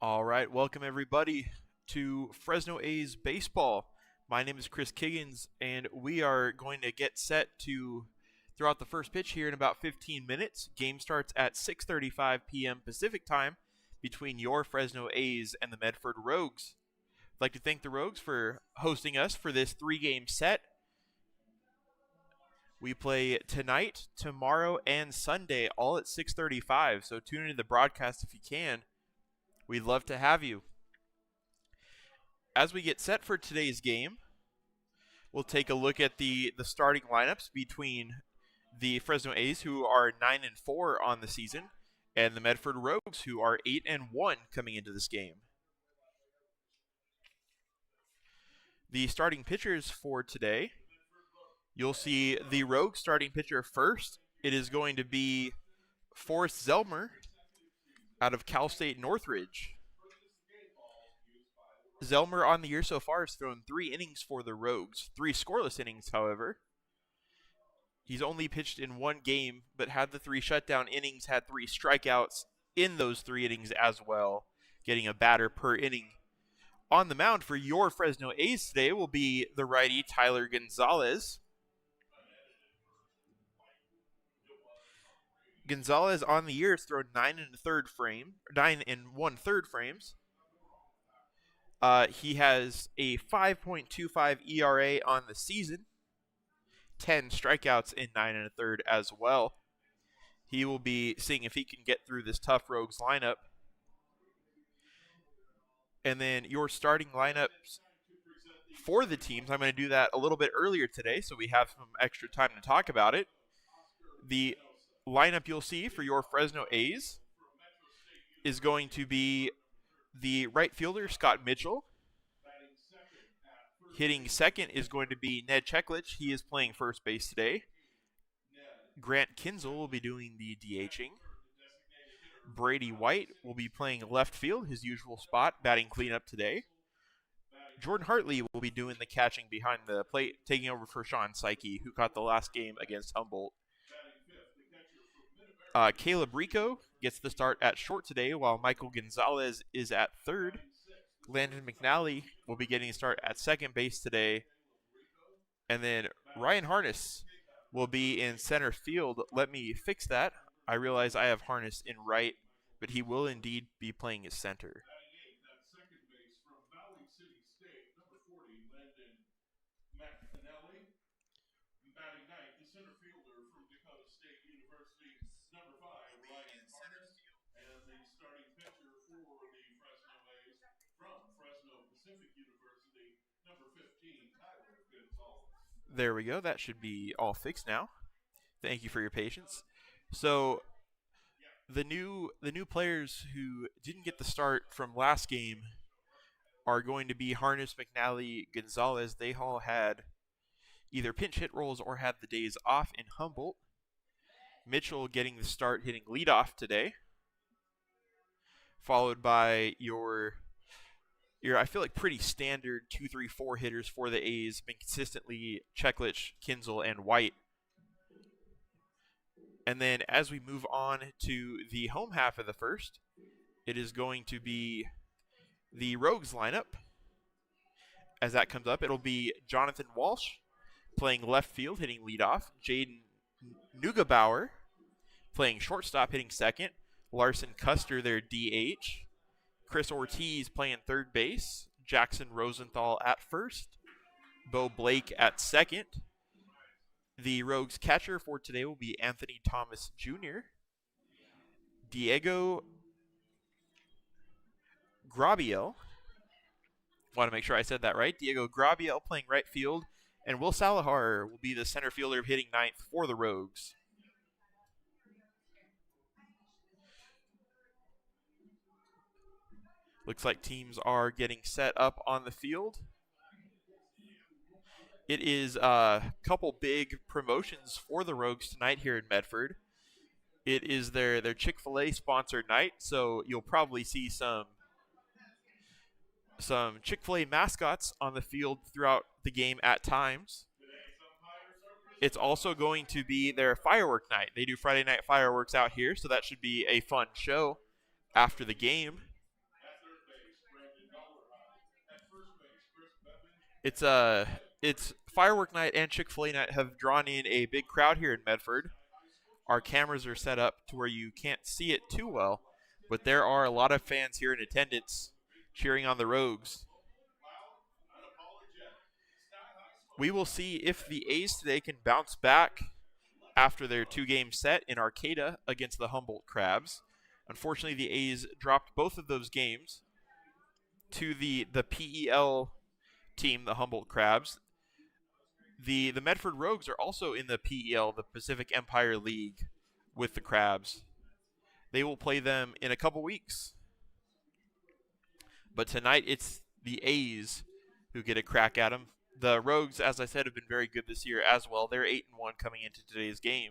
All right, welcome everybody to Fresno A's baseball. My name is Chris Kiggins, and we are going to get set to throw out the first pitch here in about 15 minutes. Game starts at 6:35 p.m. Pacific time between your Fresno A's and the Medford Rogues. I'd like to thank the Rogues for hosting us for this three-game set. We play tonight, tomorrow, and Sunday, all at 6:35. So tune into the broadcast if you can. We'd love to have you. As we get set for today's game, we'll take a look at the starting lineups between the Fresno A's, who are 9-4 on the season, and the Medford Rogues, who are 8-1 coming into this game. The starting pitchers for today, you'll see the Rogues starting pitcher first. It is going to be Forrest Zelmer out of Cal State Northridge. Zelmer on the year so far has thrown 3 innings for the Rogues. 3 scoreless innings, however. He's only pitched in 1 game, but had the 3 shutdown innings, had 3 strikeouts in those 3 innings as well, getting a batter per inning. On the mound for your Fresno A's today will be the righty Tyler Gonzalez. Gonzalez on the year has thrown 9 1/3 frames. He has a 5.25 ERA on the season, 10 strikeouts in 9 1/3 as well. He will be seeing if he can get through this tough Rogues lineup. And then your starting lineups for the teams, I'm going to do that a little bit earlier today so we have some extra time to talk about it. The lineup you'll see for your Fresno A's is going to be the right fielder, Scott Mitchell. Hitting second is going to be Ned Cheklich. He is playing first base today. Grant Kinzel will be doing the DHing. Brady White will be playing left field, his usual spot, batting cleanup today. Jordan Hartley will be doing the catching behind the plate, taking over for Sean Psyche, who caught the last game against Humboldt. Caleb Rico gets the start at short today, while Michael Gonzalez is at third. Landon McNally will be getting a start at second base today. And then Ryan Harness will be in center field. Let me fix that. I realize I have Harness in right, but he will indeed be playing as center. There we go. That should be all fixed now. Thank you for your patience. So the new players who didn't get the start from last game are going to be Harness, McNally, Gonzalez. They all had either pinch hit roles or had the days off in Humboldt. Mitchell getting the start, hitting leadoff today, followed by your I feel like pretty standard 2-3-4 hitters for the A's, been consistently Cheklich, Kinzel, and White. And then as we move on to the home half of the first, it is going to be the Rogues lineup. As that comes up, it'll be Jonathan Walsh playing left field, hitting leadoff. Jaden Neugebauer playing shortstop, hitting second. Larson Custer, their DH. Chris Ortiz playing third base. Jackson Rosenthal at first. Bo Blake at second. The Rogues catcher for today will be Anthony Thomas Jr. Diego Grabiel. Want to make sure I said that right. Diego Grabiel playing right field. And Will Salahar will be the center fielder hitting ninth for the Rogues. Looks like teams are getting set up on the field. It is a couple big promotions for the Rogues tonight here in Medford. It is their Chick-fil-A sponsored night, so you'll probably see some Chick-fil-A mascots on the field throughout the game at times. It's also going to be their firework night. They do Friday night fireworks out here, so that should be a fun show after the game. It's firework night and Chick-fil-A night have drawn in a big crowd here in Medford. Our cameras are set up to where you can't see it too well, but there are a lot of fans here in attendance cheering on the Rogues. We will see if the A's today can bounce back after their two-game set in Arcata against the Humboldt Crabs. Unfortunately, the A's dropped both of those games to the PEL team, the Humboldt Crabs. The Medford Rogues are also in the PEL, the Pacific Empire League, with the Crabs. They will play them in a couple weeks. But tonight it's the A's who get a crack at them. The Rogues, as I said, have been very good this year as well. They're 8-1 coming into today's game.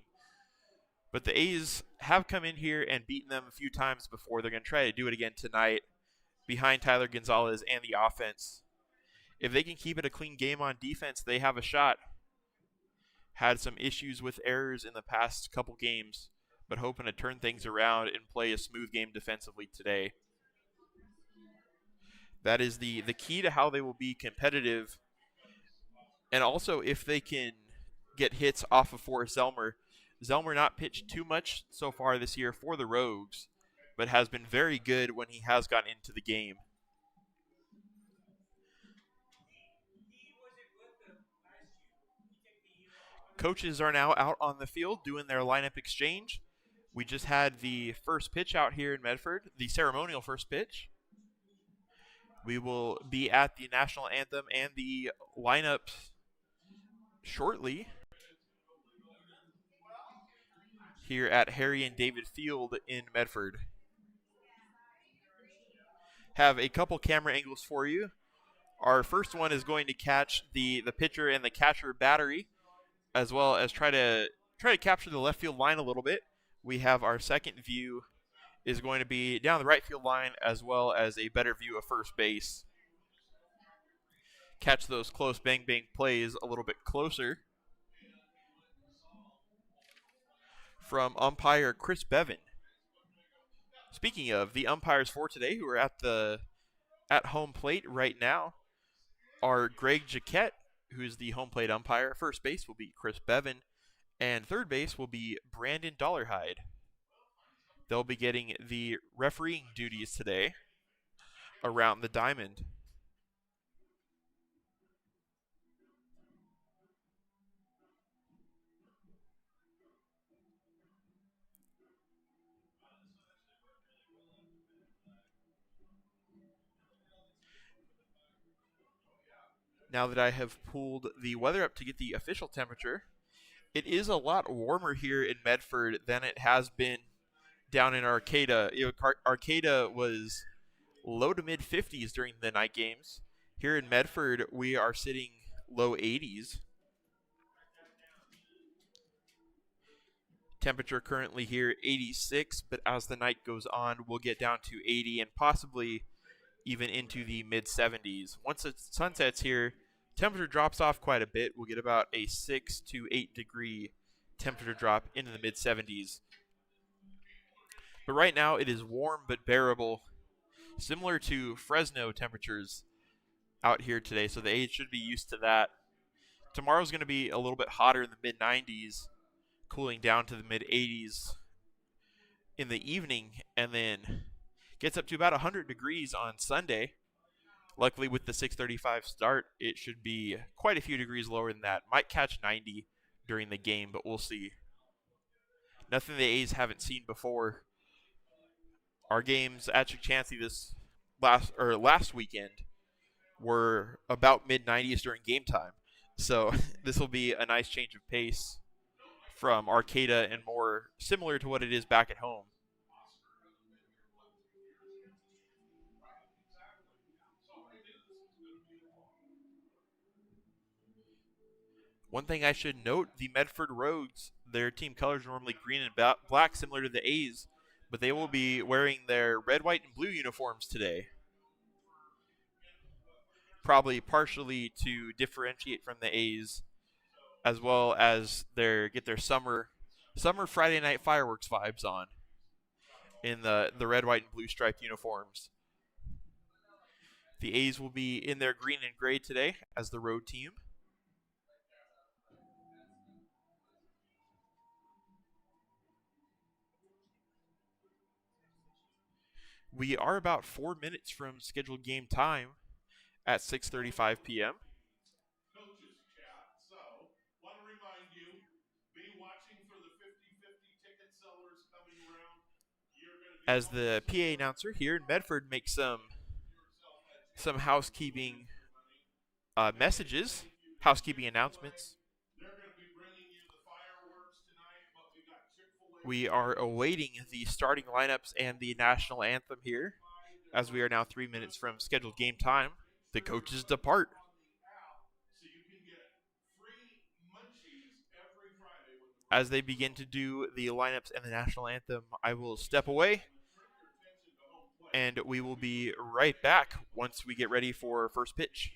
But the A's have come in here and beaten them a few times before. They're going to try to do it again tonight behind Tyler Gonzalez and the offense. If they can keep it a clean game on defense, they have a shot. Had some issues with errors in the past couple games, but hoping to turn things around and play a smooth game defensively today. That is the key to how they will be competitive. And also if they can get hits off of Forrest Zelmer. Zelmer not pitched too much so far this year for the Rogues, but has been very good when he has gotten into the game. Coaches are now out on the field doing their lineup exchange. We just had the first pitch out here in Medford, the ceremonial first pitch. We will be at the national anthem and the lineups shortly here at Harry and David Field in Medford. Have a couple camera angles for you. Our first one is going to catch the pitcher and the catcher battery, as well as try to capture the left field line a little bit. We have our second view is going to be down the right field line, as well as a better view of first base. Catch those close bang bang plays a little bit closer from umpire Chris Bevan. Speaking of the umpires for today, who are at home plate right now, are Greg Jaquette, who's the home plate umpire. First base will be Chris Bevan, and third base will be Brandon Dollarhide. They'll be getting the refereeing duties today around the diamond. Now that I have pulled the weather up to get the official temperature, it is a lot warmer here in Medford than it has been down in Arcata. Arcata was low to mid 50s during the night games. Here in Medford, we are sitting low 80s. Temperature currently here 86, but as the night goes on, we'll get down to 80 and possibly even into the mid 70s. Once the sun sets here, temperature drops off quite a bit. We'll get about a 6 to 8 degree temperature drop into the mid 70s. But right now it is warm but bearable, similar to Fresno temperatures out here today, so the A's should be used to that. Tomorrow's going to be a little bit hotter in the mid 90s, cooling down to the mid 80s in the evening, and then gets up to about 100 degrees on Sunday. Luckily, with the 6:35 start, it should be quite a few degrees lower than that. Might catch 90 during the game, but we'll see. Nothing the A's haven't seen before. Our games at Chancey this last weekend were about mid 90s during game time. So this will be a nice change of pace from Arcata and more similar to what it is back at home. One thing I should note, the Medford Rogues, their team colors are normally green and black, similar to the A's, but they will be wearing their red, white, and blue uniforms today. Probably partially to differentiate from the A's, as well as get their summer Friday night fireworks vibes on in the red, white, and blue striped uniforms. The A's will be in their green and gray today as the road team. We are about 4 minutes from scheduled game time at 6:35 p.m. Coaches chat. So, want to remind you, be watching for the 50-50 ticket sellers coming around. You're going to be As the PA announcer here in Medford makes some housekeeping messages, housekeeping announcements. They're going to be bringing you the fireworks tonight, but we got Chick-fil-A. We are awaiting the starting lineups and the national anthem here, as we are now 3 minutes from scheduled game time. The coaches depart. So you can get free munchies every Friday with the As they begin to do the lineups and the national anthem, I will step away, and we will be right back once we get ready for first pitch.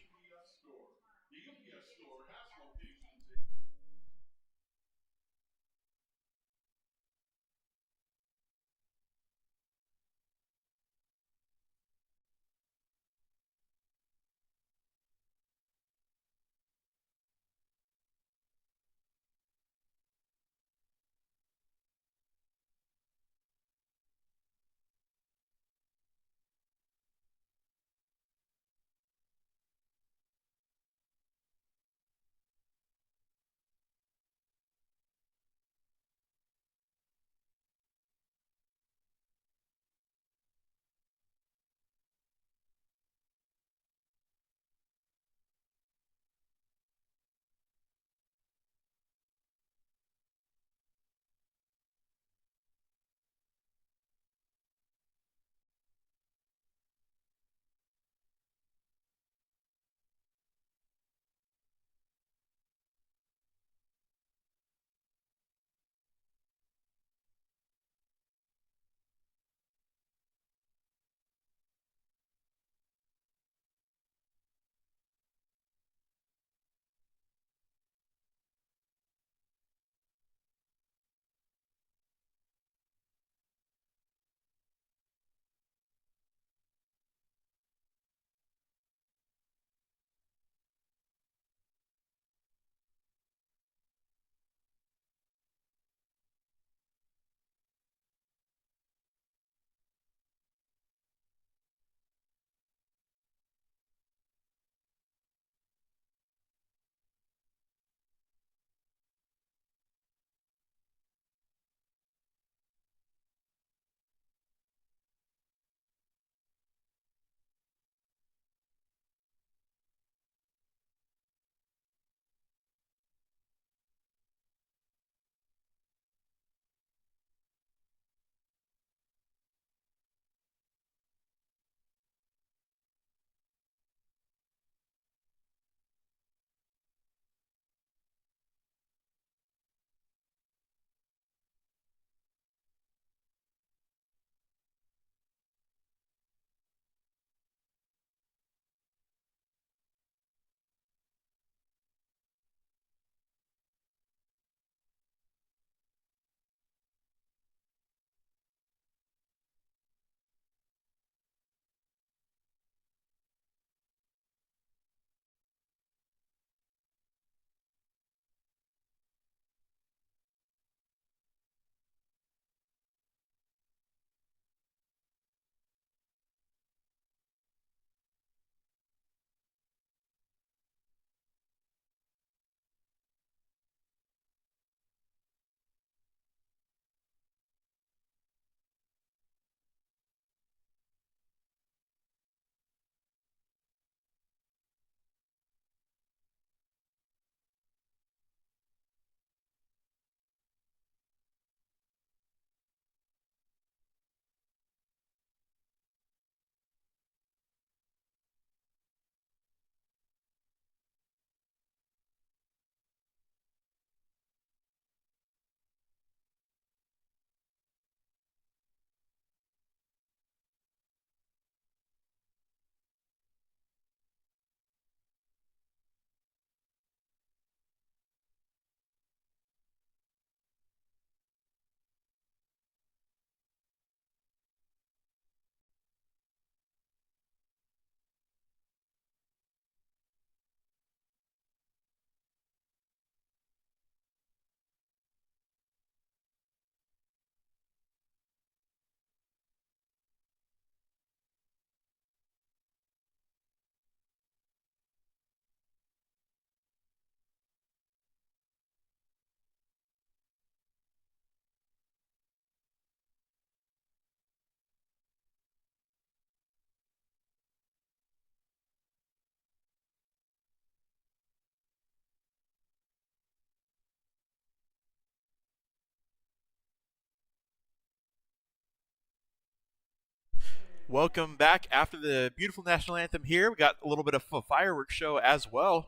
Welcome back after the beautiful national anthem here. We got a little bit of a fireworks show as well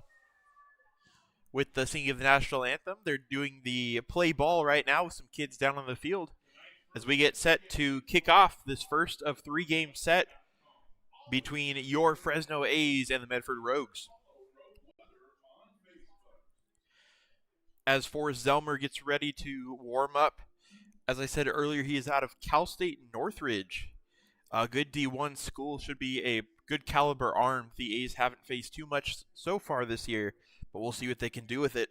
with the singing of the national anthem. They're doing the play ball right now with some kids down on the field as we get set to kick off this first of 3-game set between your Fresno A's and the Medford Rogues. As Forrest Zelmer gets ready to warm up, as I said earlier, he is out of Cal State Northridge. A good D1 school, should be a good caliber arm. The A's haven't faced too much so far this year, but we'll see what they can do with it.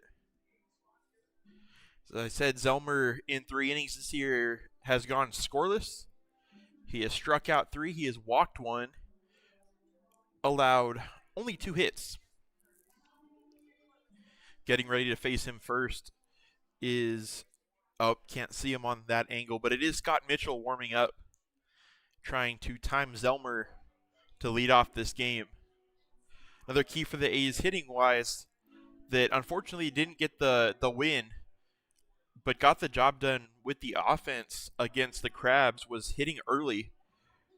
As I said, Zelmer in 3 innings this year has gone scoreless. He has struck out 3. He has walked 1, allowed only 2 hits. Getting ready to face him first is, can't see him on that angle, but it is Scott Mitchell warming up, trying to time Zelmer to lead off this game. Another key for the A's hitting-wise that unfortunately didn't get the win, but got the job done with the offense against the Crabs was hitting early.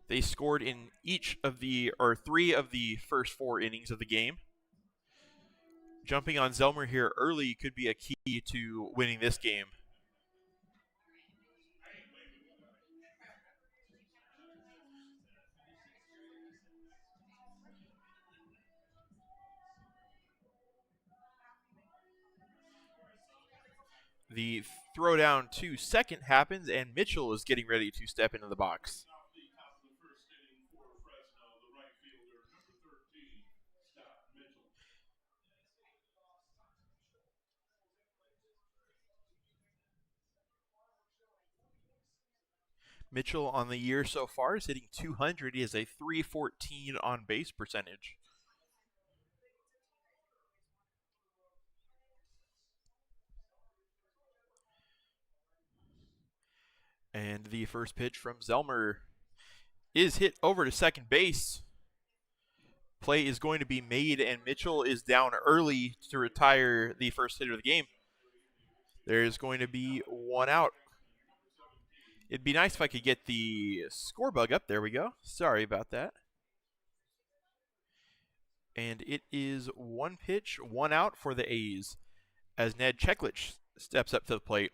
They scored in 3 of the first 4 innings of the game. Jumping on Zelmer here early could be a key to winning this game. The throwdown to second happens, and Mitchell is getting ready to step into the box. Mitchell on the year so far is hitting 200. He has a .314 on base percentage. And the first pitch from Zelmer is hit over to second base. Play is going to be made, and Mitchell is down early to retire the first hitter of the game. There is going to be 1 out. It'd be nice if I could get the score bug up. There we go. Sorry about that. And it is 1 pitch, 1 out for the A's as Ned Cheklich steps up to the plate.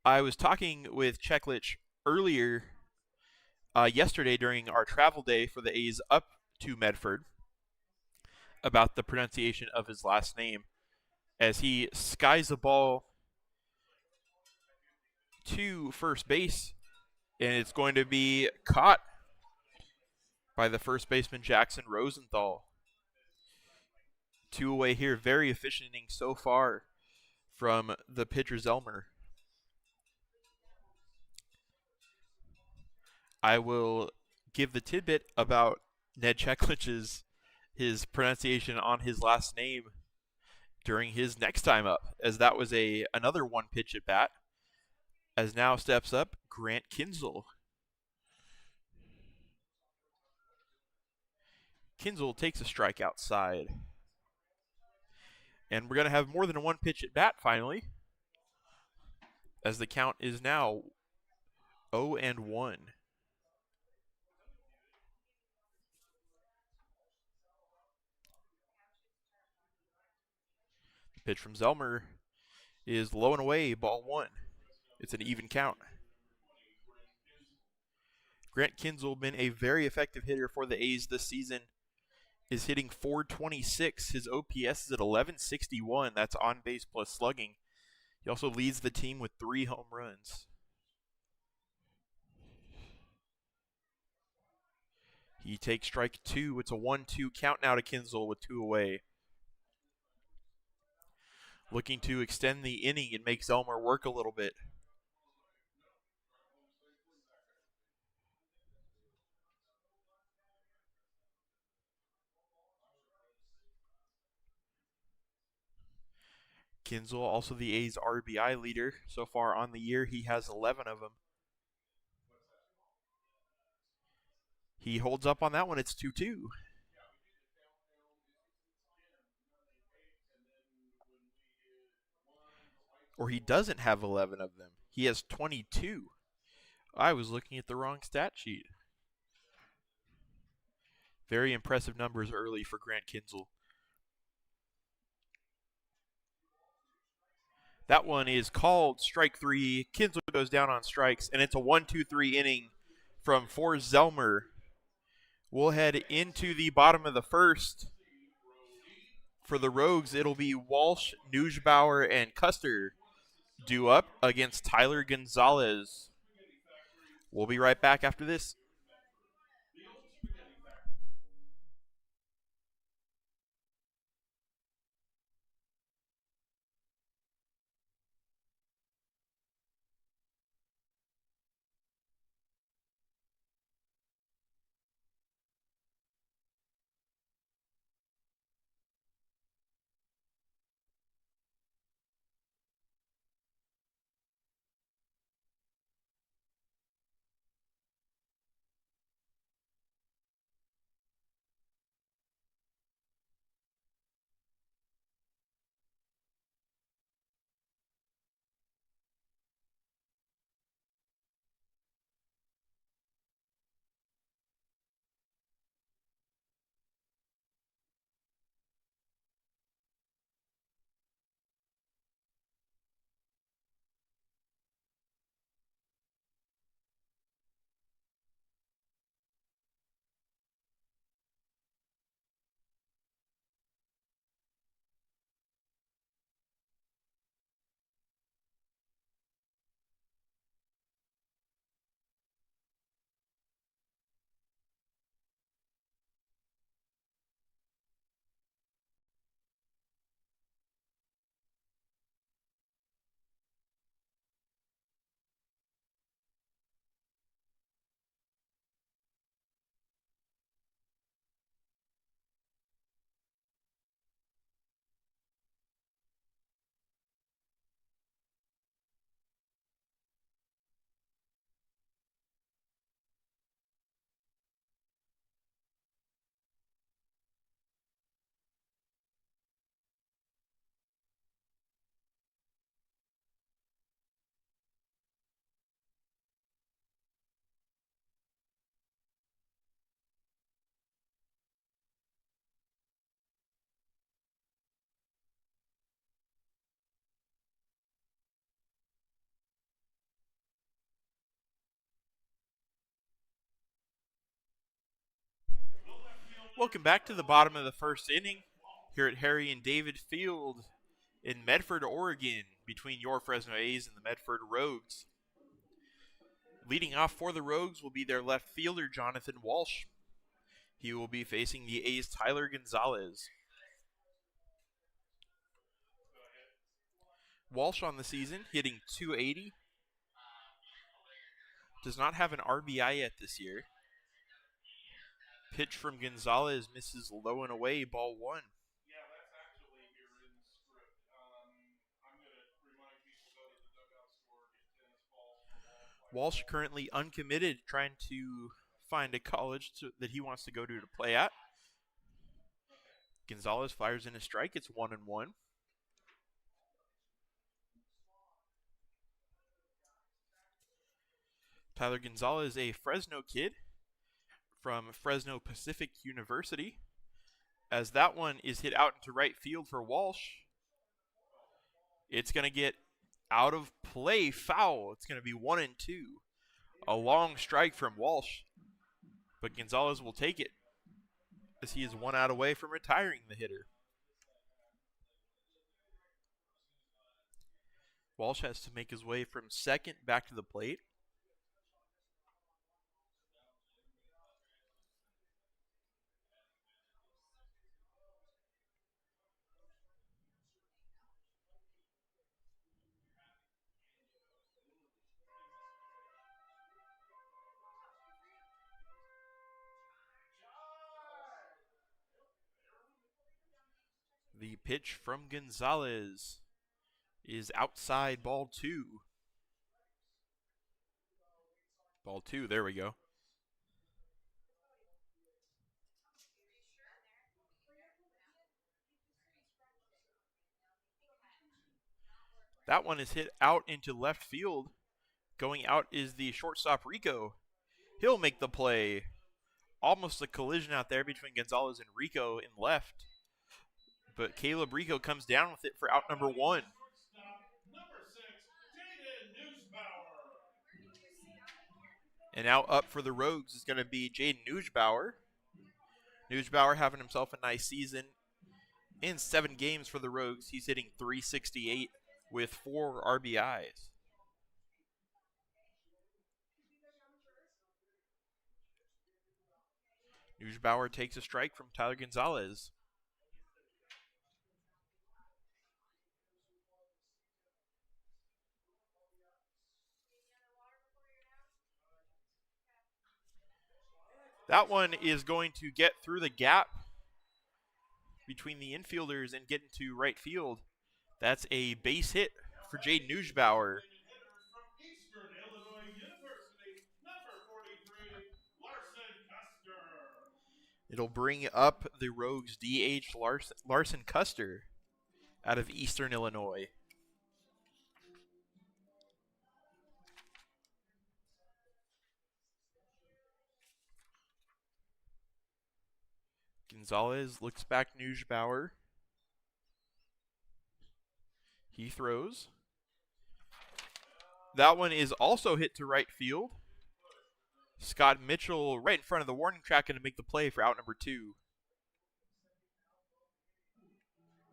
I was talking with Cheklich earlier yesterday during our travel day for the A's up to Medford about the pronunciation of his last name as he skies the ball to first base, and it's going to be caught by the first baseman Jackson Rosenthal. 2 away here. Very efficient inning so far from the pitcher Zelmer. I will give the tidbit about Ned Cheklich's his pronunciation on his last name during his next time up, as that was another 1 pitch at bat. As now steps up Grant Kinzel. Kinzel takes a strike outside. And we're going to have more than 1 pitch at bat finally, as the count is now 0-1. The pitch from Zelmer is low and away, ball 1. It's an even count. Grant Kinzel, been a very effective hitter for the A's this season, is hitting .426. His OPS is at 1161. That's on base plus slugging. He also leads the team with 3 home runs. He takes strike 2. It's a 1-2 count now to Kinzel with 2 away. Looking to extend the inning and make Zelmer work a little bit. Kinzel, also the A's RBI leader so far on the year. He has 11 of them. He holds up on that one. It's 2-2. Or he doesn't have 11 of them. He has 22. I was looking at the wrong stat sheet. Very impressive numbers early for Grant Kinzel. That one is called strike three. Kinzel goes down on strikes, and it's a 1-2-3 inning from Forrest Zelmer. We'll head into the bottom of the first. For the Rogues, it'll be Walsh, Neusbauer, and Custer due up against Tyler Gonzalez. We'll be right back after this. Welcome back to the bottom of the first inning here at Harry and David Field in Medford, Oregon, between your Fresno A's and the Medford Rogues. Leading off for the Rogues will be their left fielder, Jonathan Walsh. He will be facing the A's' Tyler Gonzalez. Walsh on the season, hitting .280. Does not have an RBI yet this year. Pitch from Gonzalez misses low and away, ball one. Yeah, that's actually here in the script. I'm going to remind people to go to the dugout store, get tennis balls for ball. Walsh currently uncommitted, trying to find a college that he wants to go to play at. Gonzalez fires in a strike. It's 1-1. Tyler Gonzalez, a Fresno kid from Fresno Pacific University. As that one is hit out into right field for Walsh, it's going to get out of play, foul. It's going to be 1-2. A long strike from Walsh, but Gonzalez will take it as he is 1 out away from retiring the hitter. Walsh has to make his way from second back to the plate. The pitch from Gonzalez is outside, ball two. Ball two, there we go. That one is hit out into left field. Going out is the shortstop, Rico. He'll make the play. almost a collision out there between Gonzalez and Rico in left. But Caleb Rico comes down with it for out number 1. Number 6, Jaden Newsbauer. And now up for the Rogues is going to be Jaden Newsbauer. Newsbauer having himself a nice season. In 7 games for the Rogues, he's hitting .368 with 4 RBIs. Newsbauer takes a strike from Tyler Gonzalez. That one is going to get through the gap between the infielders and get into right field. That's a base hit for Jaden Newsbauer. From Eastern Illinois University, number 43, Larson Custer. It'll bring up the Rogues DH Larson Custer out of Eastern Illinois. Gonzalez looks back Newsbauer. He throws. That one is also hit to right field. Scott Mitchell right in front of the warning track going to make the play for out number 2.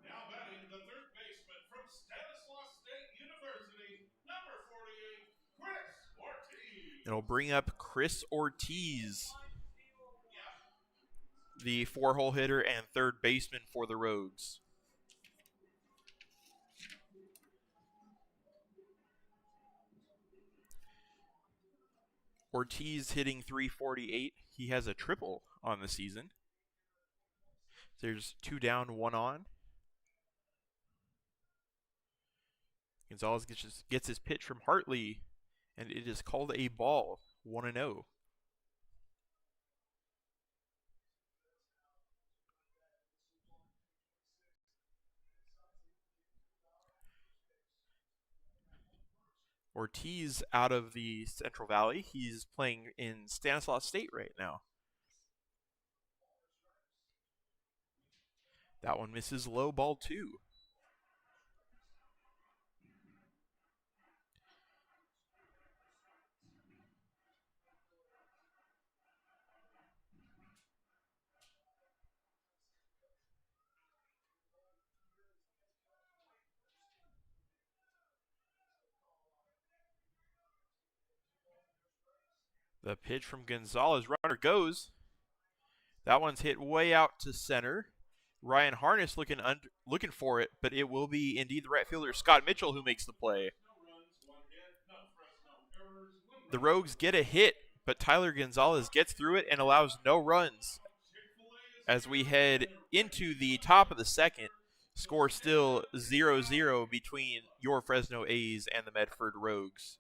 Now batting the third baseman from Stanislaus State University, number 48, Chris Ortiz. It'll bring up Chris Ortiz, the 4-hole hitter and third baseman for the Rogues. Ortiz hitting .348. He has a triple on the season. There's 2 down, 1 on. Gonzalez gets his pitch from Hartley, and it is called a ball, 1-0. Ortiz out of the Central Valley. He's playing in Stanislaus State right now. That one misses low, ball 2. The pitch from Gonzalez, runner goes. That one's hit way out to center. Ryan Harness looking for it, but it will be indeed the right fielder, Scott Mitchell, who makes the play. The Rogues get a hit, but Tyler Gonzalez gets through it and allows no runs. As we head into the top of the second, score still 0-0 between your Fresno A's and the Medford Rogues.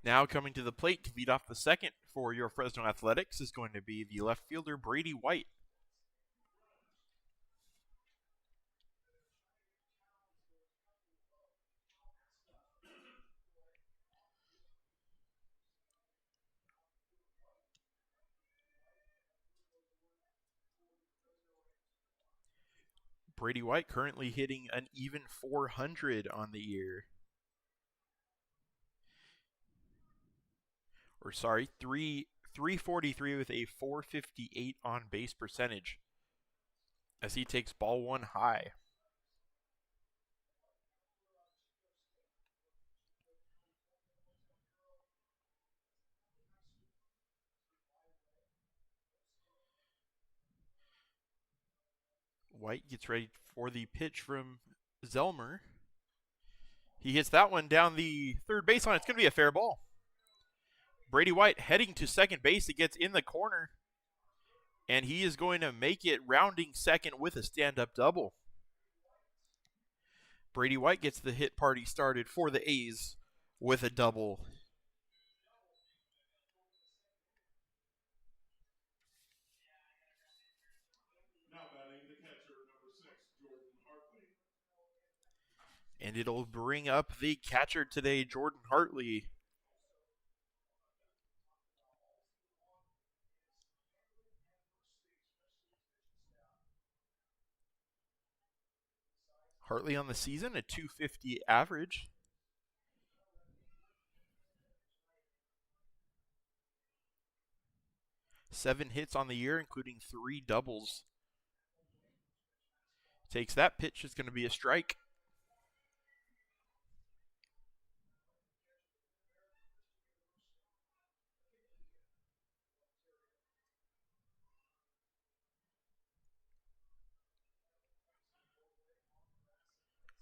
Now coming to the plate to lead off the second for your Fresno Athletics is going to be the left fielder Brady White. Brady White currently hitting an even 400 on the year. Or sorry, 343 with a 458 on base percentage as he takes ball one high. White gets ready for the pitch from Zelmer. He hits that one down the third baseline. It's going to be a fair ball. Brady White heading to second base. It gets in the corner, and he is going to make it rounding second with a stand-up double. Brady White gets the hit party started for the A's with a double. Now batting the catcher, number 6, Jordan Hartley. And it'll bring up the catcher today, Jordan Hartley. Hartley on the season, a 250 average. Seven hits on the year, including 3 doubles. Takes that pitch. It's going to be a strike.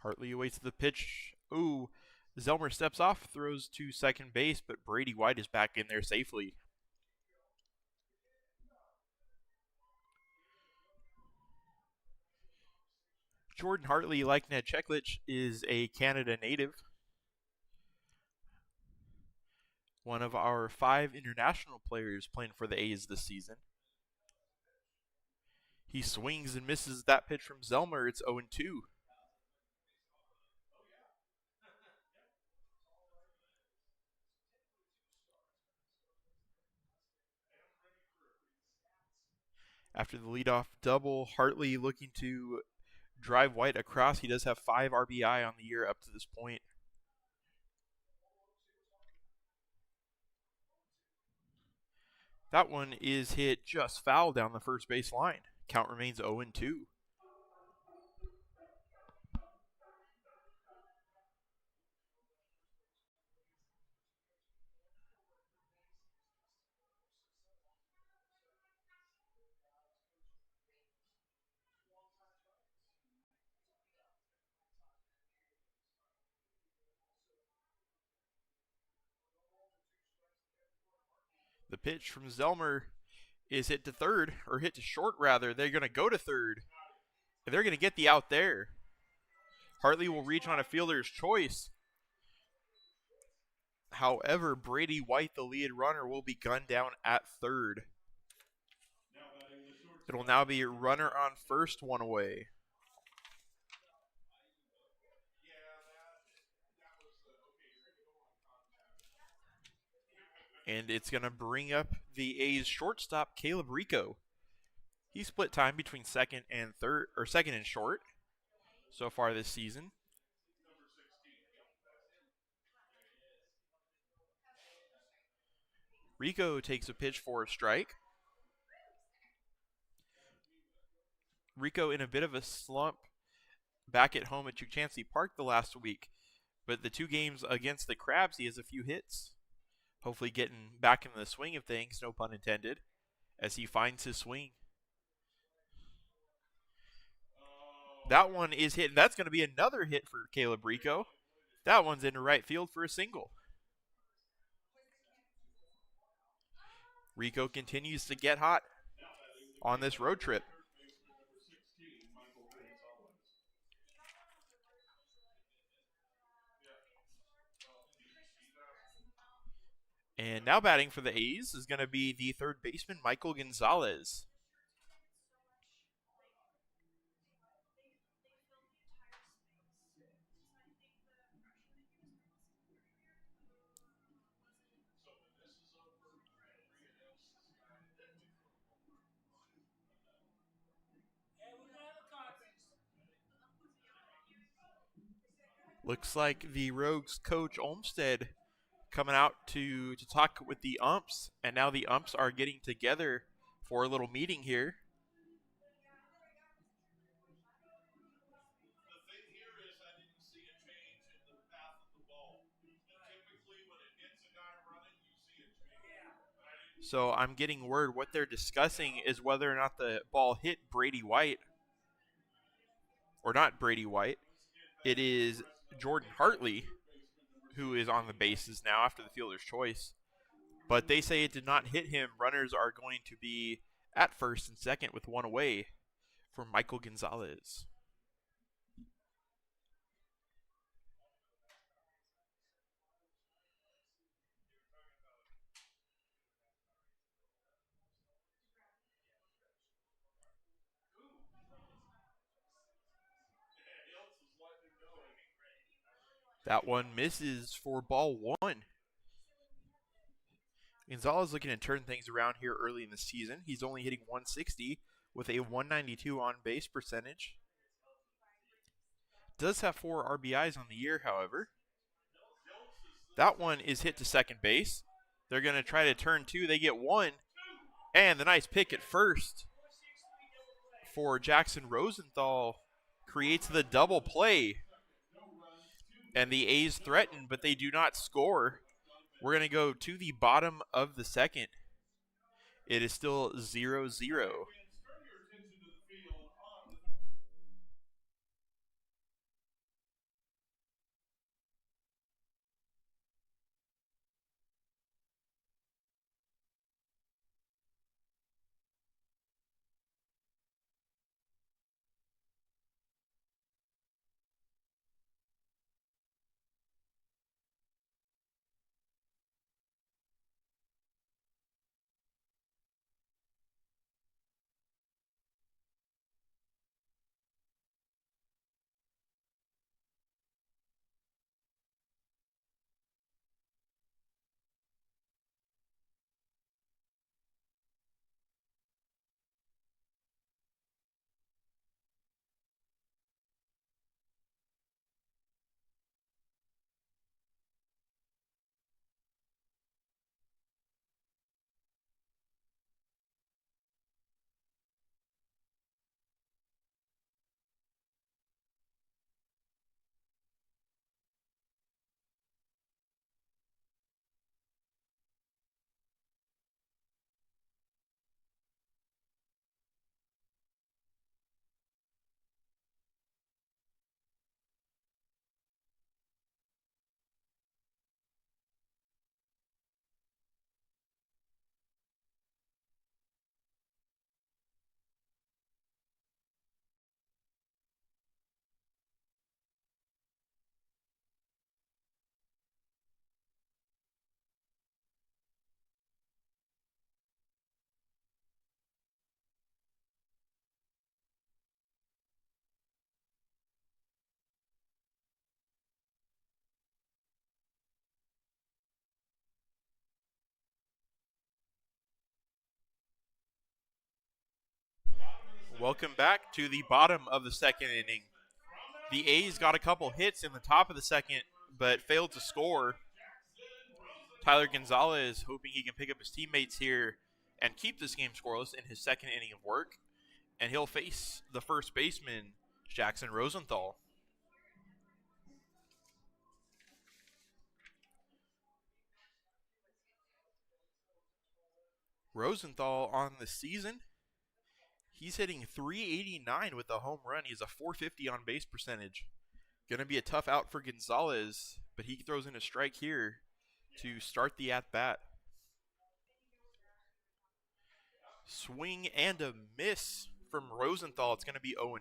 Hartley awaits the pitch. Ooh, Zelmer steps off, throws to second base, but Brady White is back in there safely. Jordan Hartley, like Ned Cheklich, is a Canada native. One of our 5 international players playing for the A's this season. He swings and misses that pitch from Zelmer. It's 0-2. After the leadoff double, Hartley looking to drive White across. He does have 5 RBI on the year up to this point. That one is hit just foul down the first base line. Count remains 0-2. The pitch from Zelmer is hit to third, or hit to short rather. They're going to go to third. And they're going to get the out there. Hartley will reach on a fielder's choice. However, Brady White, the lead runner, will be gunned down at third. It will now be a runner on first, one away. And it's going to bring up the A's shortstop, Caleb Rico. He split time between second and third, or second and short so far this season. Rico takes a pitch for a strike. Rico in a bit of a slump back at home at Chuchansey Park the last week. But the 2 games against the Crabs, he has a few hits. Hopefully getting back in the swing of things, no pun intended, as he finds his swing. That one is hit. That's going to be another hit for Caleb Rico. That one's into right field for a single. Rico continues to get hot on this road trip. And now batting for the A's is going to be the third baseman, Michael Gonzalez. Looks like the Rogues coach Olmstead coming out to talk with the umps, and now the umps are getting together for a little meeting here. The thing here is I didn't see a change in the path of the ball. And typically when it hits a guy running, you see a change. So I'm getting word what they're discussing is whether or not the ball hit Brady White, or not Brady White. It is Jordan Hartley who is on the bases now after the fielder's choice. But they say it did not hit him. Runners are going to be at first and second with one away for Michael Gonzalez. That one misses for ball one. Gonzalez looking to turn things around here early in the season. He's only hitting 160 with a 192 on base percentage. Does have 4 RBIs on the year, however. That one is hit to second base. They're going to try to turn 2. They get 1. And the nice pick at first for Jackson Rosenthal creates the double play. And the A's threaten, but they do not score. We're going to go to the bottom of the second. It is still 0-0. Welcome back to the bottom of the second inning. The A's got a couple hits in the top of the second, but failed to score. Tyler Gonzalez hoping he can pick up his teammates here and keep this game scoreless in his second inning of work. And he'll face the first baseman, Jackson Rosenthal. Rosenthal on the season, he's hitting 389 with a home run. He has a 450 on base percentage. Going to be a tough out for Gonzalez, but he throws in a strike here to start the at-bat. Swing and a miss from Rosenthal. It's going to be 0-2.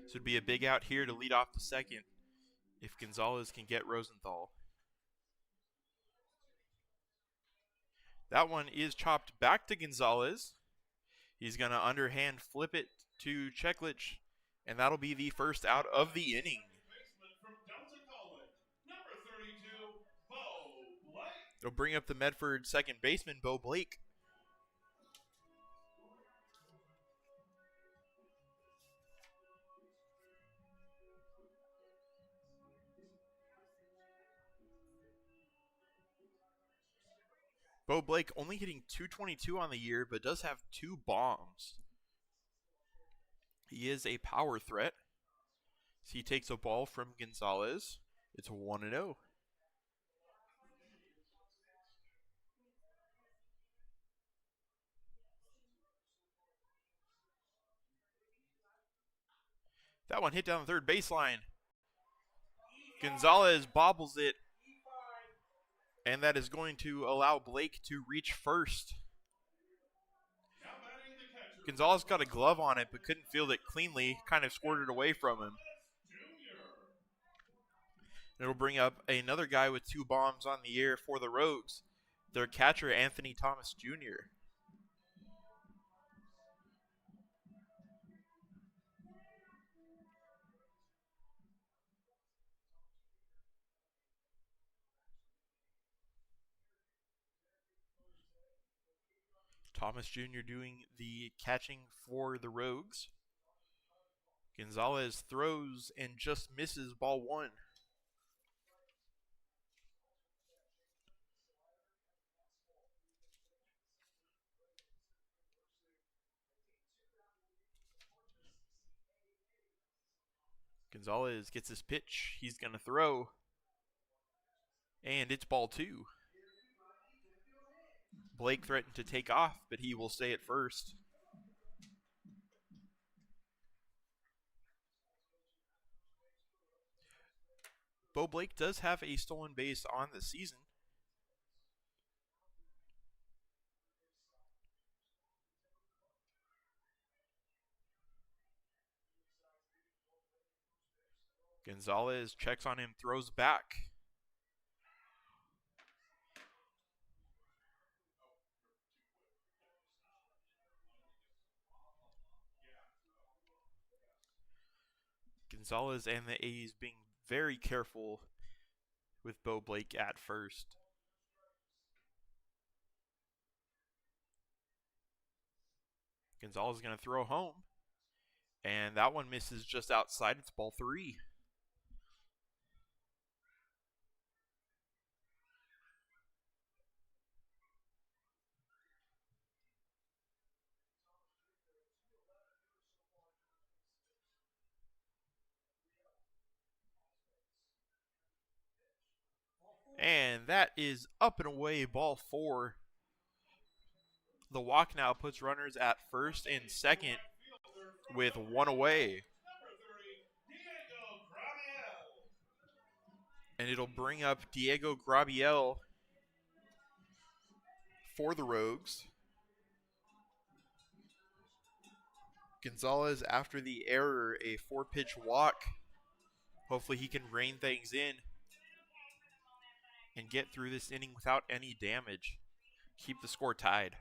This would be a big out here to lead off the second. if Gonzalez can get Rosenthal. That one is chopped back to Gonzalez. He's going to underhand flip it to Cheklich, and that'll be the first out of the inning. It'll bring up the Medford second baseman, Bo Blake. Bo Blake only hitting .222 on the year, but does have 2 bombs. He is a power threat. So he takes a ball from Gonzalez. It's 1-0. That one hit down the third baseline. Gonzalez bobbles it, and that is going to allow Blake to reach first. Gonzalez got a glove on it, but couldn't field it cleanly, kind of squirted away from him. It'll bring up another guy with 2 bombs on the year for the Rogues, their catcher, Anthony Thomas Jr. Thomas Jr. doing the catching for the Rogues. Gonzalez throws and just misses ball 1. Gonzalez gets his pitch. He's going to throw. And it's ball 2. Blake threatened to take off, but he will stay at first. Bo Blake does have a stolen base on the season. Gonzalez checks on him, throws back. Gonzalez and the A's being very careful with Bo Blake at first. Gonzalez is going to throw home. And that one misses just outside. It's ball 3. And that is up and away, ball 4. The walk now puts runners at first and second with 1 away. And it'll bring up Diego Grabiel for the Rogues. Gonzalez, after the error, a 4-pitch walk. Hopefully he can rein things in and get through this inning without any damage. Keep the score tied.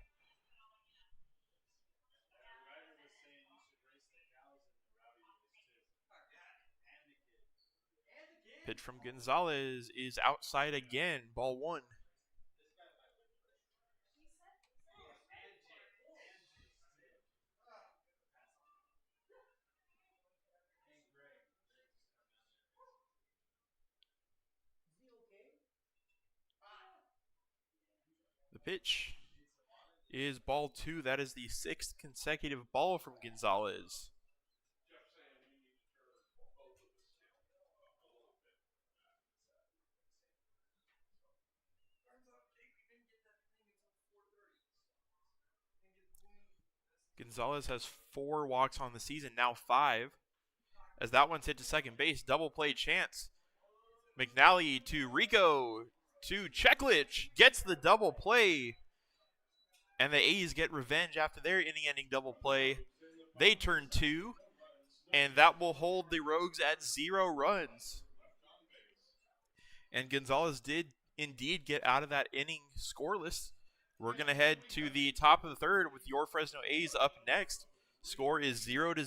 Pitch from Gonzalez is outside again, ball 1. The pitch is ball 2. That is the 6th consecutive ball from Gonzalez. Gonzalez has 4 walks on the season, now 5. As that one's hit to second base, double play chance. McNally to Rico to Cheklich, gets the double play. And the A's get revenge after their inning-ending double play. They turn 2, and that will hold the Rogues at 0 runs. And Gonzalez did indeed get out of that inning scoreless. We're going to head to the top of the third with your Fresno A's up next. Score is 0-0.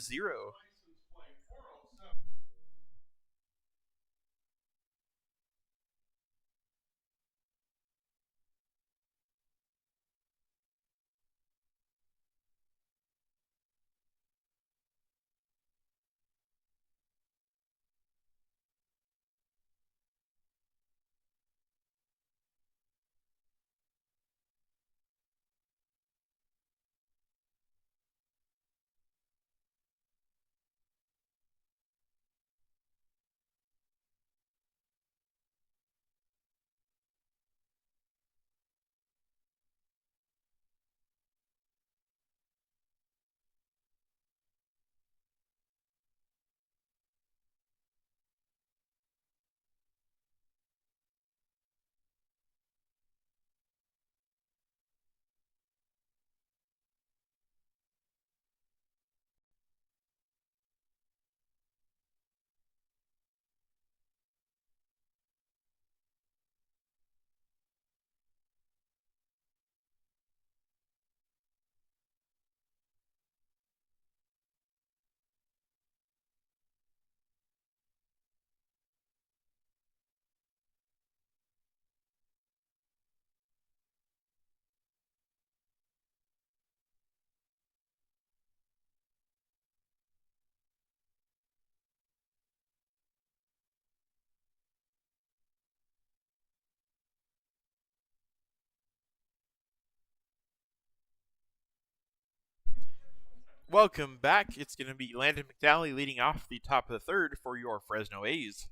Welcome back. It's going to be Landon McNally leading off the top of the third for your Fresno A's.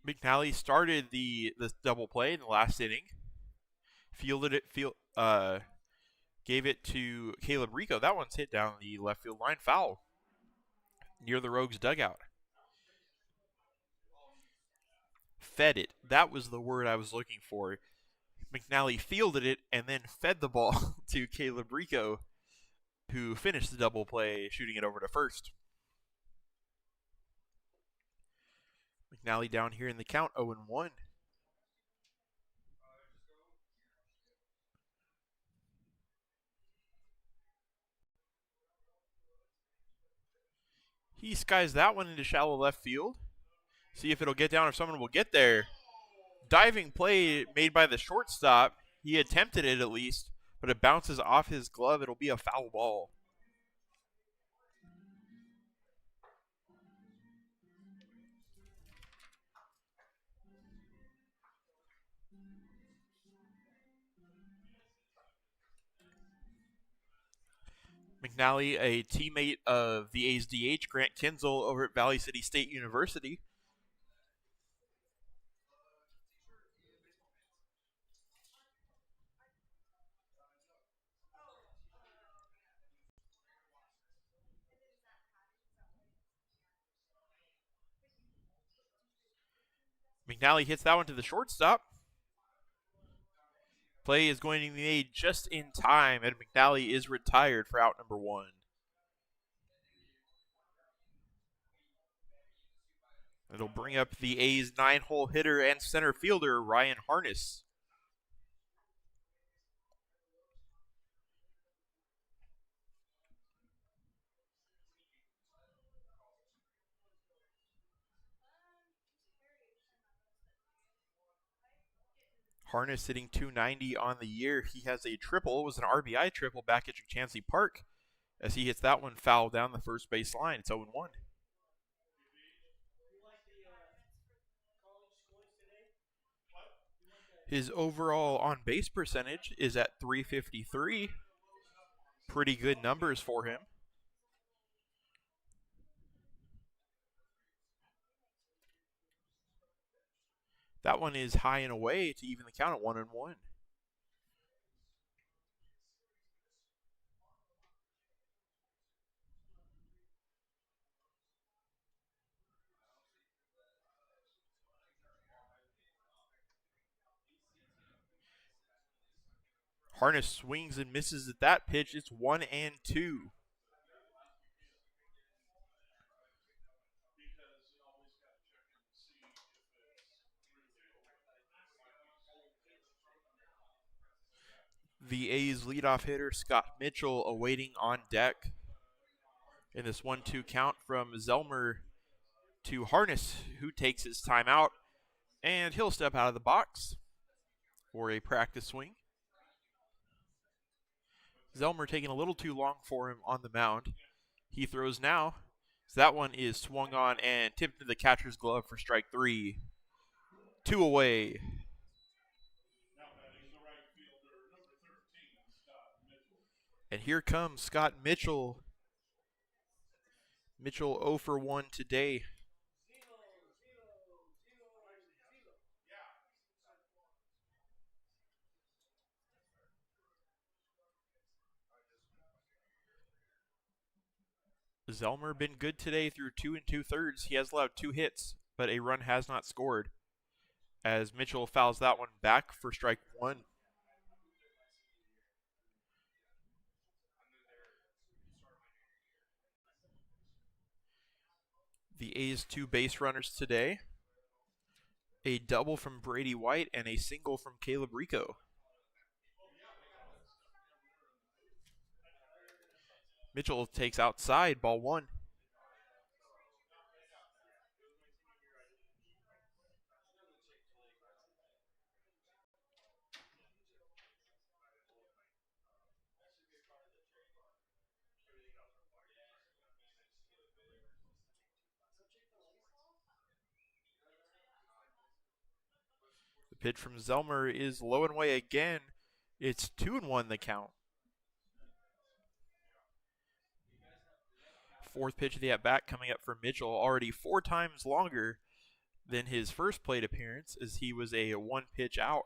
McNally started the double play in the last inning. Gave it to Caleb Rico. That one's hit down the left field line, foul near the Rogues dugout. Fed it. That was the word I was looking for. McNally fielded it and then fed the ball to Caleb Rico, who finished the double play, shooting it over to first. McNally down here in the count, 0-1. He skies that one into shallow left field. See if it'll get down or someone will get there. Diving play made by the shortstop. He attempted it at least, but it bounces off his glove. It'll be a foul ball. McNally, a teammate of the A's DH, Grant Kinzel, over at Valley City State University. McNally hits that one to the shortstop. Play is going to be made just in time, and McNally is retired for out number 1. It'll bring up the A's 9-hole hitter and center fielder, Ryan Harness. Harness hitting 290 on the year. He has a triple. It was an RBI triple back at Chancey Park as he hits that one foul down the first base line. It's 0-1. His overall on base percentage is at .353. Pretty good numbers for him. That one is high and away to even the count at 1-1. Harness swings and misses at that pitch. It's 1-2. The A's leadoff hitter, Scott Mitchell, awaiting on deck in this 1-2 count from Zelmer to Harness, who takes his time out, and he'll step out of the box for a practice swing. Zelmer taking a little too long for him on the mound. He throws now. So that one is swung on and tipped to the catcher's glove for strike 3. 2 away. And here comes Scott Mitchell. Mitchell 0 for 1 today. Zelmer been good today through 2 2/3. He has allowed 2 hits, but a run has not scored. As Mitchell fouls that one back for strike 1. The A's 2 base runners today. A double from Brady White and a single from Caleb Rico. Mitchell takes outside, ball 1. The pitch from Zelmer is low and away again. It's 2-1 the count. Fourth pitch of the at-bat coming up for Mitchell, already 4 times longer than his first plate appearance, as he was a 1-pitch out.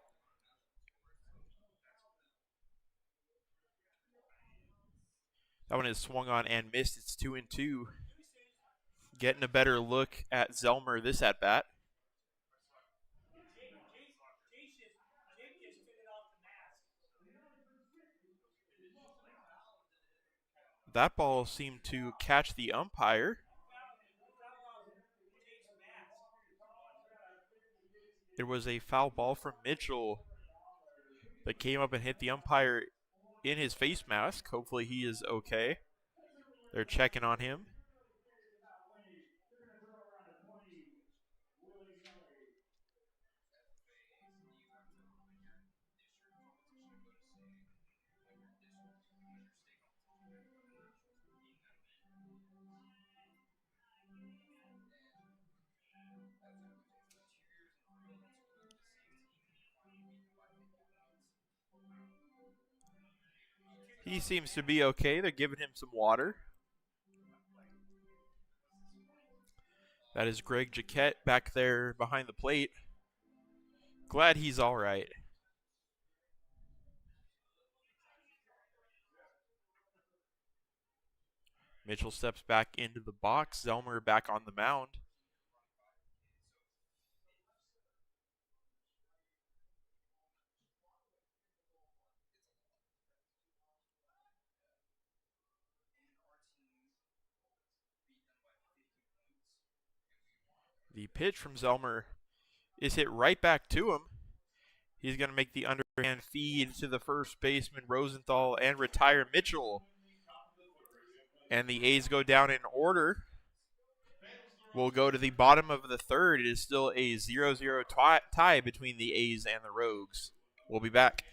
That one is swung on and missed. It's 2-2. Getting a better look at Zelmer this at-bat. That ball seemed to catch the umpire. It was a foul ball from Mitchell that came up and hit the umpire in his face mask. Hopefully he is okay. They're checking on him. He seems to be okay. They're giving him some water. That is Greg Jaquette back there behind the plate. Glad he's all right. Mitchell steps back into the box. Zelmer back on the mound. The pitch from Zelmer is hit right back to him. He's going to make the underhand feed to the first baseman, Rosenthal, and retire Mitchell. And the A's go down in order. We'll go to the bottom of the third. It is still a 0-0 tie between the A's and the Rogues. We'll be back.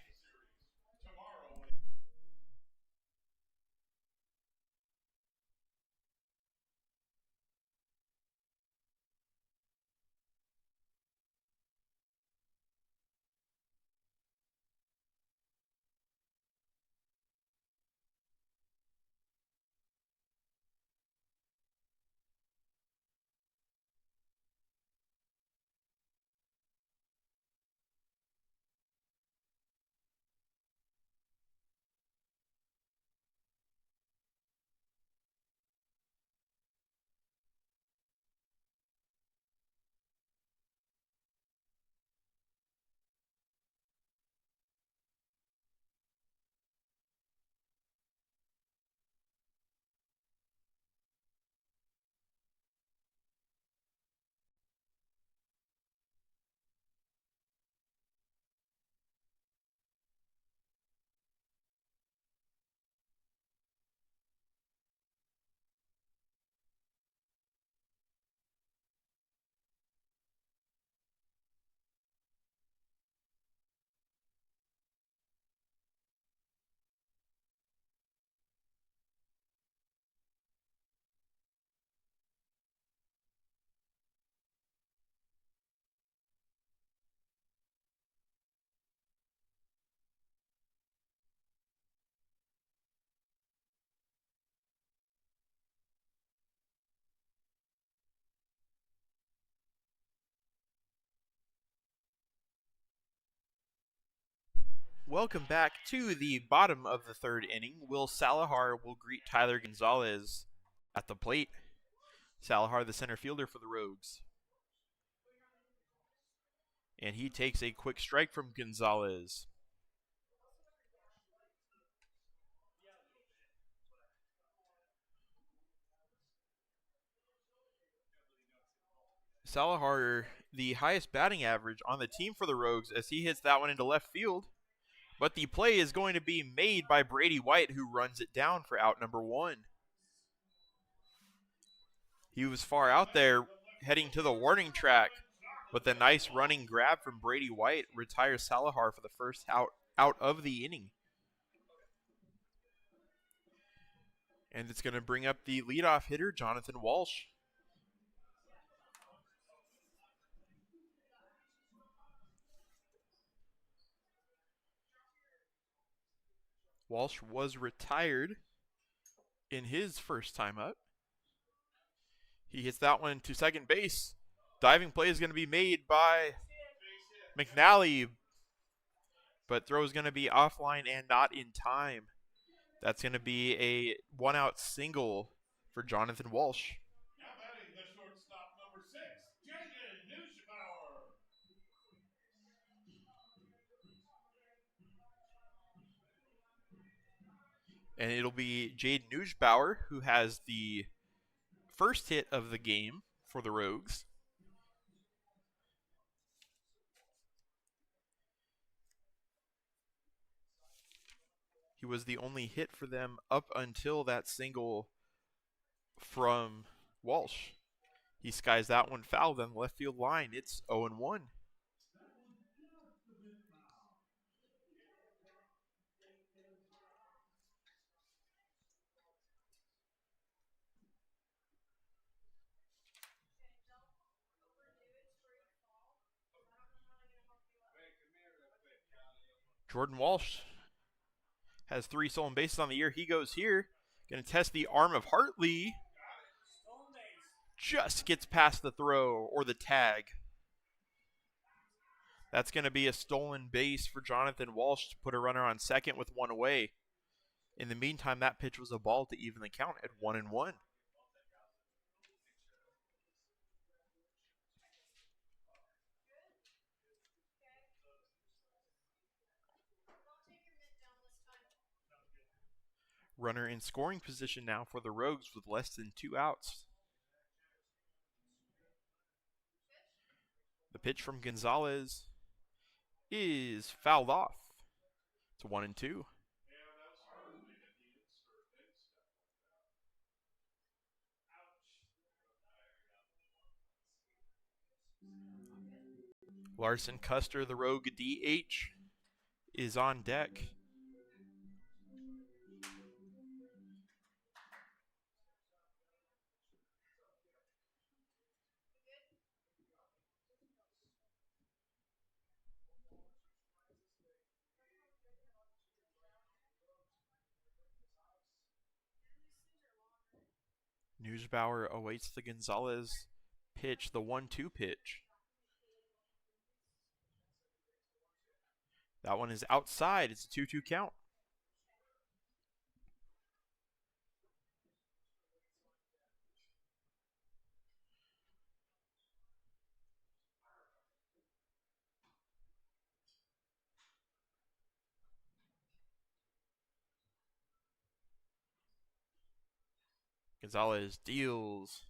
Welcome back to the bottom of the third inning. Will Salahar will greet Tyler Gonzalez at the plate. Salahar, the center fielder for the Rogues. And he takes a quick strike from Gonzalez. Salahar, the highest batting average on the team for the Rogues as he hits that one into left field. But the play is going to be made by Brady White, who runs it down for out number one. He was far out there heading to the warning track, but the nice running grab from Brady White retires Salahar for the first out of the inning. And it's going to bring up the leadoff hitter, Jonathan Walsh. Walsh was retired in his first time up. He hits that one to second base. Diving play is going to be made by McNally, but throw is going to be offline and not in time. That's going to be a one-out single for Jonathan Walsh. Now batting the shortstop, number 6, Jaden Newspower. And it'll be Jade Newsbauer who has the first hit of the game for the Rogues. He was the only hit for them up until that single from Walsh. He skies that one foul down the left field line. It's 0-1. Jordan Walsh has 3 stolen bases on the year. He goes here. Going to test the arm of Hartley. Just gets past the throw or the tag. That's going to be a stolen base for Jonathan Walsh to put a runner on second with 1 away. In the meantime, that pitch was a ball to even the count at 1-1. Runner in scoring position now for the Rogues with less than 2 outs. The pitch from Gonzalez is fouled off. It's 1-2. Larson Custer, the Rogue DH, is on deck. Newsbauer awaits the Gonzalez pitch, the 1-2 pitch. That one is outside. It's a 2-2 count. Gonzalez deals.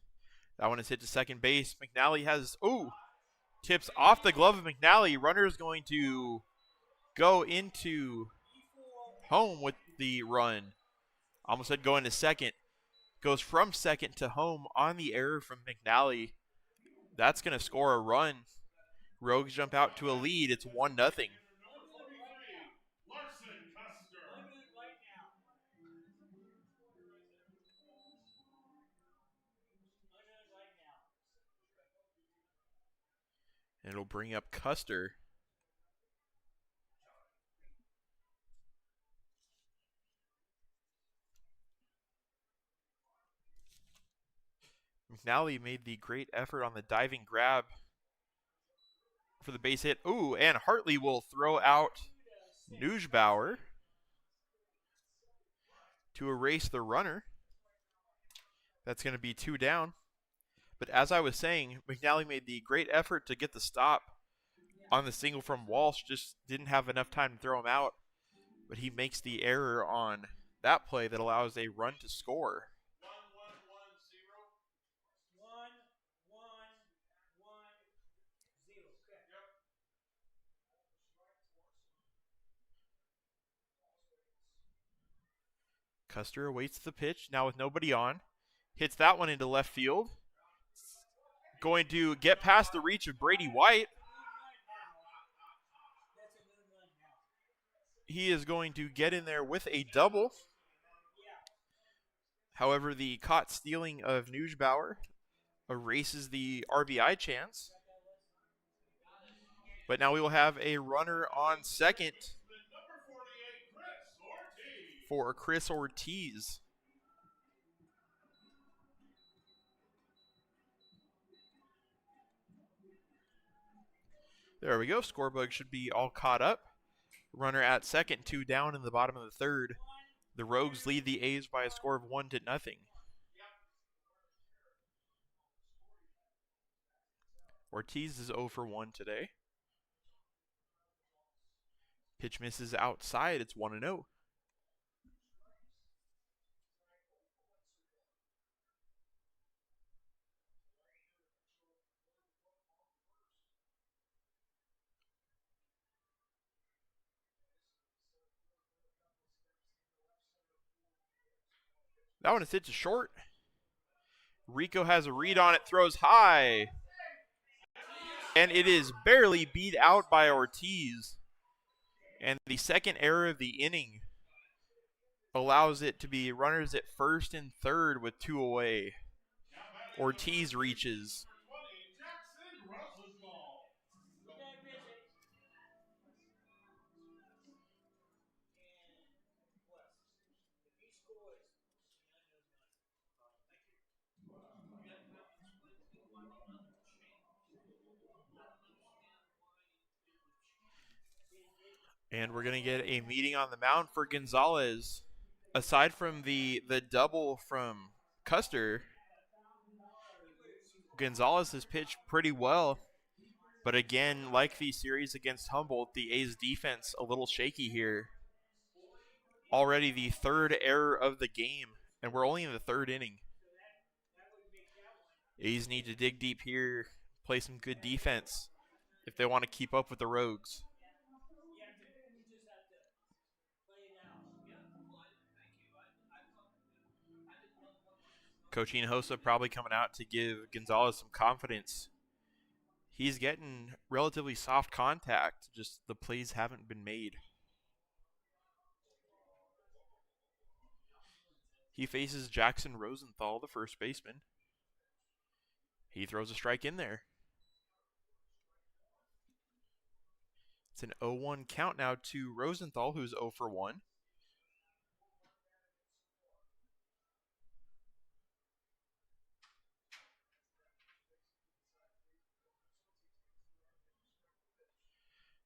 That one is hit to second base. McNally has, tips off the glove of McNally. Runner is going to go into home with the run. Almost said go into second. Goes from second to home on the error from McNally. That's going to score a run. Rogues jump out to a lead. It's 1-0. And it'll bring up Custer. McNally made the great effort on the diving grab for the base hit. And Hartley will throw out Neusbauer to erase the runner. That's going to be 2 down. But as I was saying, McNally made the great effort to get the stop on the single from Walsh. Just didn't have enough time to throw him out. But he makes the error on that play that allows a run to score. 1 1 1 0. 1 1 1 0. Okay. Yep. Custer awaits the pitch, now with nobody on. Hits that one into left field. Going to get past the reach of Brady White. That's a noon run now. He is going to get in there with a double. However, the caught stealing of Neusbauer erases the RBI chance. But now we will have a runner on second Number 48, Chris Ortiz. for Chris Ortiz. There we go. Scorebug should be all caught up. Runner at second, 2 down in the bottom of the third. The Rogues lead the A's by a score of 1-0. Ortiz is 0 for 1 today. Pitch misses outside. It's 1-0. That one is hit to short. Rico has a read on it, throws high. And it is barely beat out by Ortiz. And the second error of the inning allows it to be runners at first and third with 2 away. Ortiz reaches. Number 20, Jackson Rosenthal. Good night, Vincent. And plus, if he scores, the unknown run. And we're going to get a meeting on the mound for Gonzalez. Aside from the double from Custer, Gonzalez has pitched pretty well. But again, like the series against Humboldt, the A's defense a little shaky here. Already the third error of the game, and we're only in the third inning. A's need to dig deep here, play some good defense if they want to keep up with the Rogues. You just have to play it out. Coach Hinojosa probably coming out to give Gonzalez some confidence. He's getting relatively soft contact, just the plays haven't been made. He faces Jackson Rosenthal, the first baseman. He throws a strike in there. It's an 0-1 count now to Rosenthal, who's 0 for 1.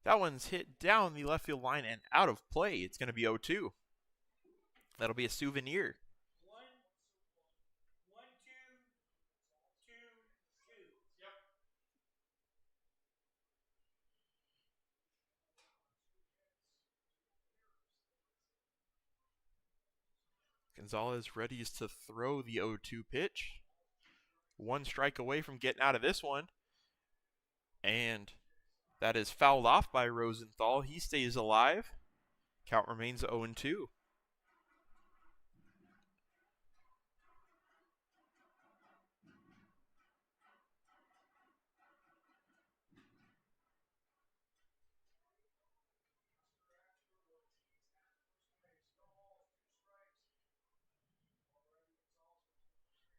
That one's hit down the left field line and out of play. It's going to be 0-2. That'll be a souvenir. 1 1 2 2 2. Yep. Gonzalez ready to throw the 0-2 pitch. 1 strike away from getting out of this one. And that is fouled off by Rosenthal. He stays alive. Count remains 0-2.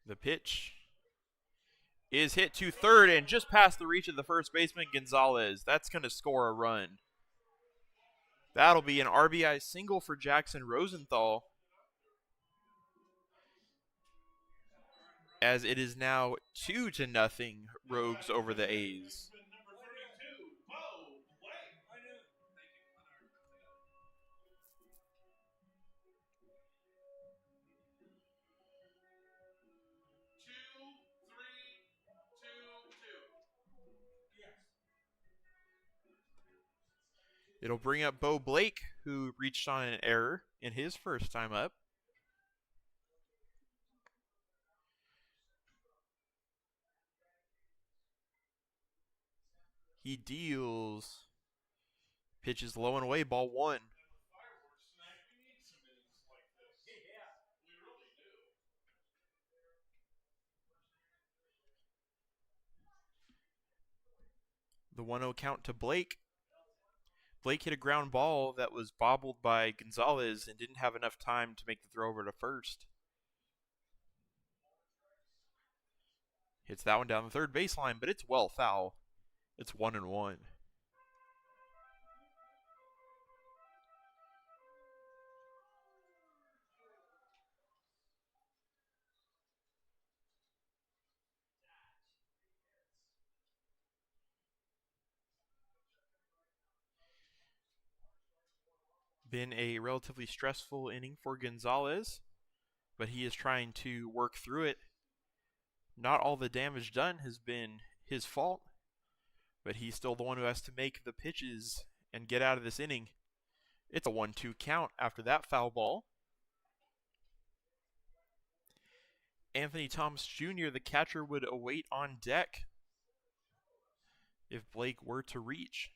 The pitch is hit to third and just past the reach of the first baseman, Gonzalez. That's going to score a run. That'll be an RBI single for Jackson Rosenthal, as it is now 2-0 Rogues over the A's. Number 32, Bo Blake. It'll bring up Bo Blake, who reached on an error in his first time up. He deals. Pitches low and away, ball one. Fireworks tonight. We need some innings like this. Yeah. We really do. The 1-0 count to Blake. Blake hit a ground ball that was bobbled by Gonzalez and didn't have enough time to make the throw over to first. Hits that one down the third baseline, but it's well foul. It's 1-1. Been a relatively stressful inning for Gonzalez, but he is trying to work through it. Not all the damage done has been his fault, but he's still the one who has to make the pitches and get out of this inning. It's a 1-2 count after that foul ball. Anthony Thomas Jr., the catcher, would await on deck if Blake were to reach.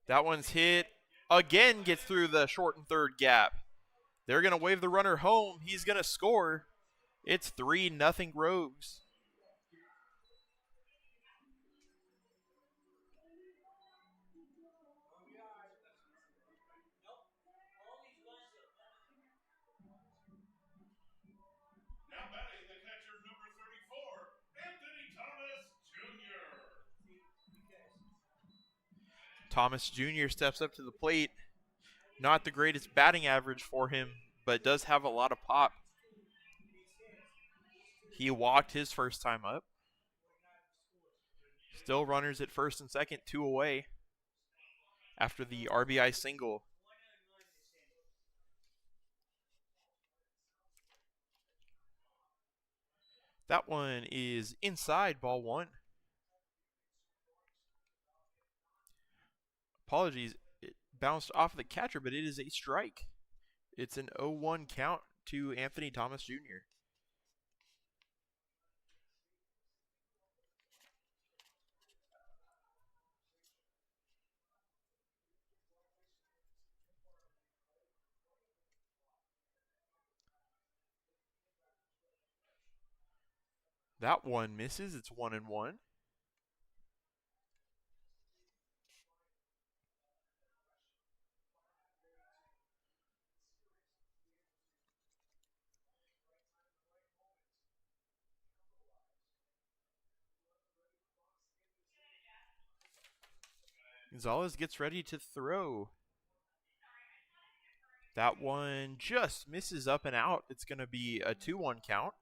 That one's hit. Again gets through the short and third gap. They're going to wave the runner home. He's going to score. It's 3-0 Rogues. Now batting the catcher, number 34, Anthony Thomas Jr. Thomas Jr. steps up to the plate. Not the greatest batting average for him, but does have a lot of pop. He walked his first time up. Still runners at first and second, 2 away after the RBI single. That one is inside, ball one. Apologies, it bounced off the catcher, but it is a strike. It's an 0-1 count to Anthony Thomas Jr. That one misses. It's 1-1. Gonzalez gets ready to throw. That one just misses up and out. It's going to be a 2-1 count.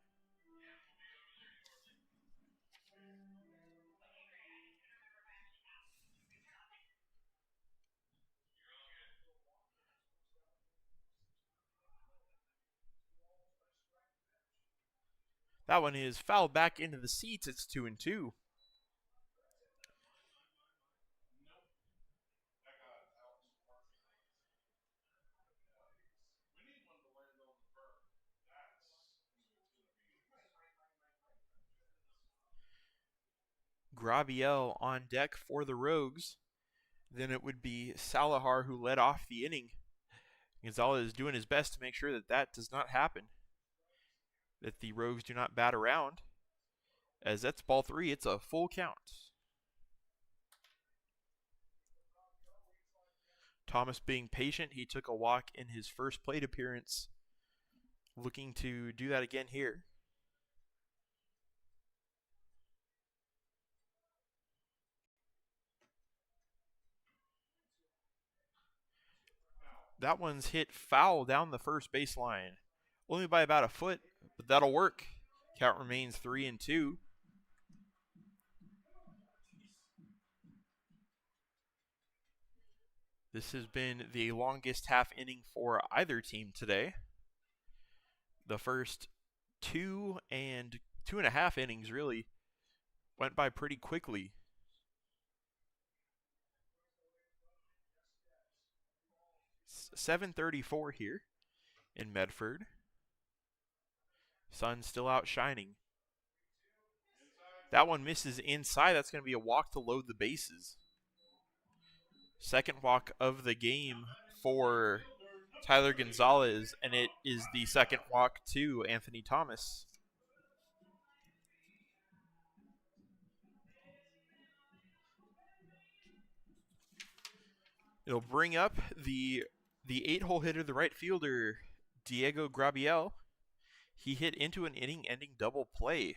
That one is fouled back into the seats. It's 2-2. Grabiel on deck for the Rogues. Then it would be Salahar who led off the inning. Gonzalez is doing his best to make sure that that does not happen, that the Rogues do not bat around. As that's ball three, it's a full count. Thomas being patient, he took a walk in his first plate appearance. Looking to do that again here. That one's hit foul down the first baseline. Only by about a foot, but that'll work. Count remains 3-2. This has been the longest half inning for either team today. The first 2 and 2.5 innings really went by pretty quickly. It's 7:34 here in Medford. Sun still out shining. That one misses inside. That's going to be a walk to load the bases. Second walk of the game for Tyler Gonzalez, and it is the second walk to Anthony Thomas. It'll bring up the 8-hole hitter, the right fielder, Diego Grabiel. He hit into an inning-ending double play.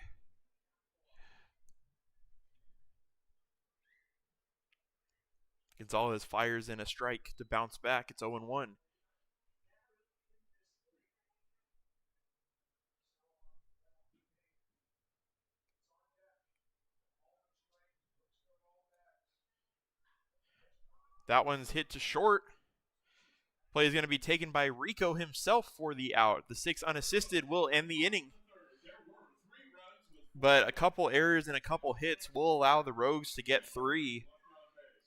Gonzalez fires in a strike to bounce back. It's 0-1. That one's hit to short. Play is going to be taken by Rico himself for the out. The 6 unassisted will end the inning. But a couple errors and a couple hits will allow the Rogues to get 3.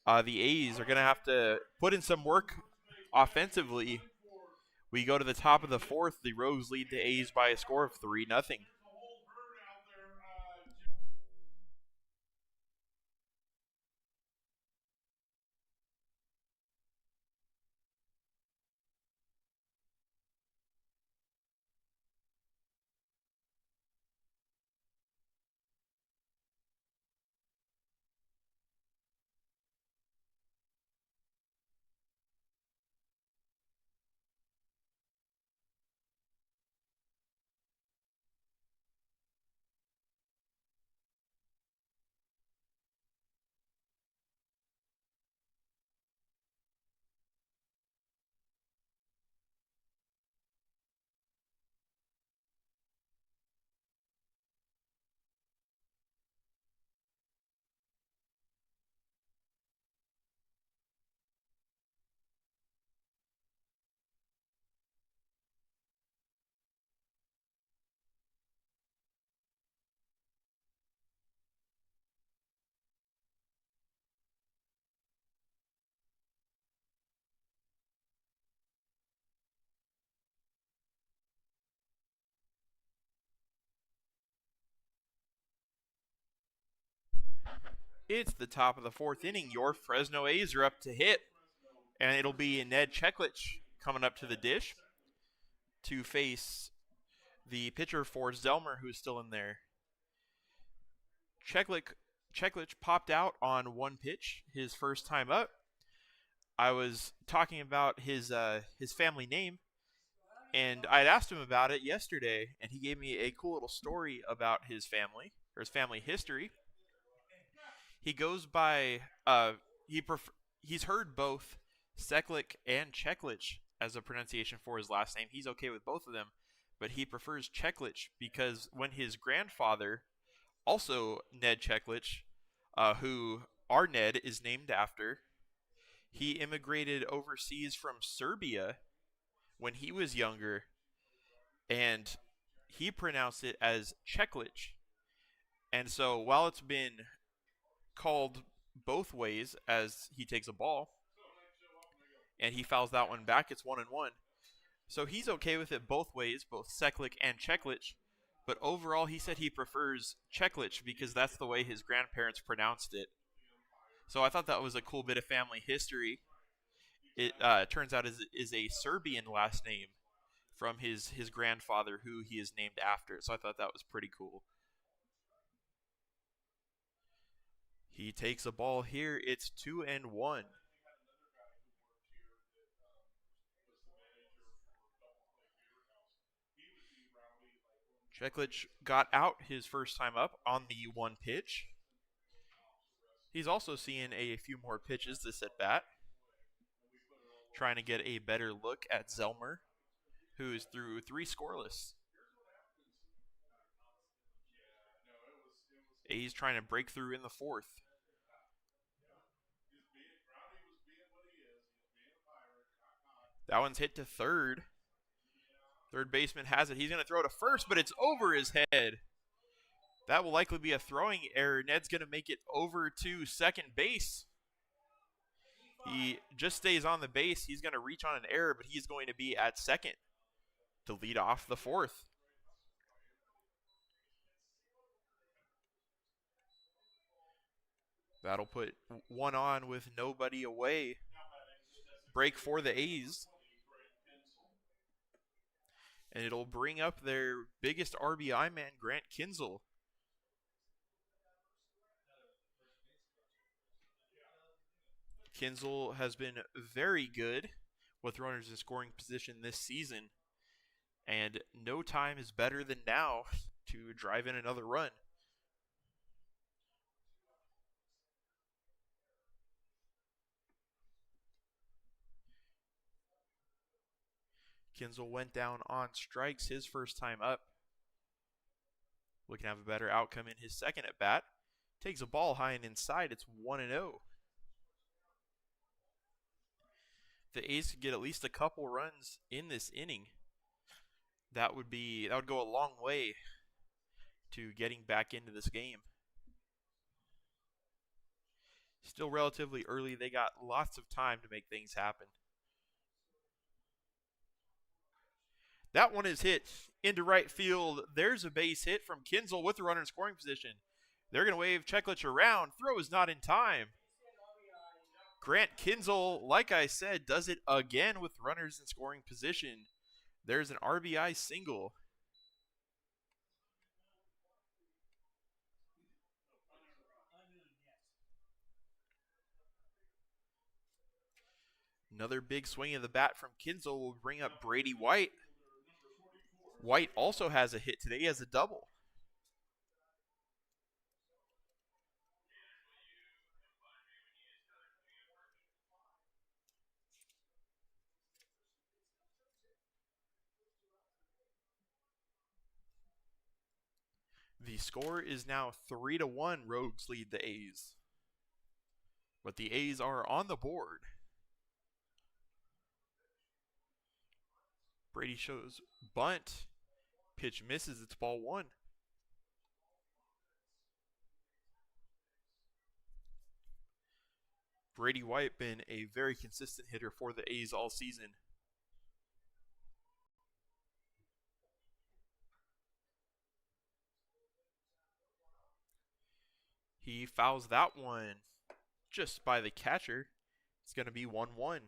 The A's are going to have to put in some work offensively. We go to the top of the 4th. The Rogues lead the A's by a score of 3-0. It's the top of the 4th inning. Your Fresno A's are up to hit. And it'll be Ned Cheklich coming up to the dish to face the pitcher for Zelmer, who's still in there. Cheklich popped out on one pitch, his first time up. I was talking about his family name, and I'd asked him about it yesterday, and he gave me a cool little story about his family, or his family history. He goes by he's heard both Seklich and Cheklich as a pronunciation for his last name. He's okay with both of them, but he prefers Cheklich because when his grandfather, also Ned Cheklich, who our Ned is named after, he immigrated overseas from Serbia when he was younger, and he pronounced it as Cheklich. And so while it's been called both ways as he takes a ball and he fouls that one back, it's 1-1. So he's okay with it both ways, both Seklich and Cheklich, but overall he said he prefers Cheklich because that's the way his grandparents pronounced it. So I thought that was a cool bit of family history. It turns out is a Serbian last name from his grandfather, who he is named after. So I thought that was pretty cool. He takes a ball here. It's 2-1. Cheklich got out his first time up on the one pitch. He's also seeing a few more pitches this at bat, trying to get a better look at Zelmer, who is through 3 scoreless. A's trying to break through in the 4th. That one's hit to third. Third baseman has it. He's going to throw to first, but it's over his head. That will likely be a throwing error. Ned's going to make it over to second base. He just stays on the base. He's going to reach on an error, but he's going to be at second to lead off the fourth. That'll put one on with nobody away. Break for the A's. And it'll bring up their biggest RBI man, Grant Kinzel. Kinzel has been very good with runners in scoring position this season. And no time is better than now to drive in another run. Kinzel went down on strikes his first time up. Looking to have a better outcome in his second at bat. Takes a ball high and inside. It's 1-0. The A's could get at least a couple runs in this inning. That would go a long way to getting back into this game. Still relatively early. They got lots of time to make things happen. That one is hit into right field. There's a base hit from Kinzel with the runner in scoring position. They're going to wave Cheklich around. Throw is not in time. Grant Kinzel, like I said, does it again with runners in scoring position. There's an RBI single. Another big swing of the bat from Kinzel will bring up Brady White. White also has a hit today. He has a double. The score is now 3-1. Rogues lead the A's. But the A's are on the board. Brady shows bunt. Pitch misses. It's ball one. Brady White been a very consistent hitter for the A's all season. He fouls that one just by the catcher. It's going to be 1-1.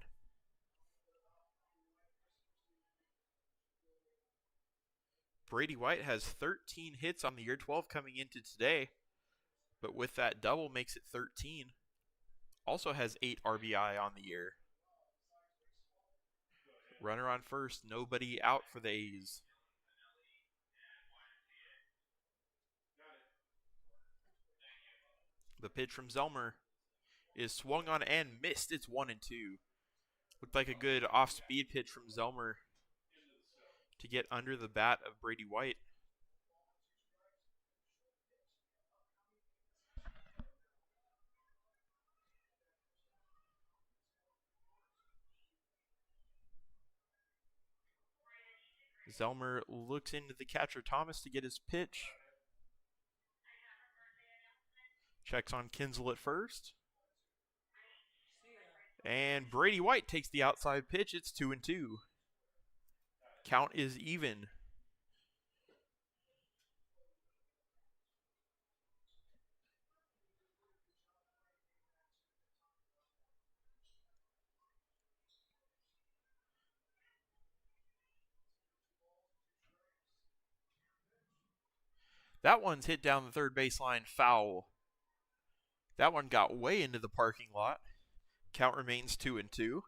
Brady White has 13 hits on the year, 12 coming into today. But with that double makes it 13. Also has 8 RBI on the year. Runner on first, nobody out for the A's. The pitch from Zelmer is swung on and missed. It's 1-2. Looked like a good off-speed pitch from Zelmer to get under the bat of Brady White. Zelmer looks into the catcher Thomas to get his pitch. Checks on Kinzel at first. And Brady White takes the outside pitch. It's 2-2. Count is even. That one's hit down the third baseline, foul. That one got way into the parking lot. Count remains 2-2.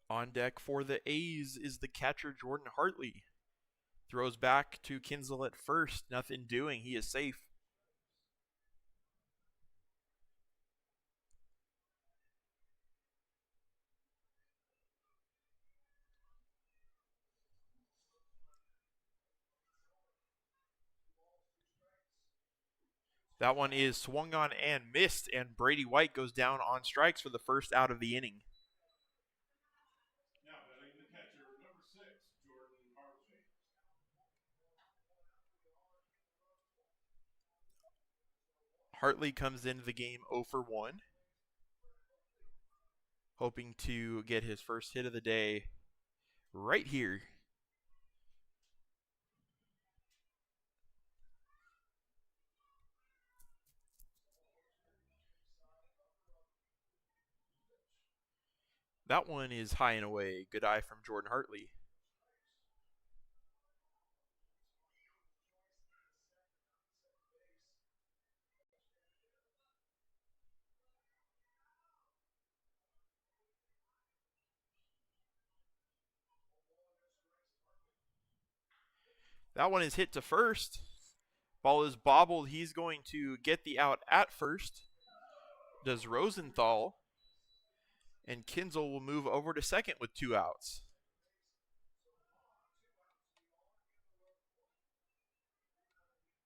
On deck for the A's is the catcher Jordan Hartley. Throws back to Kinzel at first. Nothing doing. He is safe. That one is swung on and missed, and Brady White goes down on strikes for the first out of the inning. Hartley comes into the game 0 for 1, hoping to get his first hit of the day right here. That one is high and away. Good eye from Jordan Hartley. That one is hit to first. Ball is bobbled. He's going to get the out at first. Does Rosenthal. And Kinzel will move over to second with 2 outs.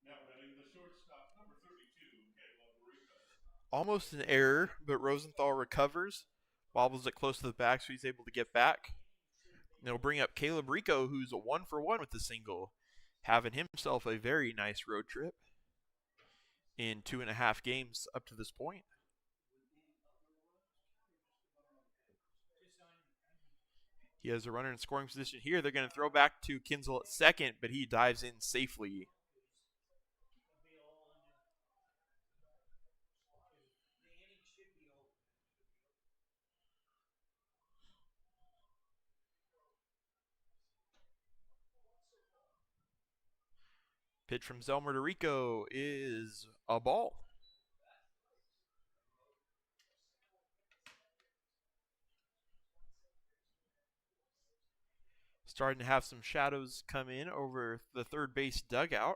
Now batting the shortstop, number 32, Caleb Rico. Almost an error, but Rosenthal recovers. Bobbles it close to the back, so he's able to get back. And it'll bring up Caleb Rico, who's 1 for 1 with the single, having himself a very nice road trip in 2.5 games up to this point. He has a runner in scoring position here. They're going to throw back to Kinzel at second, but he dives in safely. Pitch from Zelmer to Rico is a ball. Starting to have some shadows come in over the third base dugout.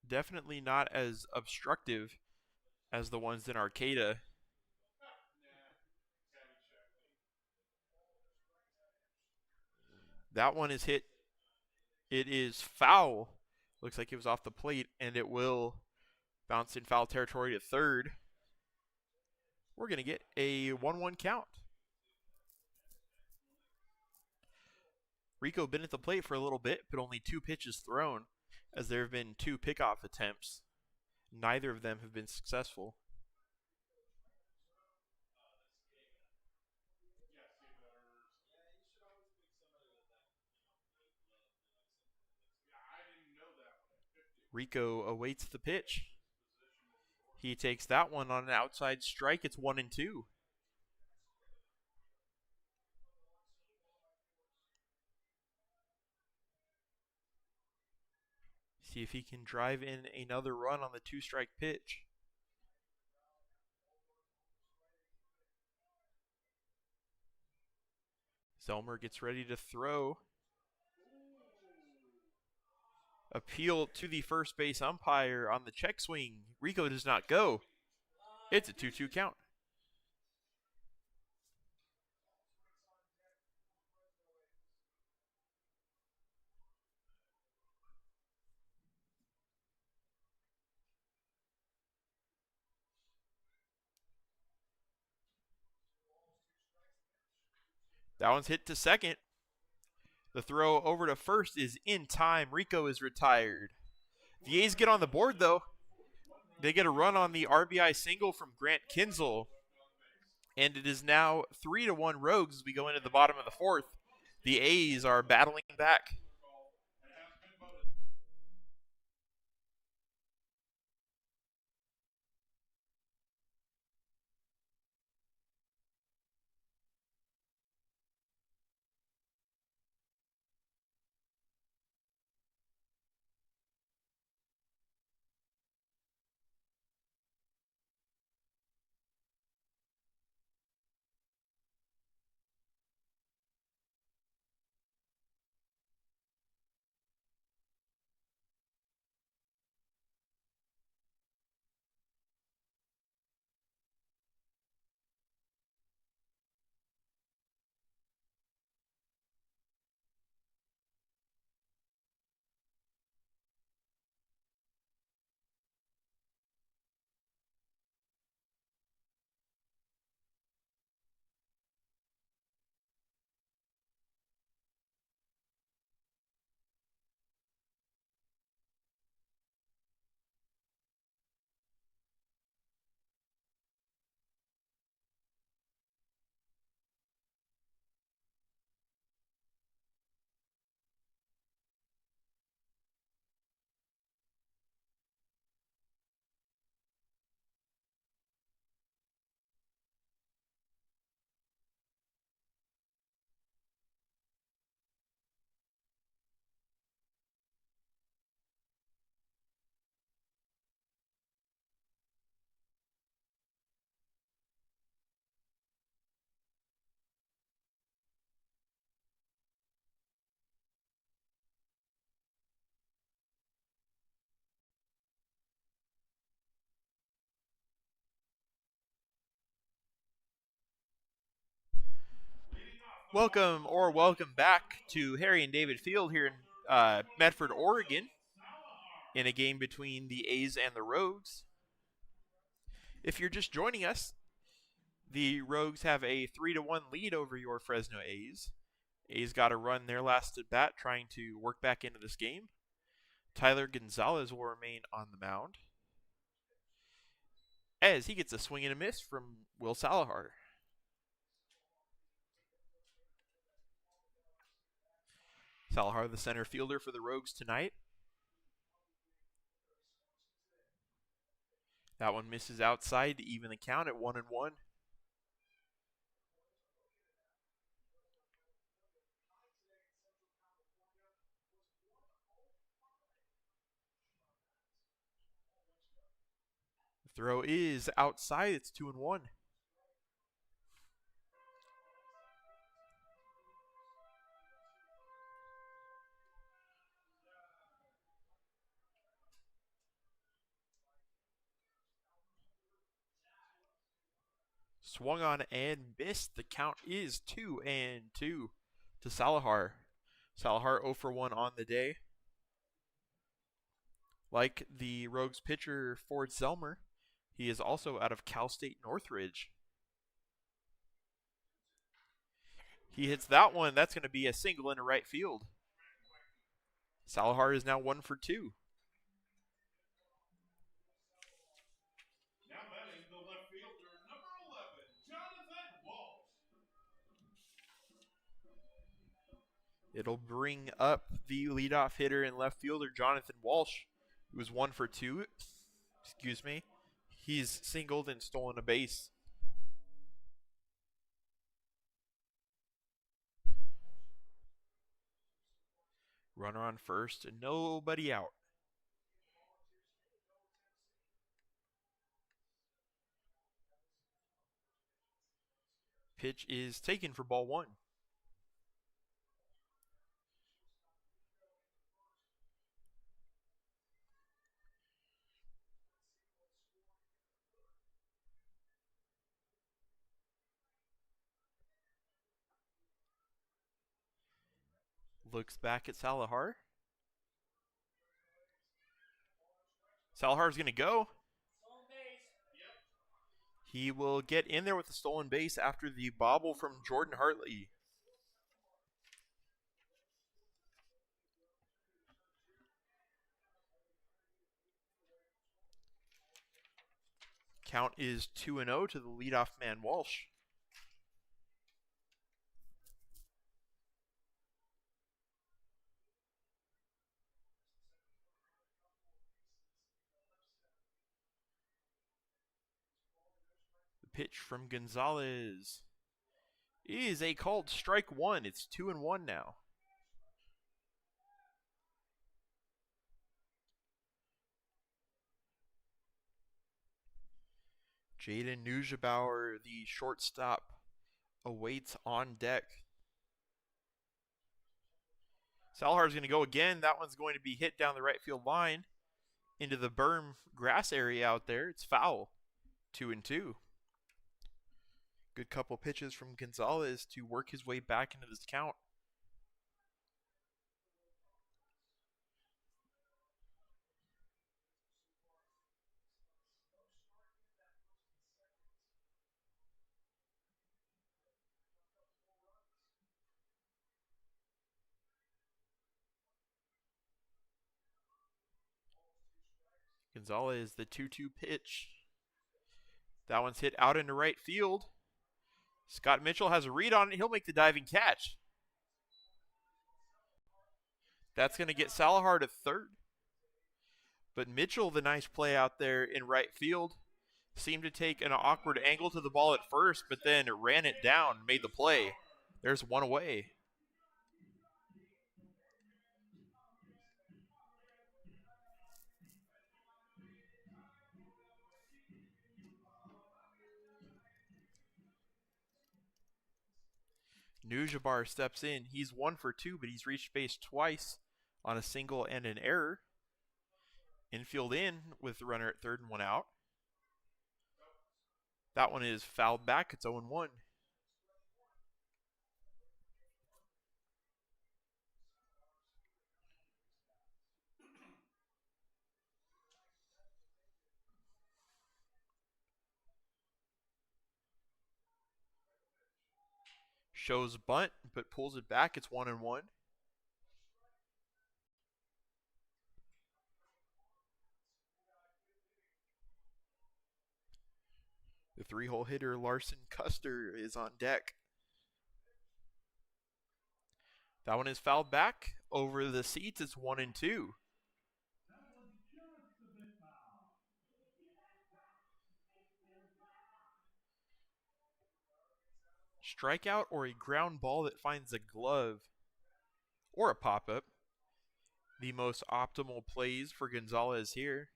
Definitely not as obstructive as the ones in Arcata. That one is hit. It is foul. Looks like it was off the plate, and it will bounce in foul territory to third. We're going to get a 1-1 count. Rico been at the plate for a little bit, but only 2 pitches thrown, as there have been 2 pickoff attempts. Neither of them have been successful. Rico awaits the pitch. He takes that one on an outside strike. It's 1-2. See if he can drive in another run on the 2-strike pitch. Zelmer gets ready to throw. Appeal to the first base umpire on the check swing. Rico does not go. It's a 2-2 count. That one's hit to second. The throw over to first is in time. Rico is retired. The A's get on the board, though. They get a run on the RBI single from Grant Kinzel. And it is now 3-1 Rogues as we go into the bottom of the fourth. The A's are battling back. Welcome back to Harry and David Field here in Medford, Oregon, in a game between the A's and the Rogues. If you're just joining us, the Rogues have a 3-1 lead over your Fresno A's. A's got a run their last at bat, trying to work back into this game. Tyler Gonzalez will remain on the mound, as he gets a swing and a miss from Will Salahar. Salahar, the center fielder for the Rogues tonight. That one misses outside to even the count at 1-1. The throw is outside. It's 2-1. Swung on and missed. The count is 2-2 to Salahar. Salahar 0 for 1 on the day. Like the Rogues pitcher Ford Zelmer, he is also out of Cal State Northridge. He hits that one. That's going to be a single into right field. Salahar is now 1 for 2. Now batting the left fielder, number 11, Jonathan Walsh. It'll bring up the leadoff hitter and left fielder, Jonathan Walsh, who was 1 for 2. Excuse me. He's singled and stolen a base. Runner on first, and nobody out. Pitch is taken for ball 1. Looks back at Salahar. Salahar's going to go. Stolen base. He will get in there with the stolen base after the bobble from Jordan Hartley. Count is 2-0 to the leadoff man, Walsh. The pitch from Gonzalez is a called strike 1. It's 2-1 now. Jaden Nujabauer, the shortstop, awaits on deck. Salahar's going to go again. That one's going to be hit down the right field line into the berm grass area out there. It's foul. 2-2. Good couple pitches from Gonzalez to work his way back into this count. Gonzalez, the 2-2 pitch. That one's hit out into right field. Scott Mitchell has a read on it. He'll make the diving catch. That's going to get Salahar to third. But Mitchell, the nice play out there in right field, seemed to take an awkward angle to the ball at first, but then ran it down and made the play. There's one away. Nujabauer steps in. He's 1 for 2, but he's reached base twice on a single and an error. Infield in with the runner at third and 1 out. That one is fouled back. It's 0-1. Shows bunt, but pulls it back. It's 1-1. The 3-hole hitter Larson Custer is on deck. That one is fouled back over the seats. It's 1-2. Strikeout or a ground ball that finds a glove or a pop-up. The most optimal plays for Gonzalez here.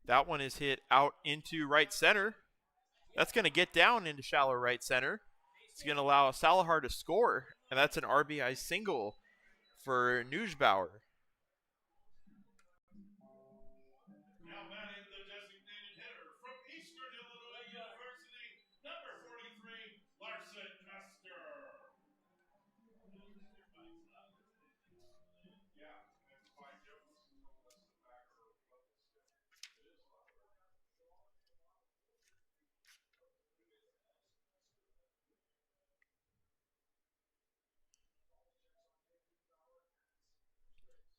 That one is hit out into right center. That's going to get down into shallow right center. It's going to allow Salahar to score, and that's an RBI single for Neusbauer. Now batting the designated hitter from Eastern Illinois University, number 43, Larson Custer. Yeah, that's a fine difference. Unless the backer or front is stiff. It is louder.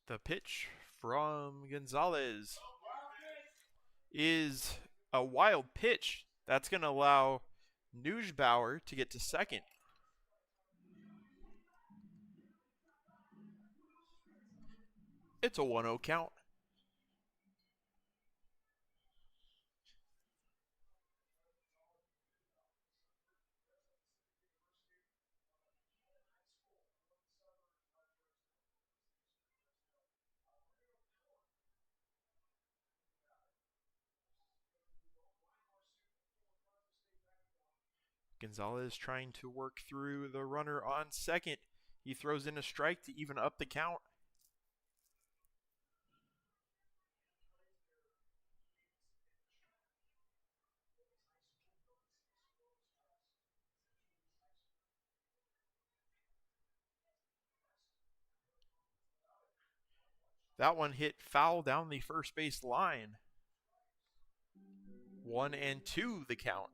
The pitch from Gonzalez is a wild pitch. That's going to allow Neusbauer to get to second. It's a 1-0 count. Gonzalez trying to work through the runner on second. He throws in a strike to even up the count. That one hit foul down the first base line. 1-2 the count.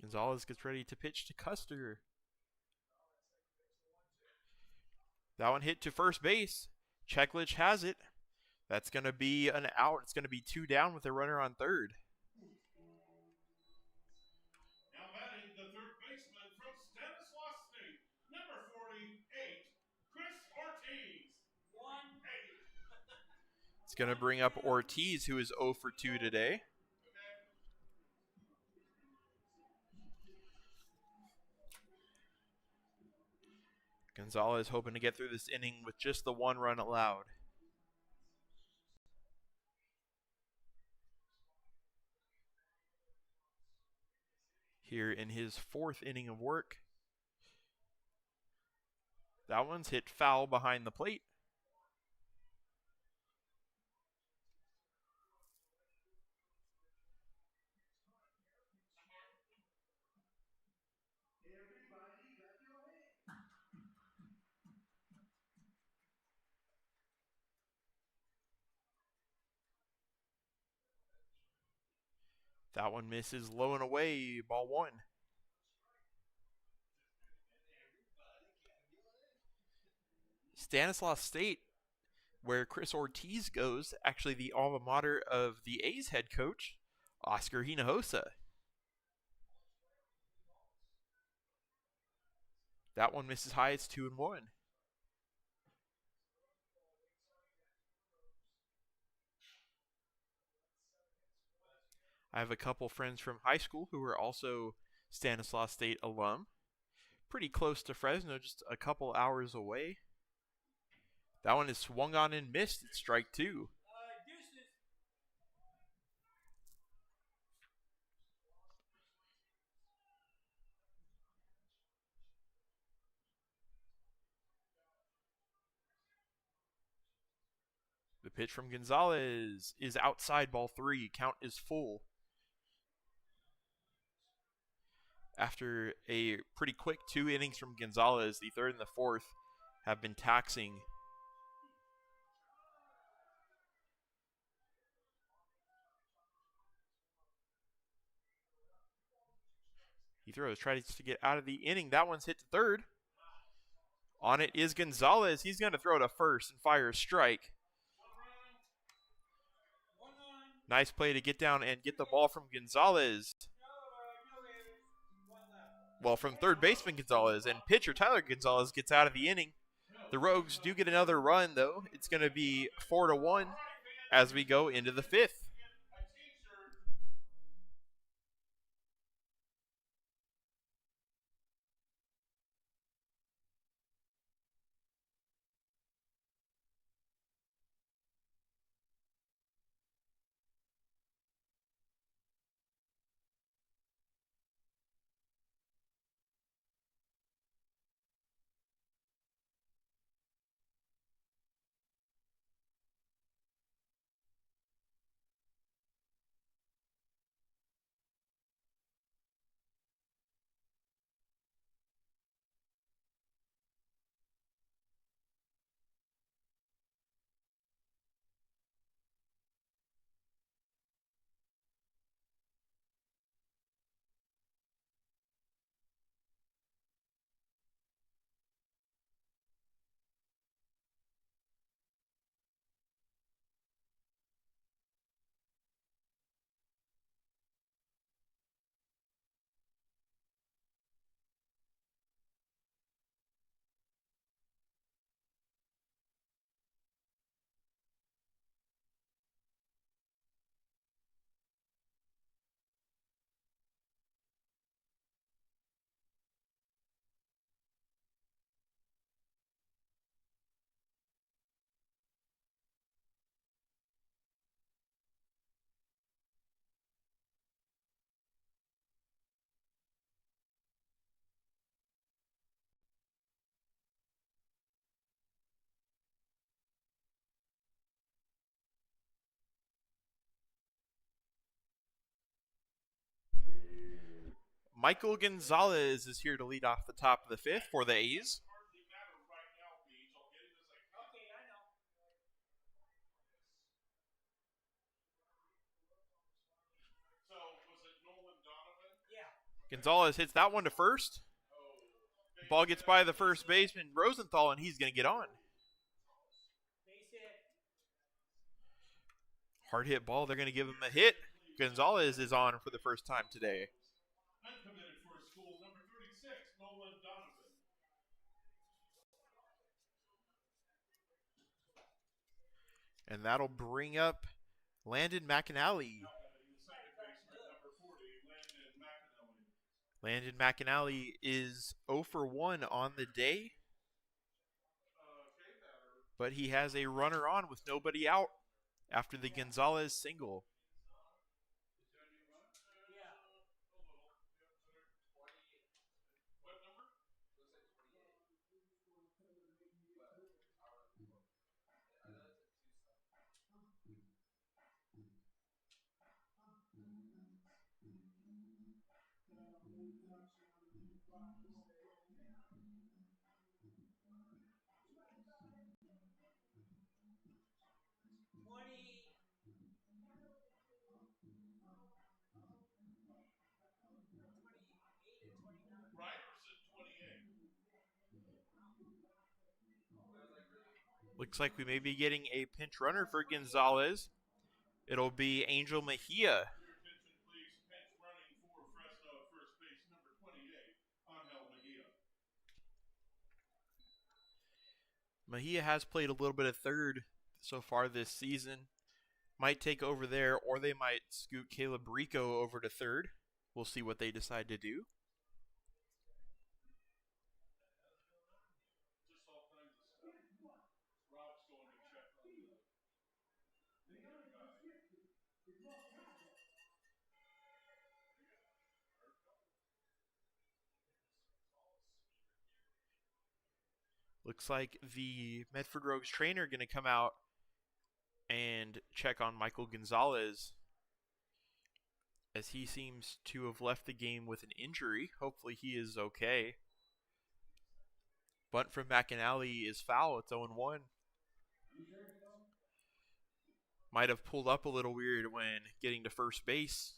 Gonzalez gets ready to pitch to Custer. That one hit to first base. Cheklich has it. That's going to be an out. It's going to be 2 down with a runner on third. Now batting the third baseman from Stanislaus State, number 48, Chris Ortiz. 1-8. It's going to bring up Ortiz, who is 0 for 2 today. Gonzalez hoping to get through this inning with just the 1 run allowed. Here in his 4th inning of work. That one's hit foul behind the plate. That one misses low and away, ball 1. Stanislaus State, where Chris Ortiz goes, actually the alma mater of the A's head coach, Oscar Hinojosa. That one misses high, it's 2-1. I have a couple friends from high school who are also Stanislaus State alum. Pretty close to Fresno, just a couple hours away. That one is swung on and missed. It's strike 2. The pitch from Gonzalez is outside, ball 3. Count is full. After a pretty quick 2 innings from Gonzalez, the third and the fourth have been taxing. He throws, tries to get out of the inning. That one's hit to third. On it is Gonzalez. He's going to throw to first and fire a strike. Nice play to get down and get the ball from Gonzalez. Well, from third baseman Gonzalez, and pitcher Tyler Gonzalez gets out of the inning. The Rogues do get another run, though. It's going to be 4-1 as we go into the fifth. Michael Gonzalez is here to lead off the top of the fifth for the A's. Gonzalez hits that one to first. Ball gets by the first baseman, Rosenthal, and he's going to get on. Hard hit ball. They're going to give him a hit. Gonzalez is on for the first time today. Uncommitted for school number 36, Nolan Donovan. And that'll bring up Landon McAnally. Landon McAnally is 0 for 1 on the day, but he has a runner on with nobody out after the Gonzalez single. Looks like we may be getting a pinch runner for Gonzalez. It'll be Angel Mejia. Your attention, please. Pinch running for Fresno at first base, number 28, Angel Mejia. Mejia has played a little bit of third so far this season. Might take over there, or they might scoot Caleb Rico over to third. We'll see what they decide to do. Just all kinds of stuff. Rob's going to check on the other guy. Looks like the Medford Rogues trainer going to come out and check on Michael Gonzalez, as he seems to have left the game with an injury. Hopefully he is okay. Bunt from McAnally is foul. It's 0-1. Might have pulled up a little weird when getting to first base.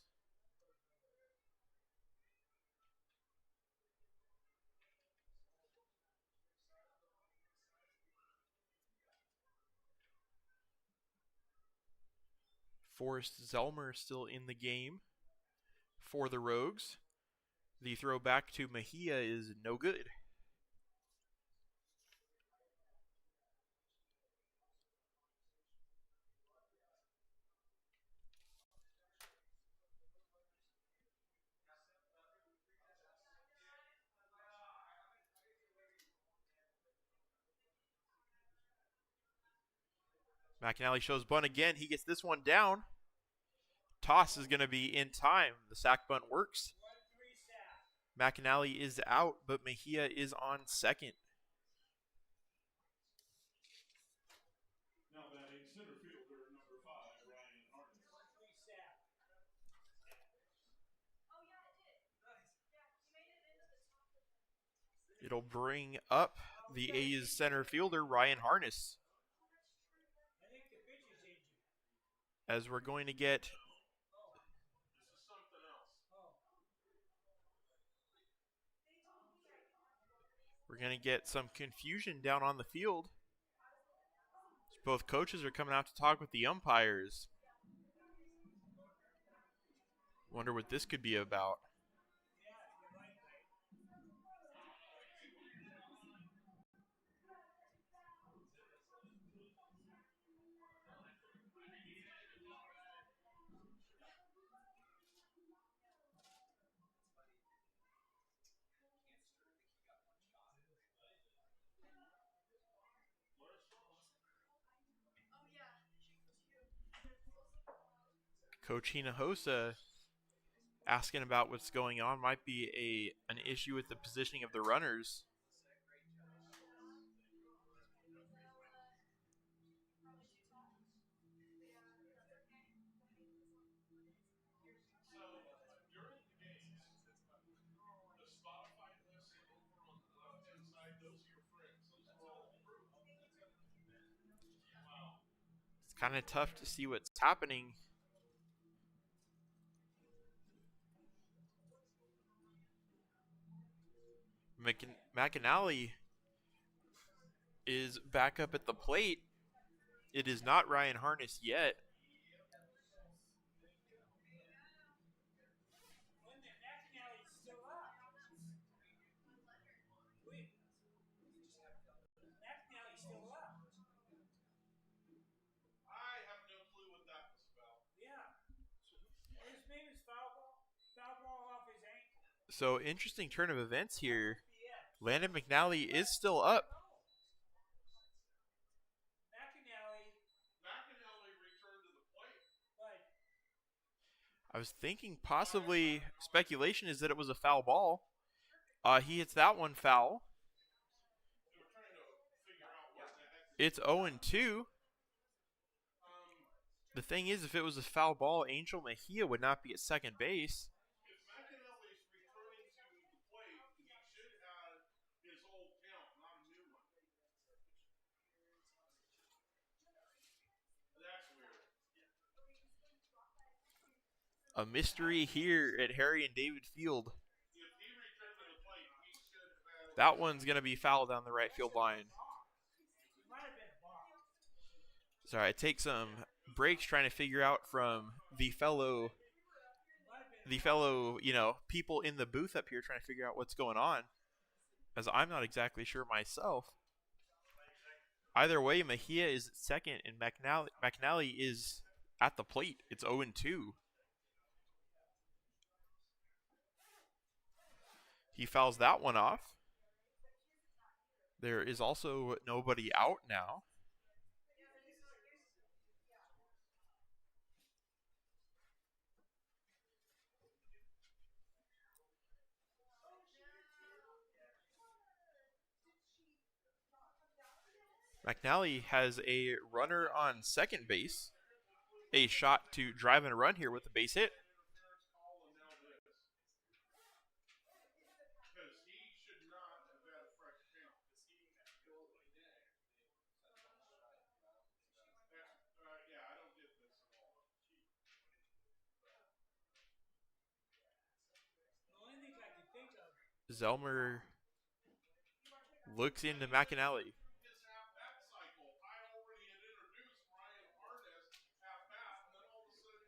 Forrest Zelmer still in the game for the Rogues. The throw back to Mejia is no good. McAnally shows bunt again. He gets this one down. Toss is going to be in time. The sac bunt works. McAnally is out, but Mejia is on second. Now batting center fielder number 5, Ryan Hartnett. It'll bring up the A's center fielder, Ryan Harness. I think the pitch is injured. As we're going to get This is something else. some confusion down on the field. Both coaches are coming out to talk with the umpires. Wonder what this could be about. Coach Hinojosa asking about what's going on. Might be an issue with the positioning of the runners. So during the games, the Spotify list over on the left-hand side, those are your friends. Those are all approved. Wow. It's kind of tough to see what's happening. McAnally is back up at the plate. It is not Ryan Harness yet. McAnally's still up. McAnally's still up. I have no clue what that was about. Yeah. His name is foul ball. Foul ball off his ankle. So interesting turn of events here. Landon McNally is still up. McAnally returned to the plate. I was thinking possibly speculation is that it was a foul ball. He hits that one foul. They were trying to figure out what the heck. It's 0-2. The thing is, if it was a foul ball, Angel Mejia would not be at second base. If McAnally's returning to the plate, he should have his old count, not a new one. That's weird. A mystery here at Harry and David Field. If he returned to the plate, he should have. That one's going to be fouled down the right field line. Sorry, I take some breaks trying to figure out from the fellow, people in the booth up here trying to figure out what's going on, as I'm not exactly sure myself. Either way, Mejia is at second and McNally is at the plate. It's 0-2. He fouls that one off. There is also nobody out now. McNally has a runner on second base. A shot to drive in a run here with the base hit. Because he should not have had a fresh count. Yeah, I don't get this at all. The only thing I can think of. Zelmer looks into McAnally. His at-bat cycle, I already had introduced Ryan Arnaz at-bat, and then all of a sudden,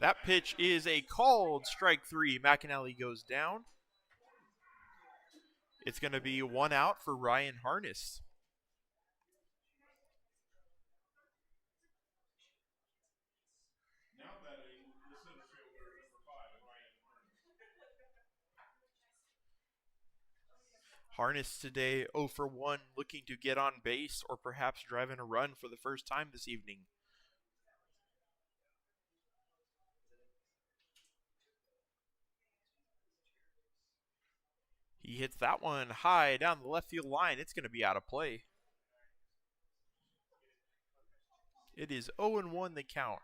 That pitch is a called strike three. McAnally goes down. It's going to be one out for Ryan Harness. now betting the center fielder, number 5, Ryan Arnaz. Harness today 0 for 1, looking to get on base or perhaps drive in a run for the first time this evening. He hits that one high down the left field line. It's going to be out of play. It is 0-1 the count.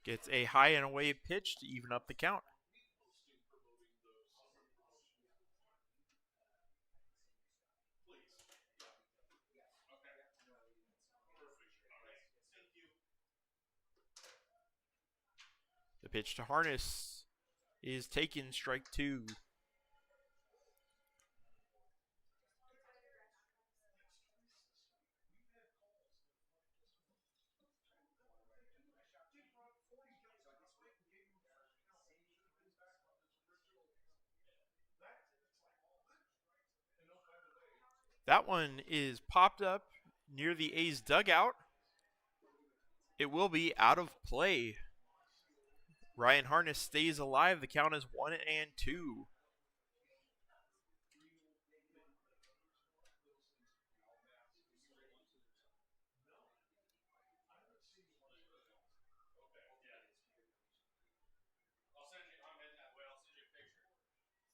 Gets a high and away pitch to even up the count. The pitch to Harness is taken, strike 2. That one is popped up near the A's dugout. It will be out of play. Ryan Harness stays alive. The count is 1-2.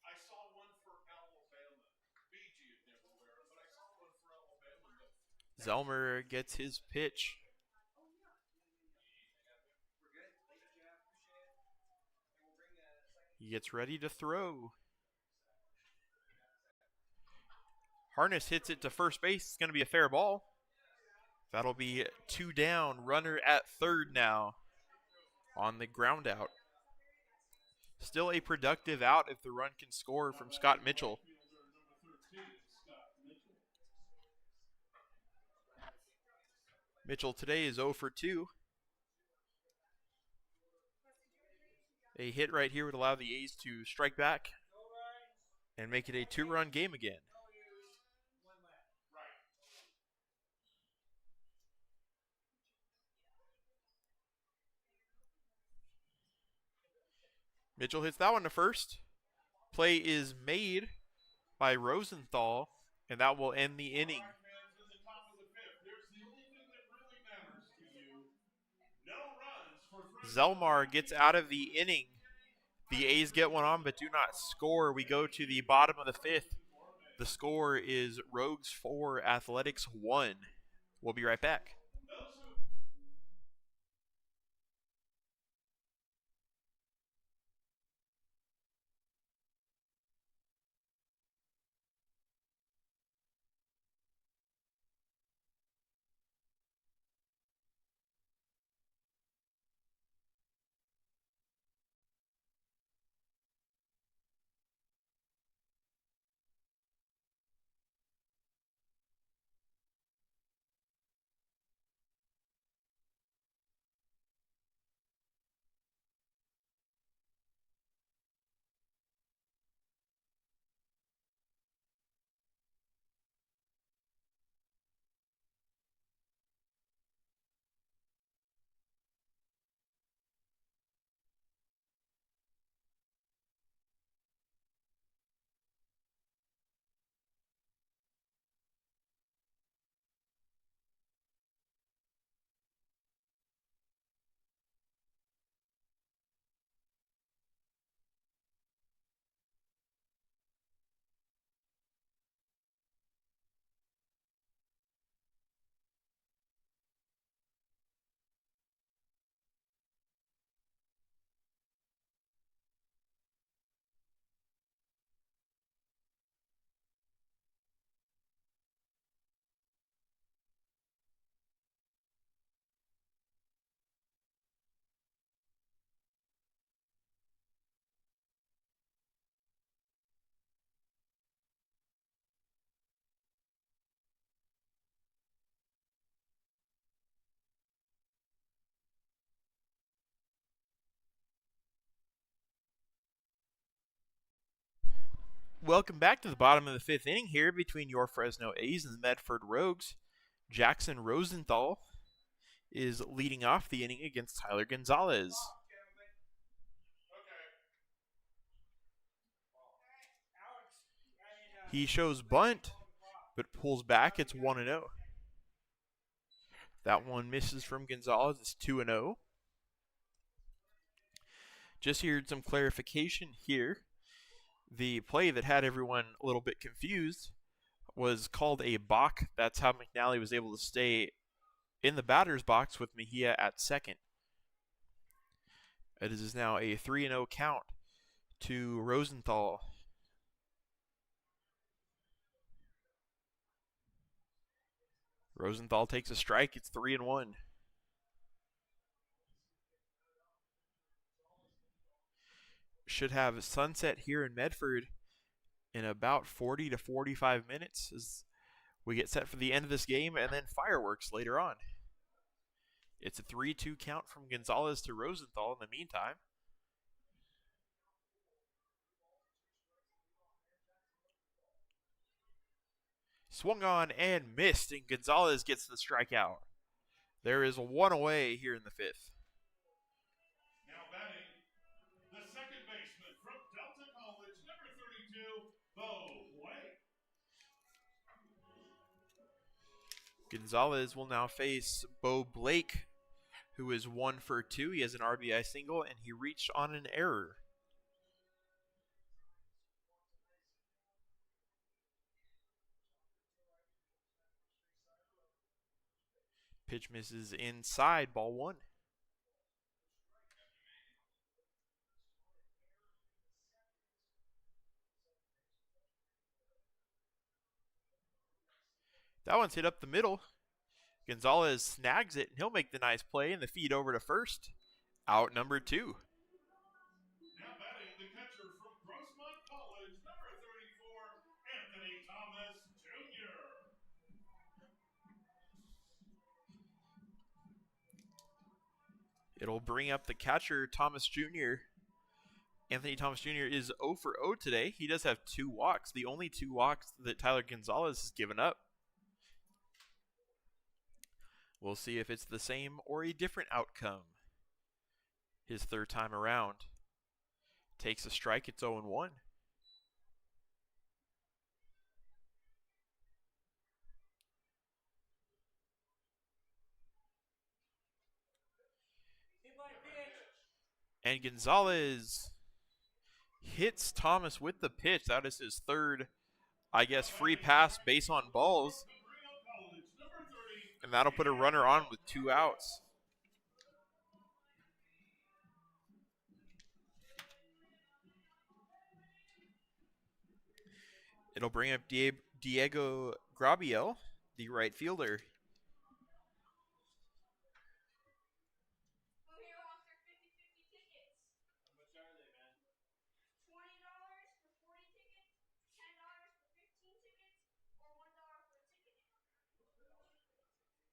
I saw one for Alabama. BG would never wear it, but I saw one for Alabama. Zelmer gets his pitch. He gets ready to throw. Harness hits it to first base. It's going to be a fair ball. That'll be 2 down. Runner at third now on the ground out. Still a productive out if the run can score from Scott Mitchell. Mitchell today is 0 for 2. A hit right here would allow the A's to strike back and make it a 2-run game again. Mitchell hits that one to first. Play is made by Rosenthal, and that will end the inning. Zelmar gets out of the inning. The A's get one on but do not score. We go to the bottom of the 5th. The score is Rogues 4, Athletics 1. We'll be right back. Welcome back to the bottom of the fifth inning here between your Fresno A's and the Medford Rogues. Jackson Rosenthal is leading off the inning against Tyler Gonzalez. He shows bunt, but pulls back. It's 1-0. That one misses from Gonzalez. It's 2-0. Just heard some clarification here. The play that had everyone a little bit confused was called a balk. That's how McNally was able to stay in the batter's box with Mejia at second. It is now a 3-0 count to Rosenthal. Rosenthal takes a strike. It's 3-1. Should have sunset here in Medford in about 40 to 45 minutes as we get set for the end of this game and then fireworks later on. It's a 3-2 count from Gonzalez to Rosenthal in the meantime. Swung on and missed, and Gonzalez gets the strikeout. There is one away here in the fifth. Now batting, the second baseman from Delta College, number 32, Bo Blake. Gonzalez will now face Bo Blake, who is 1 for 2. He has an RBI single, and he reached on an error. Pitch misses inside, ball 1. That one's hit up the middle. Gonzalez snags it, and he'll make the nice play in the feed over to first. Out number 2. Now batting, the catcher from Grossmont College, number 34, Anthony Thomas Jr. It'll bring up the catcher, Thomas Jr. Anthony Thomas Jr. is 0 for 0 today. He does have 2 walks, the only 2 walks that Tyler Gonzalez has given up. We'll see if it's the same or a different outcome. His third time around. Takes a strike, it's 0-1. And Gonzalez hits Thomas with the pitch. That is his third, I guess, free pass base on balls. And that'll put a runner on with 2 outs. It'll bring up Diego Grabiel, the right fielder.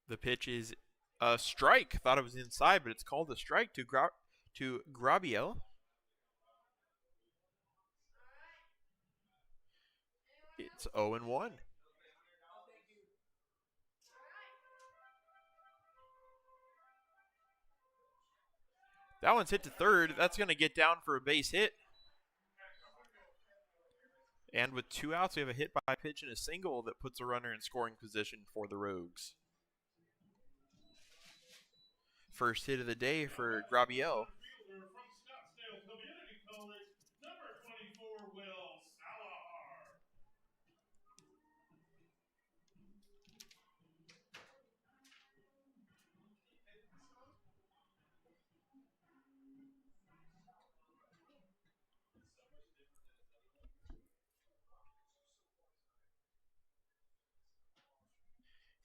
The pitch is a strike. Thought it was inside, but it's called a strike to Grabiel. It's 0-1. That one's hit to third. That's going to get down for a base hit. And with 2 outs, we have a hit by pitch and a single that puts a runner in scoring position for the Rogues. First hit of the day for Grabiel.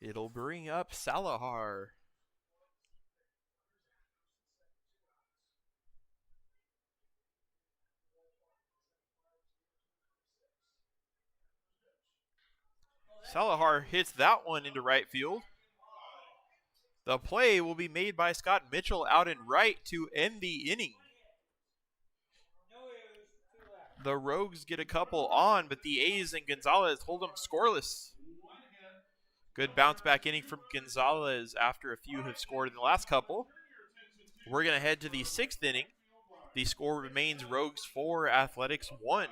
It'll bring up Salahar. Salahar hits that one into right field. The play will be made by Scott Mitchell out in right to end the inning. The Rogues get a couple on, but the A's and Gonzalez hold them scoreless. Good bounce back inning from Gonzalez after a few have scored in the last couple. We're going to head to the 6th inning. The score remains Rogues 4, Athletics 1.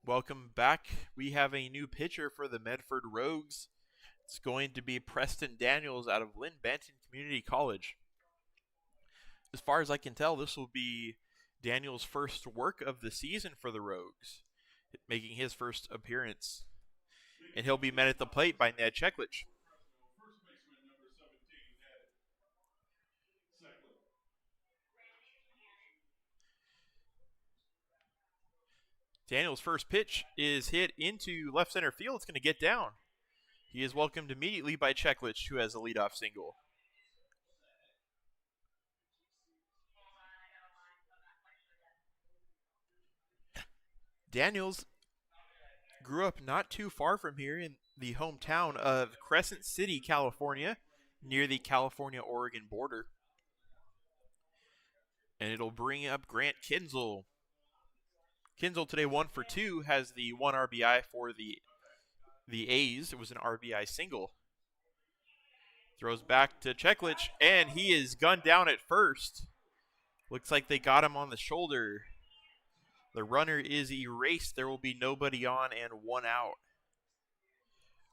Welcome back. We have a new pitcher for the Medford Rogues. It's going to be Preston Daniels out of Lynn Benton Community College. As far as I can tell, this will be Daniels' first work of the season for the Rogues, making his first appearance. And he'll be met at the plate by Ned Cheklich. Daniels' first pitch is hit into left center field. It's going to get down. He is welcomed immediately by Cheklich, who has a leadoff single. Daniels grew up not too far from here in the hometown of Crescent City, California, near the California-Oregon border. And it'll bring up Grant Kinzel. Kinzel today 1 for 2, has the 1 RBI for the A's. It was an RBI single. Throws back to Cheklich, and he is gunned down at first. Looks like they got him on the shoulder. The runner is erased. There will be nobody on and 1 out.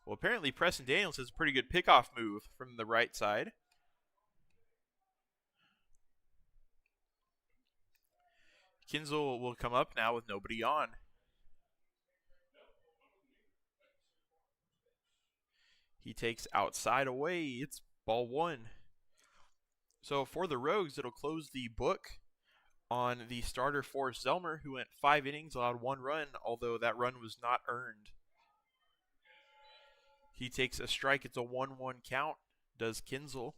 Well, apparently Preston Daniels has a pretty good pickoff move from the right side. Kinzel will come up now with nobody on. He takes outside away. It's ball 1. So for the Rogues, it'll close the book on the starter Forrest Zelmer, who went 5 innings, allowed 1 run, although that run was not earned. He takes a strike. It's a 1-1 count, does Kinzel.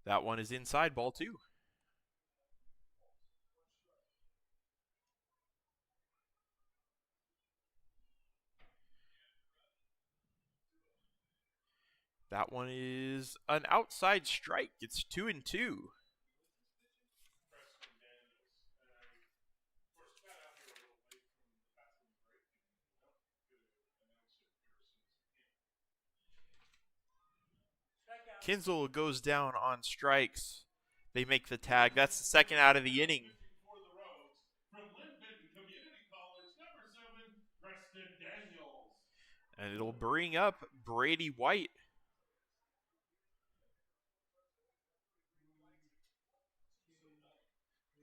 That one is inside, ball 2. That one is an outside strike. It's 2-2. Kinzel goes down on strikes. They make the tag. That's the second out of the inning. For the Rogues, from Lynn Community College, number 7, Preston Daniels. And it'll bring up Brady White.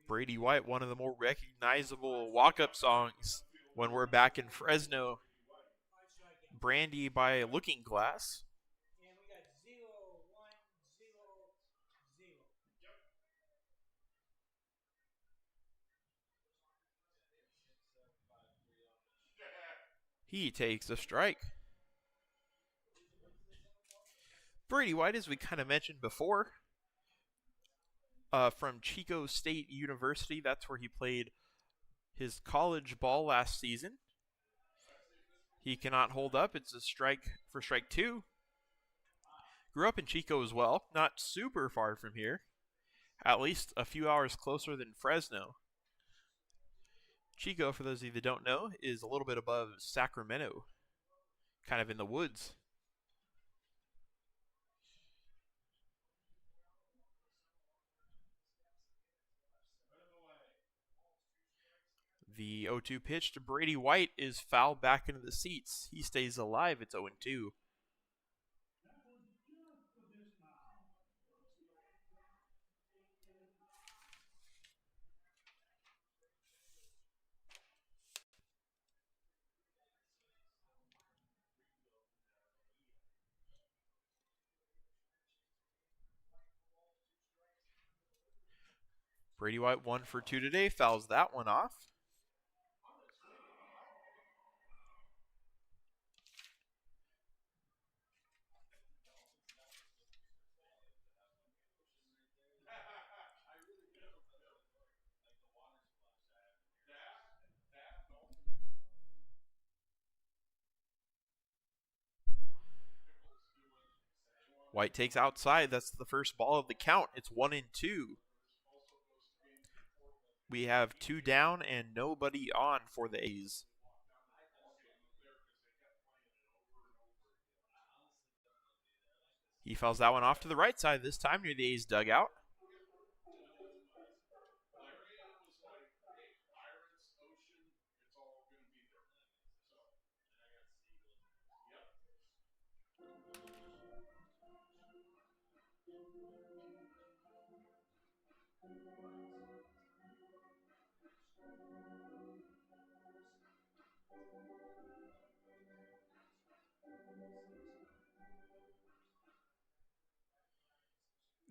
Brady White, one of the more recognizable walk-up songs when we're back in Fresno. Brandy by Looking Glass. And we got 0-1-0-0. He takes a strike. Brady White, as we kind of mentioned before, from Chico State University. That's where he played his college ball last season. He cannot hold up. It's a strike for strike 2. Grew up in Chico as well. Not super far from here. At least a few hours closer than Fresno. Chico, for those of you that don't know, is a little bit above Sacramento. Kind of in the woods. The 0-2 pitch to Brady White is fouled back into the seats. He stays alive. It's 0-2. Brady White 1 for 2 today. Fouls that one off. White takes outside. That's the first ball of the count. It's 1-2. We have 2 down and nobody on for the A's. He fouls that one off to the right side this time near the A's dugout.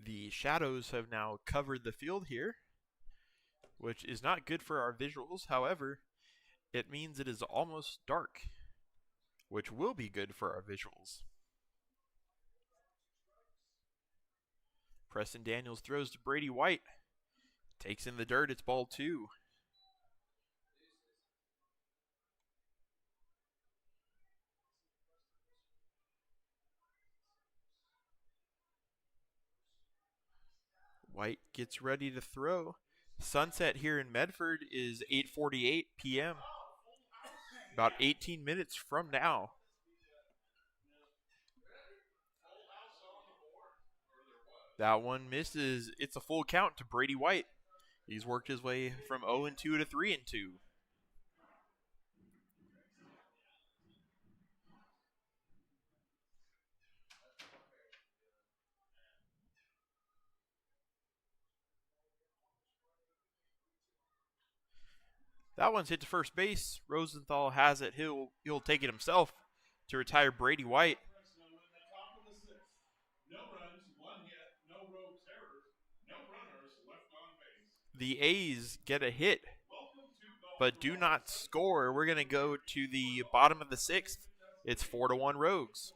The shadows have now covered the field here, which is not good for our visuals. However, it means it is almost dark, which will be good for our visuals. Preston Daniels throws to Brady White. Takes in the dirt. It's ball 2. White gets ready to throw. Sunset here in Medford is 8:48 p.m. About 18 minutes from now. That one misses. It's a full count to Brady White. He's worked his way from 0-2 to 3-2. That one's hit to first base. Rosenthal has it. He'll take it himself to retire Brady White. No runs, 1 hit, no Rogues errors, no runners left on base. The A's get a hit, but do not score. We're going to go to the bottom of the 6th. It's 4-1 Rogues.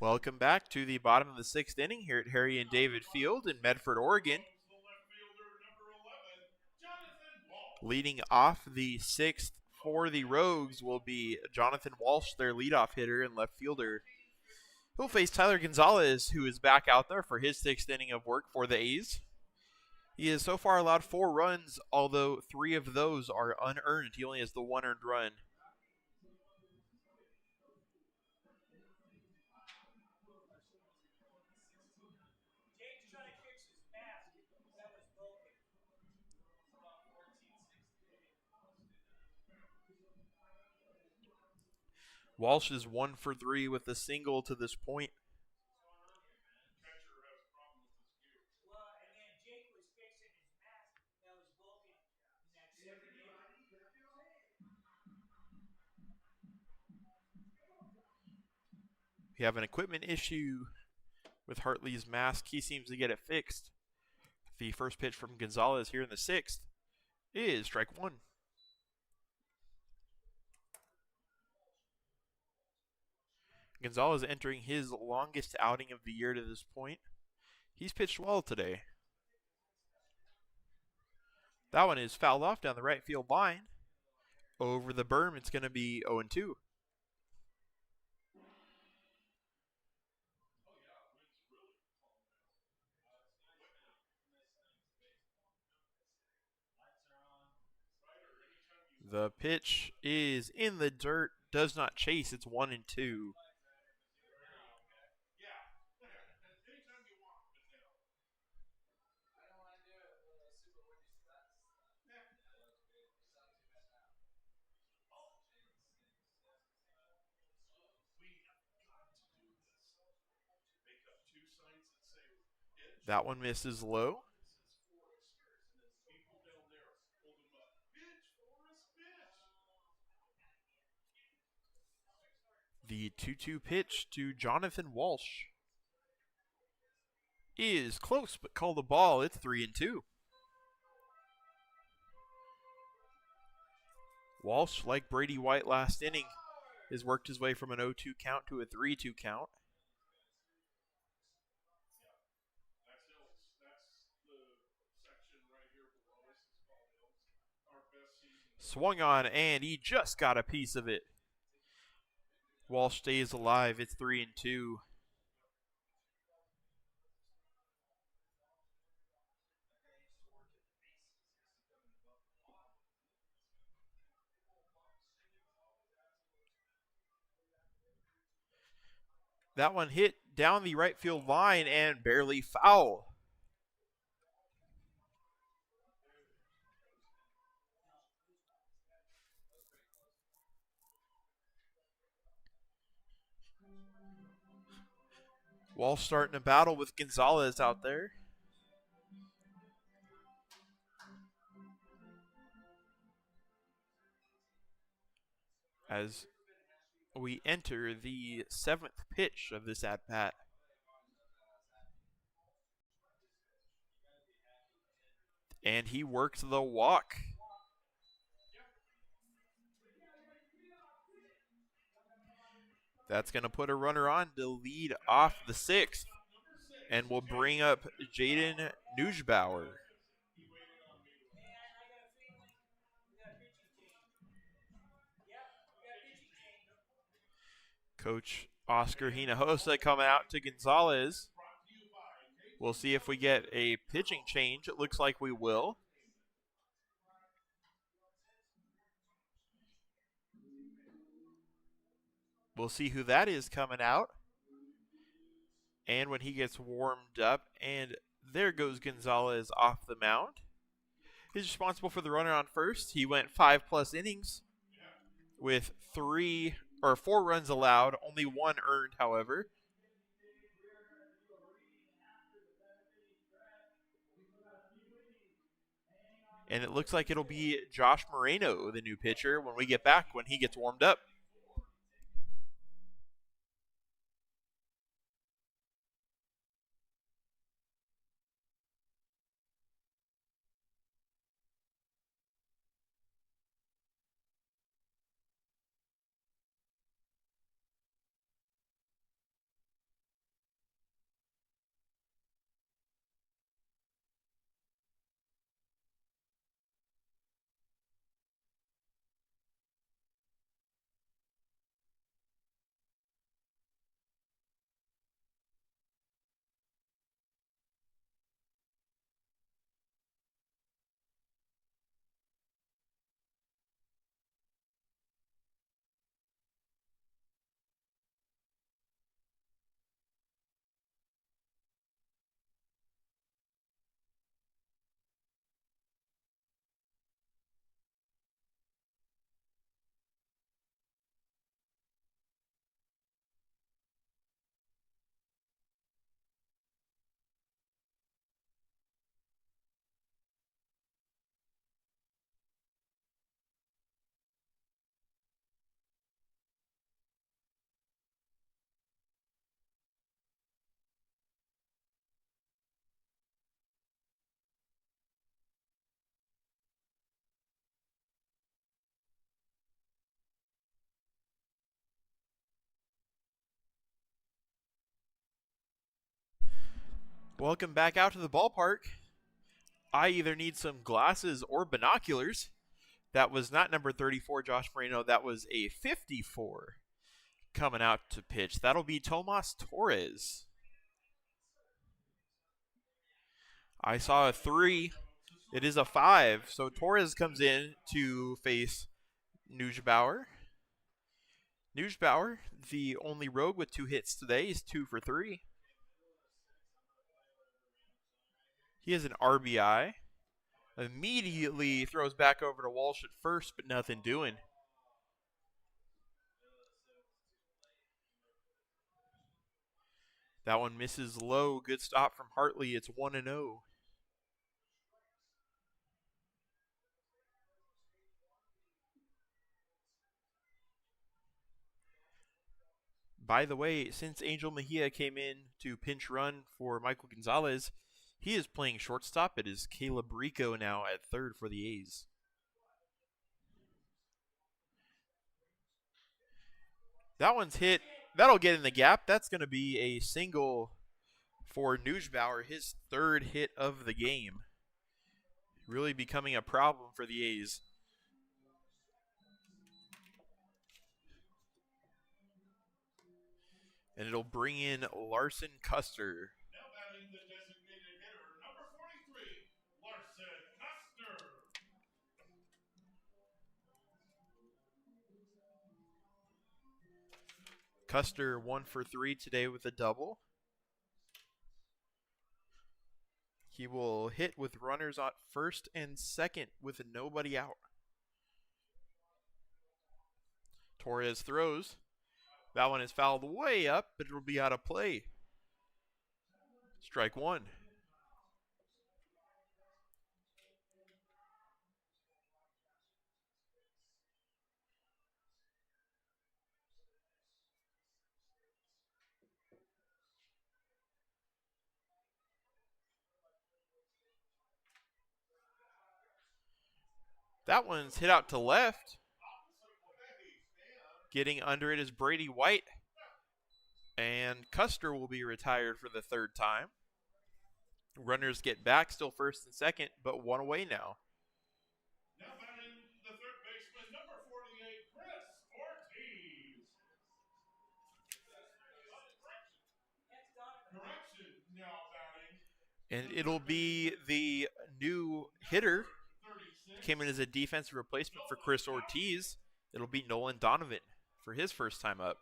Welcome back to the bottom of the 6th inning here at Harry and David Field in Medford, Oregon. Leading off the 6th for the Rogues will be Jonathan Walsh, their leadoff hitter and left fielder. He'll face Tyler Gonzalez, who is back out there for his 6th inning of work for the A's. He has so far allowed 4 runs, although 3 of those are unearned. He only has the 1 earned run. Jake's trying to fix his mask. That was broken. Walsh is 1 for 3 with a single to this point. Well, and then Jake was fixing his mask that was broken in that 7th inning. We have an equipment issue with Hartley's mask. He seems to get it fixed. The first pitch from Gonzalez here in the 6th is strike 1. Gonzalez entering his longest outing of the year to this point. He's pitched well today. That one is fouled off down the right field line. Over the berm, it's going to be 0-2. The pitch is in the dirt, does not chase. It's 1-2. That one misses low. The 2-2 pitch to Jonathan Walsh is close, but called a ball. It's 3-2. Walsh, like Brady White last inning, has worked his way from an 0-2 count to a 3-2 count. Swung on, and he just got a piece of it. Walsh stays alive. It's 3-2. That one hit down the right field line and barely foul. Walsh starting a battle with Gonzalez out there. As we enter the 7th pitch of this at-bat. And he works the walk. That's going to put a runner on to lead off the 6th. And will bring up Jaden Newsbauer. Coach Oscar Hinojosa coming out to Gonzalez. We'll see if we get a pitching change. It looks like we will. We'll see who that is coming out. And when he gets warmed up, and there goes Gonzalez off the mound. He's responsible for the runner on first. He went 5+ innings with 4 runs allowed, only 1 earned, however. And it looks like it'll be Josh Moreno, the new pitcher, when we get back, when he gets warmed up. Welcome back out to the ballpark. I either need some glasses or binoculars. That was not number 34, Josh Moreno. That was a 54 coming out to pitch. That'll be Tomas Torres. I saw a 3. It is a 5. So Torres comes in to face Nujbauer. Nujbauer, the only rogue with 2 hits today, is 2 for 3. He has an RBI. Immediately throws back over to Walsh at first, but nothing doing. That one misses low. Good stop from Hartley. It's 1-0. By the way, since Angel Mejia came in to pinch run for Michael Gonzalez, he is playing shortstop. It is Caleb Rico now at third for the A's. That one's hit. That'll get in the gap. That's going to be a single for Nujbauer, his 3rd hit of the game. Really becoming a problem for the A's. And it'll bring in Larson Custer. Now batting the designated hitter, number 43, Larson Custer. Custer 1 for 3 today with a double. He will hit with runners on first and second with nobody out. Torres throws. That one is fouled way up, but it'll be out of play. Strike 1. That one's hit out to left. Getting under it is Brady White. And Custer will be retired for the 3rd time. Runners get back, still first and second, but 1 away now. Now batting the third baseman, number 48, Chris Ortiz. Correction, now batting. And it'll be the new hitter. 36. Came in as a defensive replacement for Chris Ortiz. It'll be Nolan Donovan for his first time up.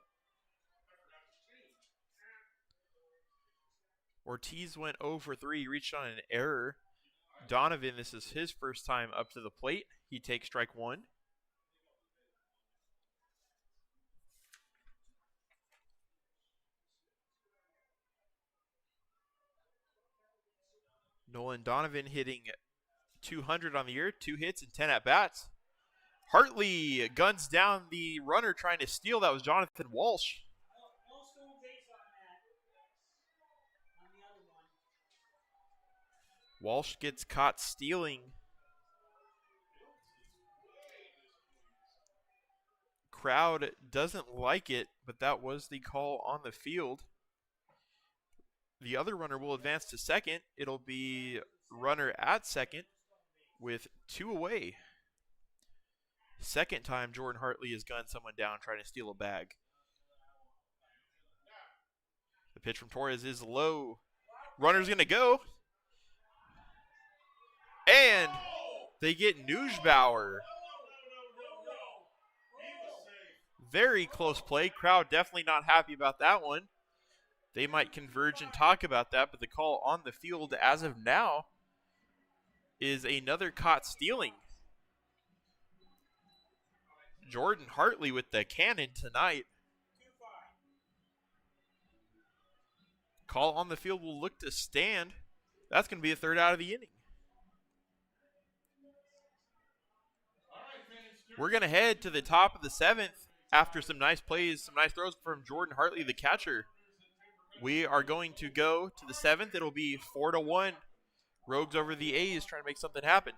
Ortiz went 0 for 3. He reached on an error. Donovan, this is his first time up to the plate. He takes strike 1. Nolan Donovan hitting 200 on the year, 2 hits and 10 at-bats. Hartley guns down the runner trying to steal. That was Jonathan Walsh. No stolen base on that. On the other one. Walsh gets caught stealing. Crowd doesn't like it, but that was the call on the field. The other runner will advance to second. It'll be runner at second with 2 away. Second time Jordan Hartley has gunned someone down trying to steal a bag. The pitch from Torres is low. Runner's going to go. And they get Nujbauer. Very close play. Crowd definitely not happy about that one. They might converge and talk about that, but the call on the field as of now is another caught stealing. Jordan Hartley with the cannon tonight. Call on the field will look to stand. That's going to be a 3rd out of the inning. We're going to head to the top of the 7th after some nice plays, some nice throws from Jordan Hartley, the catcher. We are going to go to the 7th. It'll be 4-1. Rogues over the A's trying to make something happen.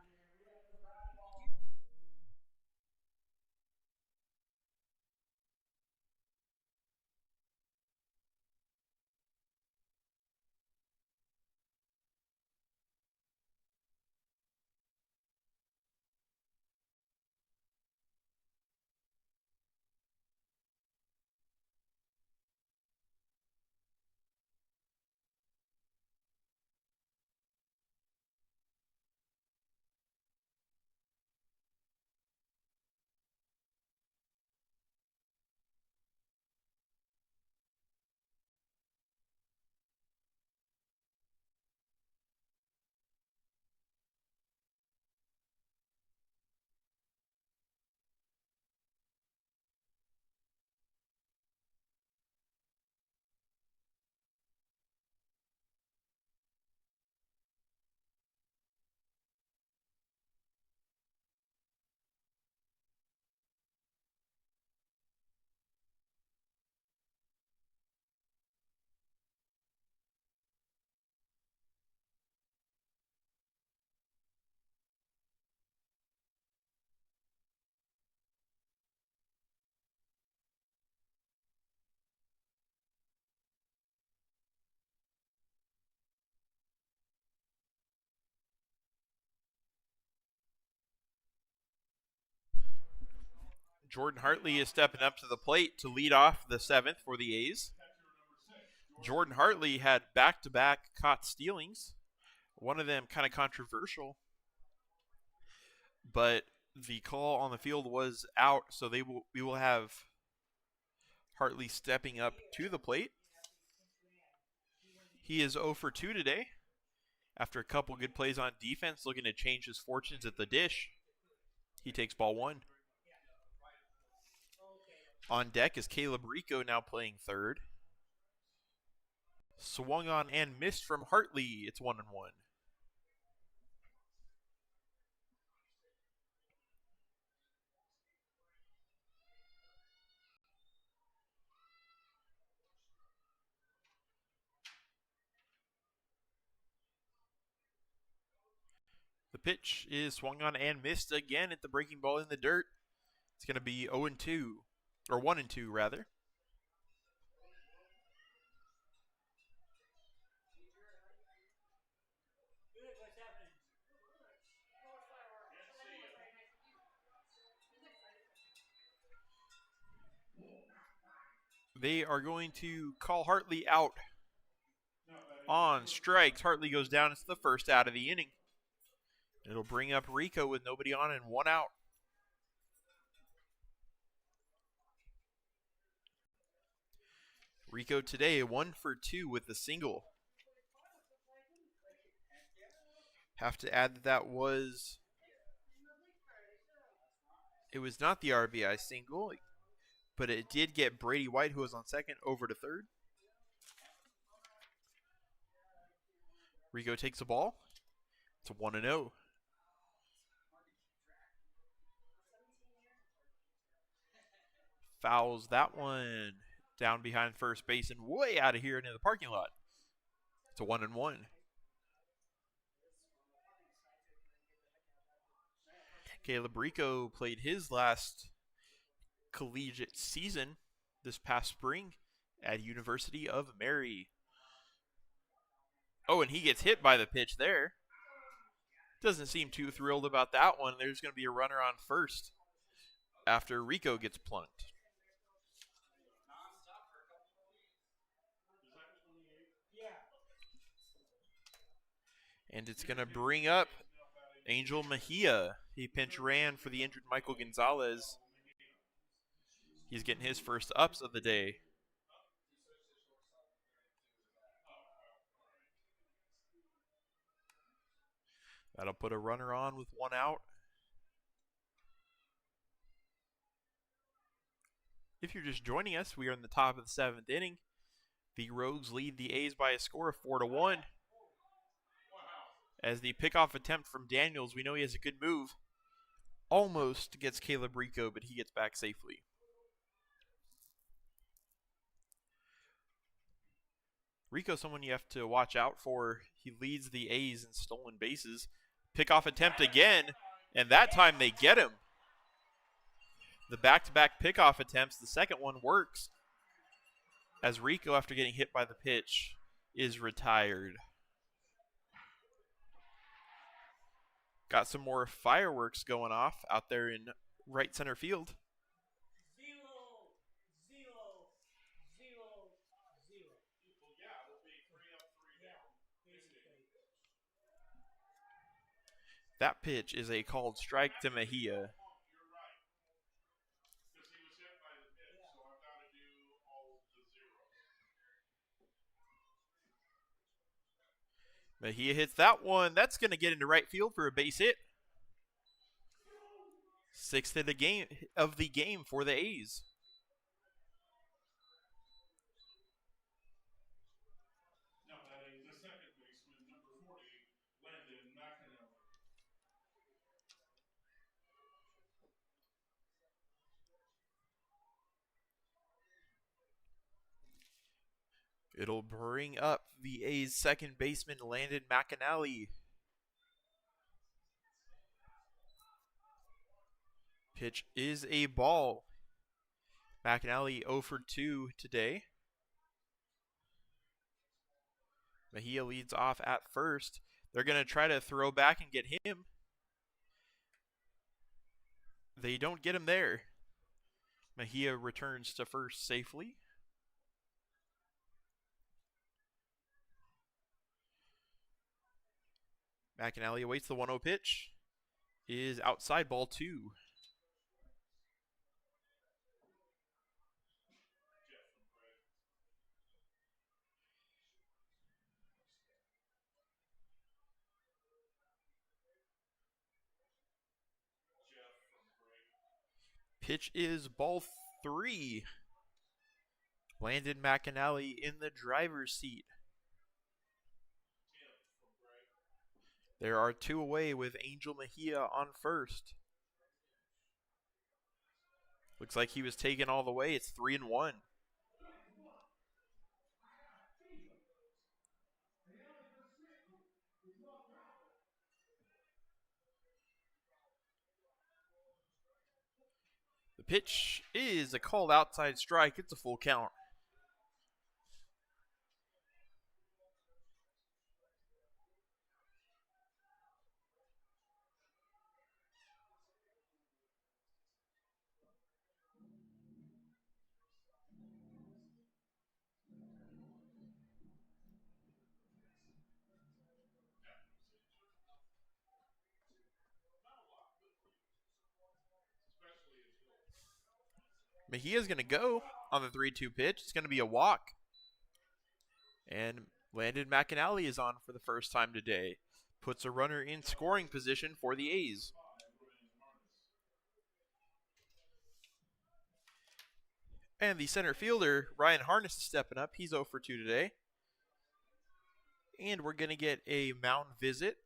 Jordan Hartley is stepping up to the plate to lead off the 7th for the A's. Jordan Hartley had back-to-back caught stealings. One of them kind of controversial, but the call on the field was out, so we will have Hartley stepping up to the plate. He is 0 for 2 today. After a couple good plays on defense, looking to change his fortunes at the dish. He takes ball 1. On deck is Caleb Rico, now playing third. Swung on and missed from Hartley. It's 1-1. The pitch is swung on and missed again at the breaking ball in the dirt. It's going to be 0-2, or 1-2 rather. They are going to call Hartley out on strikes. Hartley goes down. It's the first out of the inning. It'll bring up Rico with nobody on and 1 out. Rico today 1 for 2 with the single. Have to add that it was not the RBI single, but it did get Brady White, who was on second, over to third. Rico takes the ball. It's 1-0. Fouls that one down behind first base and way out of here into the parking lot. It's a 1-1. Caleb Rico played his last collegiate season this past spring at University of Mary. Oh, and he gets hit by the pitch there. Doesn't seem too thrilled about that one. There's going to be a runner on first after Rico gets plunked. And it's going to bring up Angel Mejia. He pinch ran for the injured Michael Gonzalez. He's getting his first ups of the day. That'll put a runner on with 1 out. If you're just joining us, we are in the top of the 7th inning. The Rogues lead the A's by a score of 4-1. As the pickoff attempt from Daniels, we know he has a good move. Almost gets Caleb Rico, but he gets back safely. Rico's someone you have to watch out for. He leads the A's in stolen bases. Pickoff attempt again, and that time they get him. The back-to-back pickoff attempts, the second one works, as Rico, after getting hit by the pitch, is retired. Got some more fireworks going off out there in right center field. 0, 0, 0, 0. Well, yeah, it'll be 3 up, 3 down. Basically. That pitch is a called strike to Mejia. You're right. Because he was hit by the pitch, so I've got to do all the zeros. Mejia hits that one. That's going to get into right field for a base hit. 6th of the game for the A's. Now that is the second baseman, number 40, Landon McAnally. It'll bring up the A's second baseman, Landon McAnally. Pitch is a ball. McAnally 0 for 2 today. Mejia leads off at first. They're going to try to throw back and get him. They don't get him there. Mejia returns to first safely. McAnally awaits the 1-0 pitch. Is outside, ball 2. Pitch is ball 3. Landon McAnally in the driver's seat. There are 2 away with Angel Mejia on first. Looks like he was taken all the way. It's 3-1. The pitch is a called outside strike. It's a full count. Mejia's going to go on the 3-2 pitch. It's going to be a walk. And Landon McAnally is on for the first time today. Puts a runner in scoring position for the A's. And the center fielder, Ryan Harness, is stepping up. He's 0 for 2 today. And we're going to get a mound visit.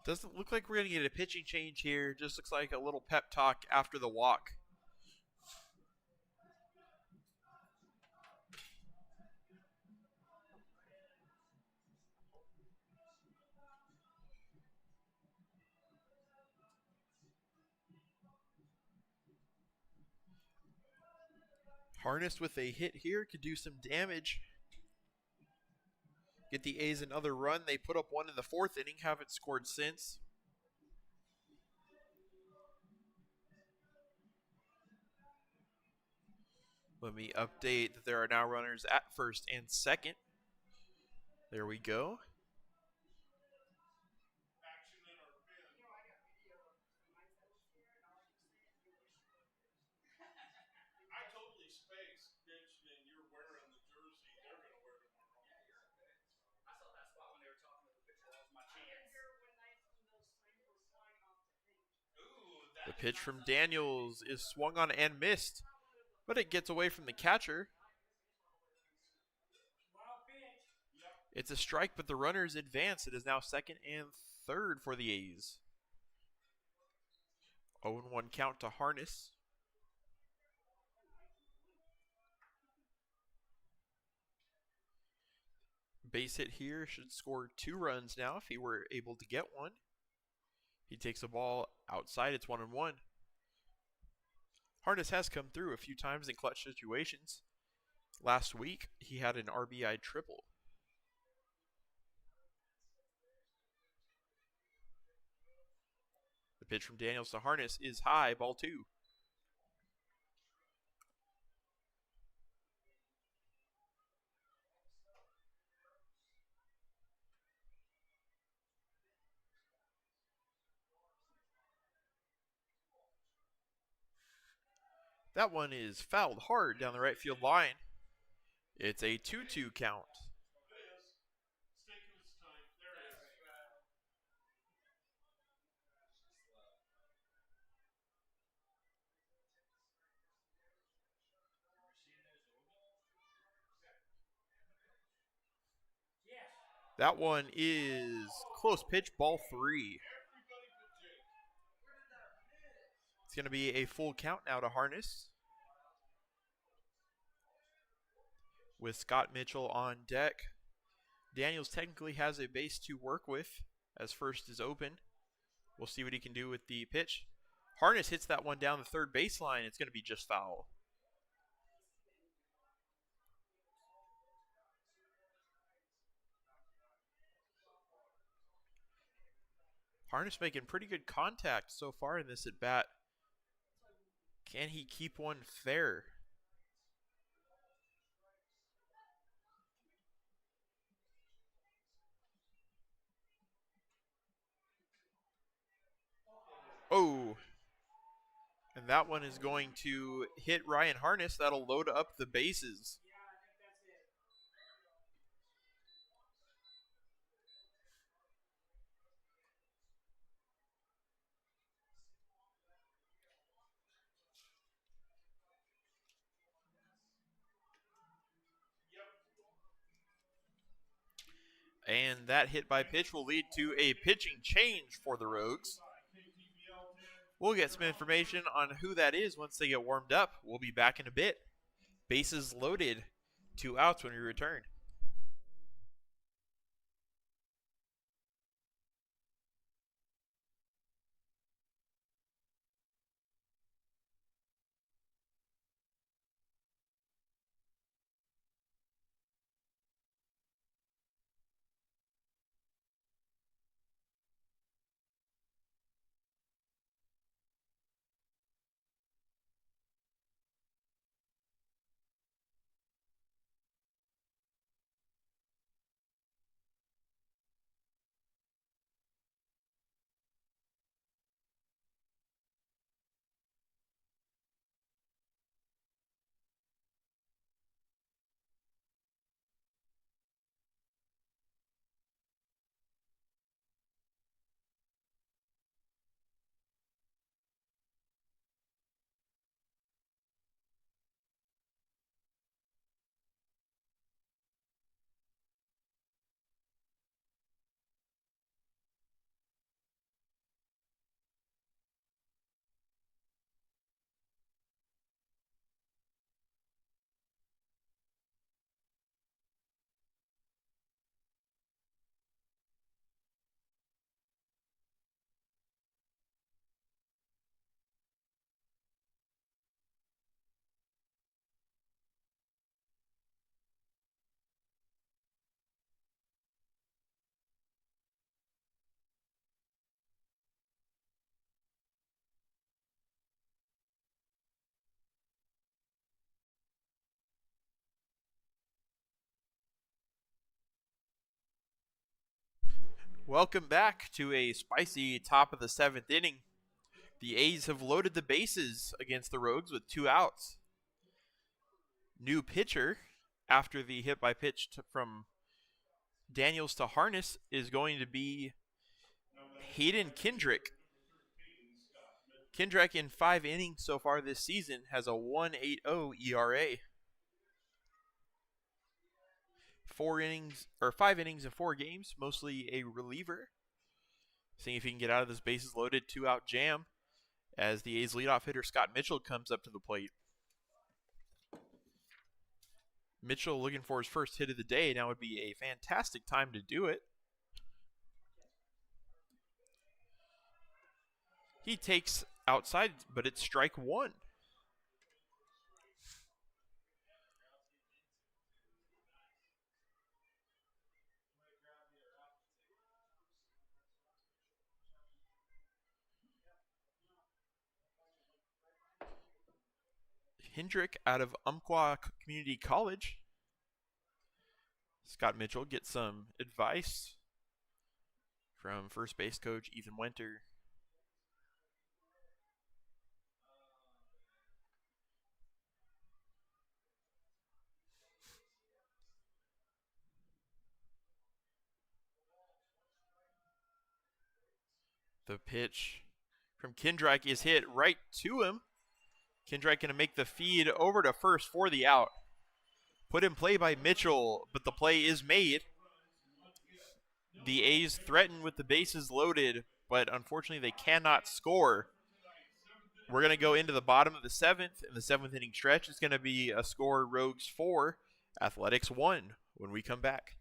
Doesn't look like we're going to get a pitching change here. Just looks like a little pep talk after the walk. Harness with a hit here could do some damage. Get the A's another run. They put up 1 in the 4th inning. Haven't scored since. Let me update that there are now runners at first and second. There we go. I totally spaced mentioning you're wearing the jersey they're going to wear tomorrow. I saw that spot when they were talking to the picture. That was my chance. The pitch from Daniels is swung on and missed, but it gets away from the catcher. It's a strike, but the runners advance. It is now second and third for the A's. 0-1 count to Harness. Base hit here should score 2 runs now if he were able to get one. He takes a ball outside. It's 1-1. Harness has come through a few times in clutch situations. Last week, he had an RBI triple. The pitch from Daniels to Harness is high, ball 2. That one is fouled hard down the right field line. It's a 2-2 count. That one is close pitch, ball 3. It's going to be a full count now to Harness. With Scott Mitchell on deck. Daniels technically has a base to work with as first is open. We'll see what he can do with the pitch. Harness hits that one down the third baseline. It's going to be just foul. Harness making pretty good contact so far in this at bat. Can he keep one fair? Oh. And that one is going to hit Ryan Harness. That'll load up the bases. And that hit by pitch will lead to a pitching change for the Rogues. We'll get some information on who that is once they get warmed up. We'll be back in a bit. Bases loaded, 2 outs when we return. Welcome back to a spicy top of the 7th inning. The A's have loaded the bases against the Rogues with 2 outs. New pitcher after the hit by pitch from Daniels to Harness is going to be Hayden Kendrick. Kendrick in 5 innings so far this season has a 1.80 ERA. 5 innings in 4 games, mostly a reliever. Seeing if he can get out of this bases loaded 2-out jam as the A's leadoff hitter Scott Mitchell comes up to the plate. Mitchell looking for his first hit of the day. Now would be a fantastic time to do it. He takes outside, but it's strike 1. Hendrick out of Umpqua Community College. Scott Mitchell gets some advice from first base coach Ethan Winter. The pitch from Kendrick is hit right to him. Kendrick going to make the feed over to first for the out. Put in play by Mitchell, but the play is made. The A's threaten with the bases loaded, but unfortunately they cannot score. We're going to go into the bottom of the 7th, and the 7th inning stretch is going to be a score Rogues 4, Athletics 1 when we come back.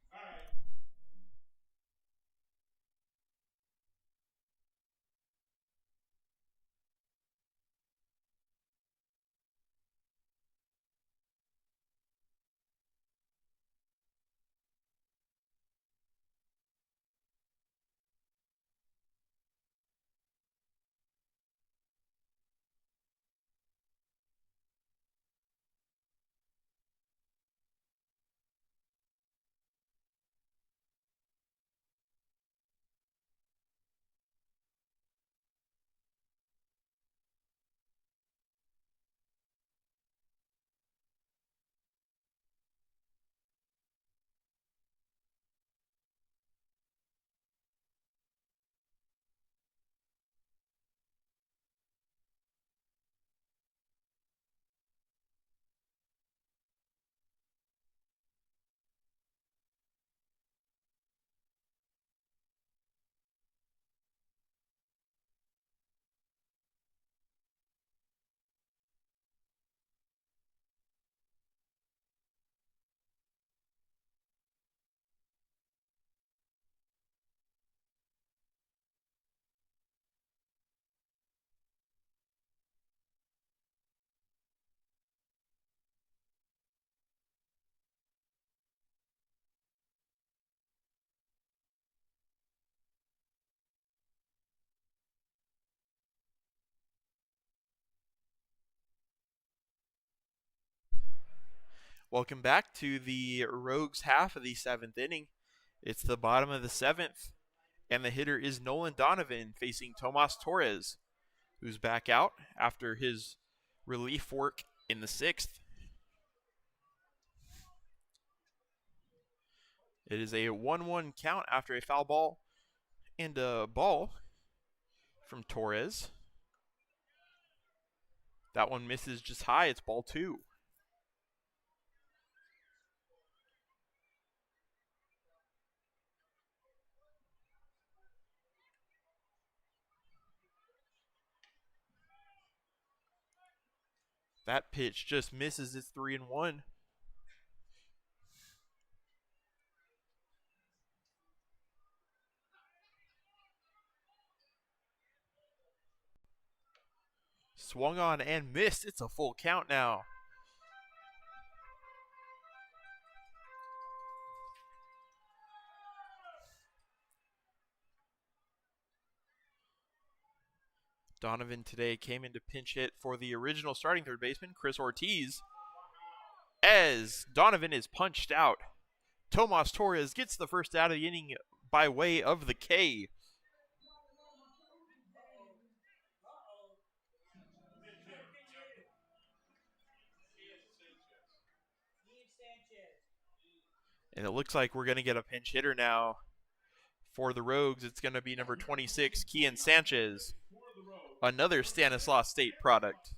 Welcome back to the Rogues half of the 7th inning. It's the bottom of the 7th, and the hitter is Nolan Donovan facing Tomas Torres, who's back out after his relief work in the 6th. It is a 1-1 count after a foul ball and a ball from Torres. That one misses just high. It's ball 2. That pitch just misses. It's 3-1. Swung on and missed. It's a full count now. Donovan today came in to pinch hit for the original starting third baseman, Chris Ortiz. As Donovan is punched out, Tomas Torres gets the first out of the inning by way of the K. And it looks like we're going to get a pinch hitter now for the Rogues. It's going to be number 26, Kian Sanchez, another Stanislaus State product.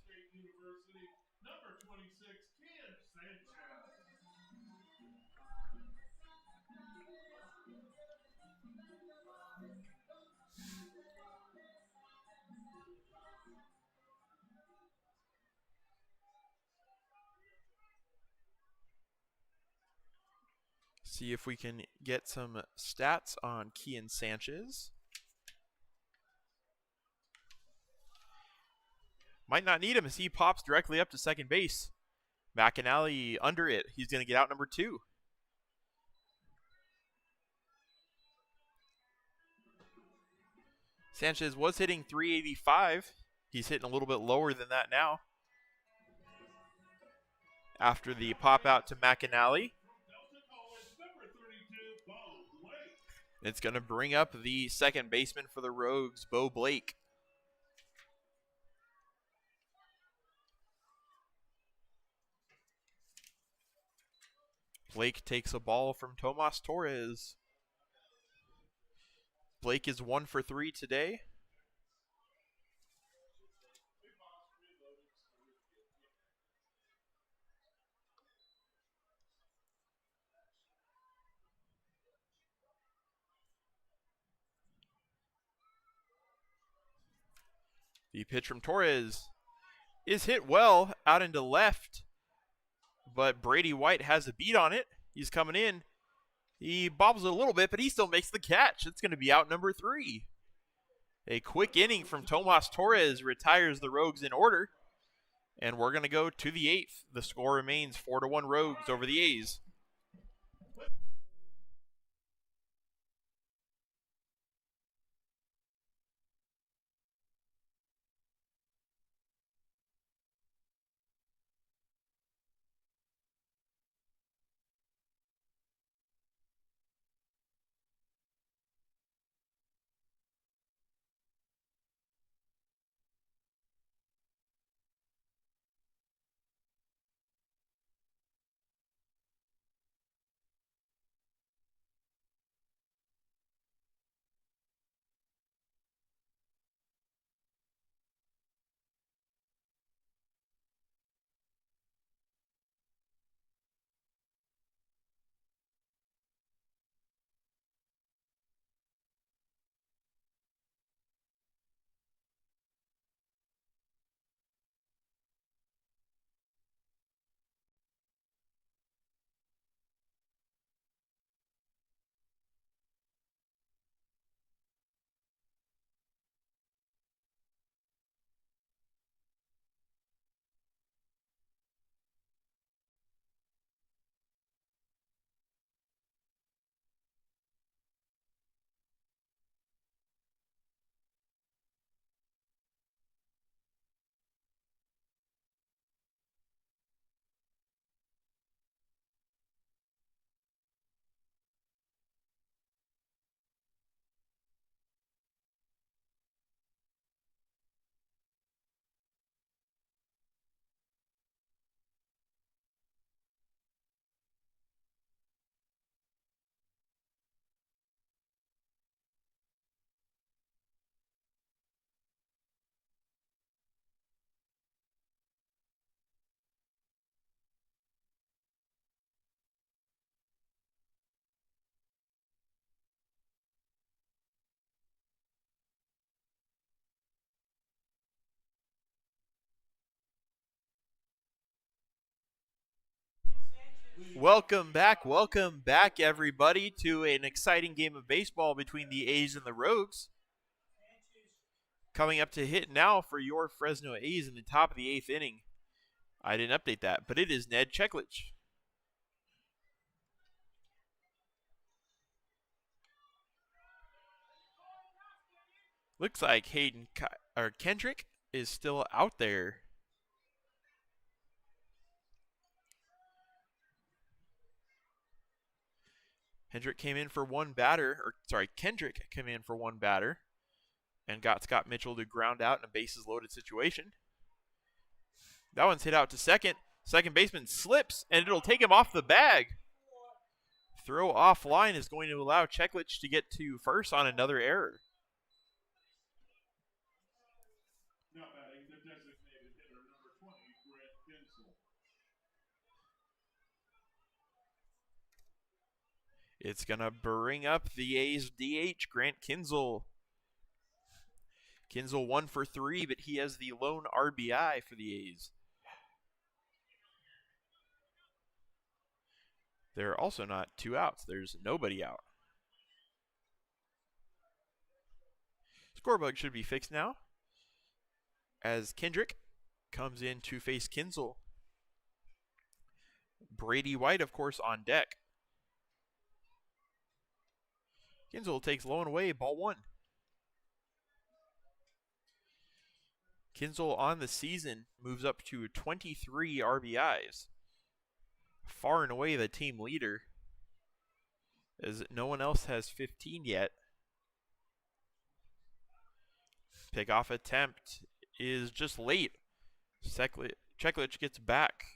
See if we can get some stats on Kian Sanchez. Might not need him as he pops directly up to second base. McAnally under it. He's going to get out number 2. Sanchez was hitting 385. He's hitting a little bit lower than that now. After the pop out to McAnally. It's going to bring up the second baseman for the Rogues, Bo Blake. Blake takes a ball from Tomas Torres. Blake is 1 for 3 today. The pitch from Torres is hit well out into left, but Brady White has a beat on it. He's coming in. He bobbles it a little bit, but he still makes the catch. It's going to be out number 3. A quick inning from Tomas Torres retires the Rogues in order, and we're going to go to the 8th. The score remains 4-1 Rogues over the A's. Welcome back, everybody, to an exciting game of baseball between the A's and the Rogues. Coming up to hit now for your Fresno A's in the top of the 8th inning. I didn't update that, but it is Ned Cheklich. Looks like Kendrick is still out there. Kendrick came in for one batter and got Scott Mitchell to ground out in a bases loaded situation. That one's hit out to second. Second baseman slips, and it'll take him off the bag. Throw offline is going to allow Cheklich to get to first on another error. Now batting the designated hitter, number 20, Grant Kinsel. It's going to bring up the A's DH, Grant Kinsel. Kinsel 1 for 3, but he has the lone RBI for the A's. There are also not 2 outs. There's nobody out. Scorebug should be fixed now, as Kendrick comes in to face Kinsel. Brady White, of course, on deck. Kinsel takes low and away, ball 1. Kinsel on the season moves up to 23 RBIs. Far and away the team leader, as no one else has 15 yet. Pickoff attempt is just late. Cheklich gets back.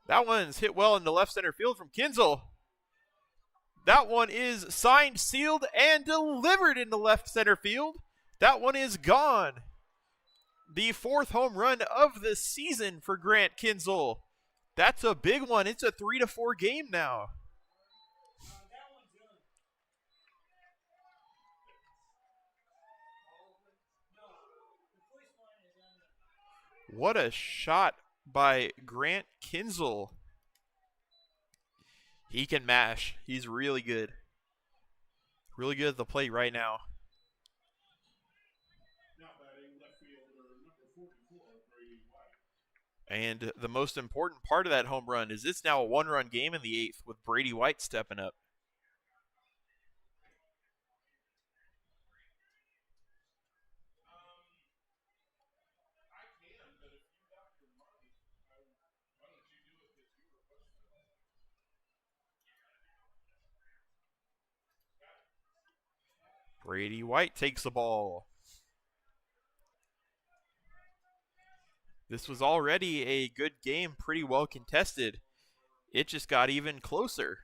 That one's hit well into left center field from Kinsel. That one is signed, sealed, and delivered into left center field. That one is gone. The 4th home run of the season for Grant Kinsel. That's a big one. It's a 3-4 game now. What a shot by Grant Kinsel. He can mash. He's really good. Really good at the plate right now. Now batting left fielder, number 44, Brady White. And the most important part of that home run is it's now a 1-run game in the 8th with Brady White stepping up. Brady White takes the ball. This was already a good game, pretty well contested. It just got even closer.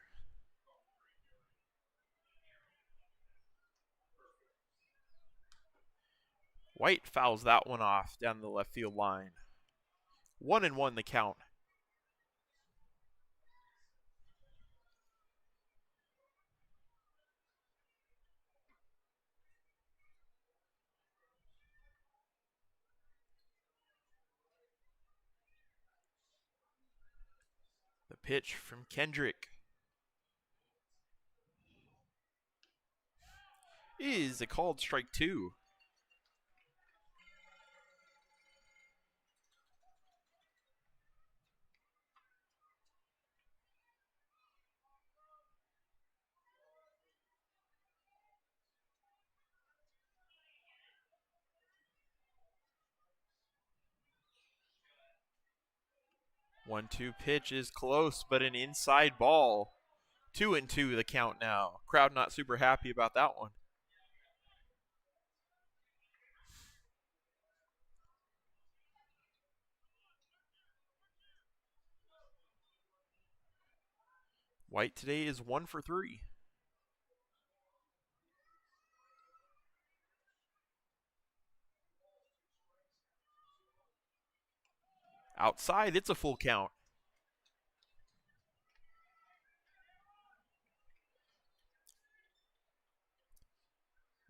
White fouls that one off down the left field line. 1-1 the count. The pitch from Kendrick is a called strike 2. One-two pitch is close, but an inside ball. 2-2 the count now. Crowd not super happy about that one. White today is 1 for 3. Outside, it's a full count.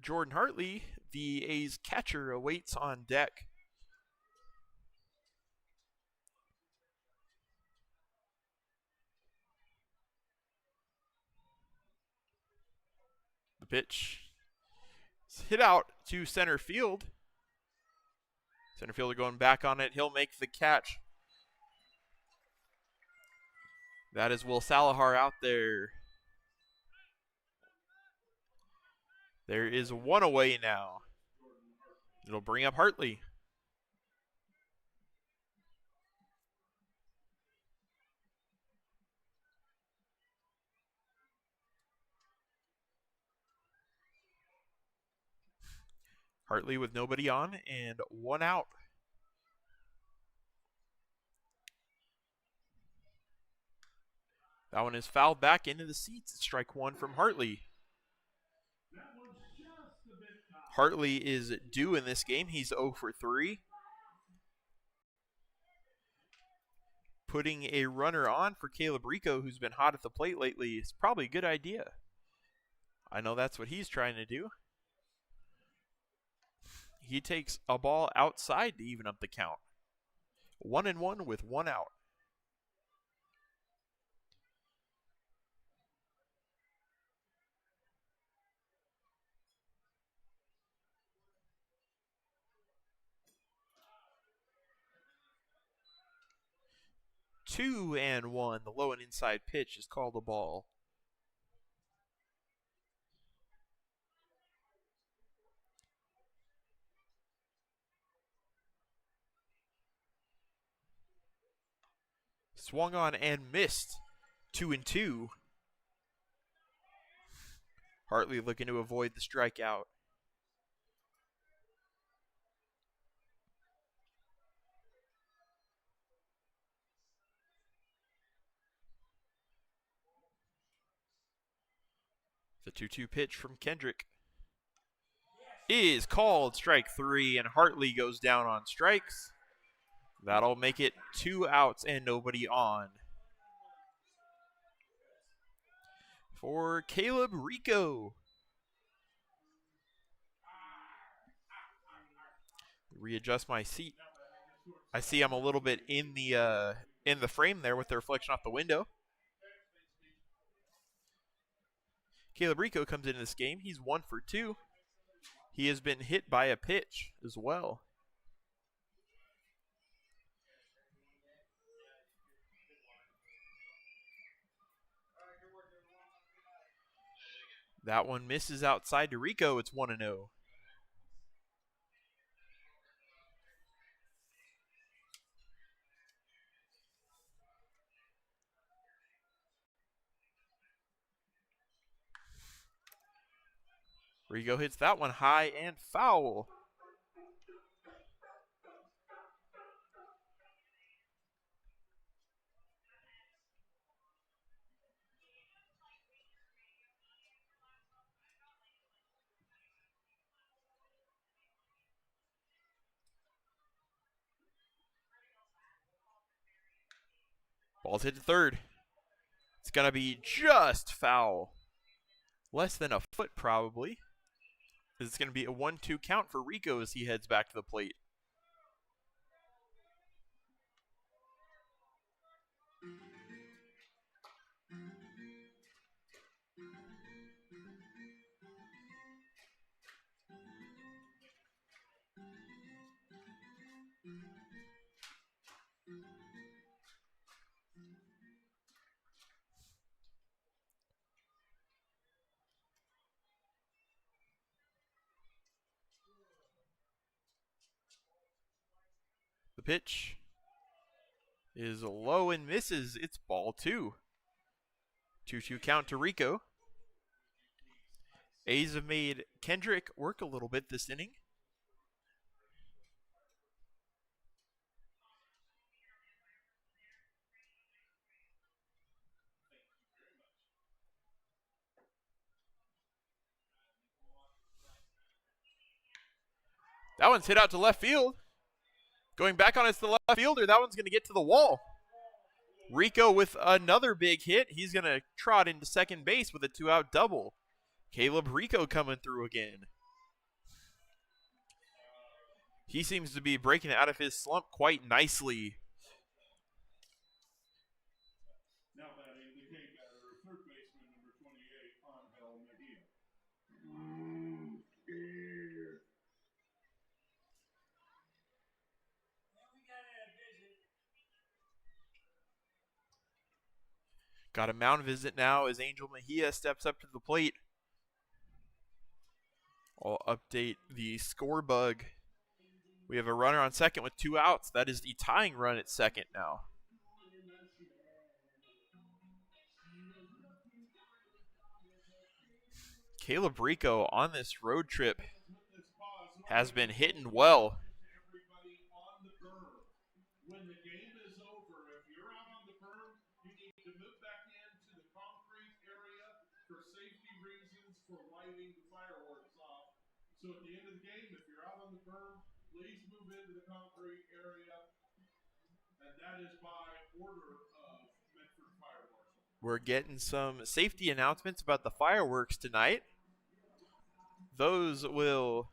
Jordan Hartley, the A's catcher, awaits on deck. The pitch is hit out to center field. Center fielder going back on it. He'll make the catch. That is Will Salahar out there. There is one away now. It'll bring up Hartley. Hartley with nobody on and one out. That one is fouled back into the seats. Strike one from Hartley. Hartley is due in this game. He's 0 for 3. Putting a runner on for Caleb Rico, who's been hot at the plate lately, is probably a good idea. I know that's what he's trying to do. He takes a ball outside to even up the count. 1-1 with one out. Two and one. The low and inside pitch is called a ball. Swung on and missed. 2-2. Hartley looking to avoid the strikeout. The 2-2 pitch from Kendrick is called strike 3, and Hartley goes down on strikes. That'll make it 2 outs and nobody on. For Caleb Rico. Readjust my seat. I see I'm a little bit in the frame there with the reflection off the window. Caleb Rico comes into this game. He's 1 for 2. He has been hit by a pitch as well. That one misses outside to Rico. It's 1-0. Rico hits that one high and foul. Ball's hit to third. It's going to be just foul. Less than a foot probably. It's going to be a 1-2 count for Rico as he heads back to the plate. The pitch is low and misses. It's ball 2. 2-2 count to Rico. A's have made Kendrick work a little bit this inning. That one's hit out to left field. Going back on it's the left fielder. That one's going to get to the wall. Rico with another big hit. He's going to trot into second base with a 2-out double. Caleb Rico coming through again. He seems to be breaking out of his slump quite nicely. Now batting the K-batter, third baseman number 28, Angel Mejia. Then we got a visit. Got a mound visit now as Angel Mejia steps up to the plate. I'll update the score bug. We have a runner on second with 2 outs. That is the tying run at second now. Caleb Rico on this road trip has been hitting well. Everybody on the berm. When the game is over, if you're out on the berm, you need to move back into the concrete area for safety reasons, for lighting the fireworks off. So at the end of the game, if you're out on the berm, please move into the concrete area. And that is by order of Medford Fire Marshal. We're getting some safety announcements about the fireworks tonight. Those will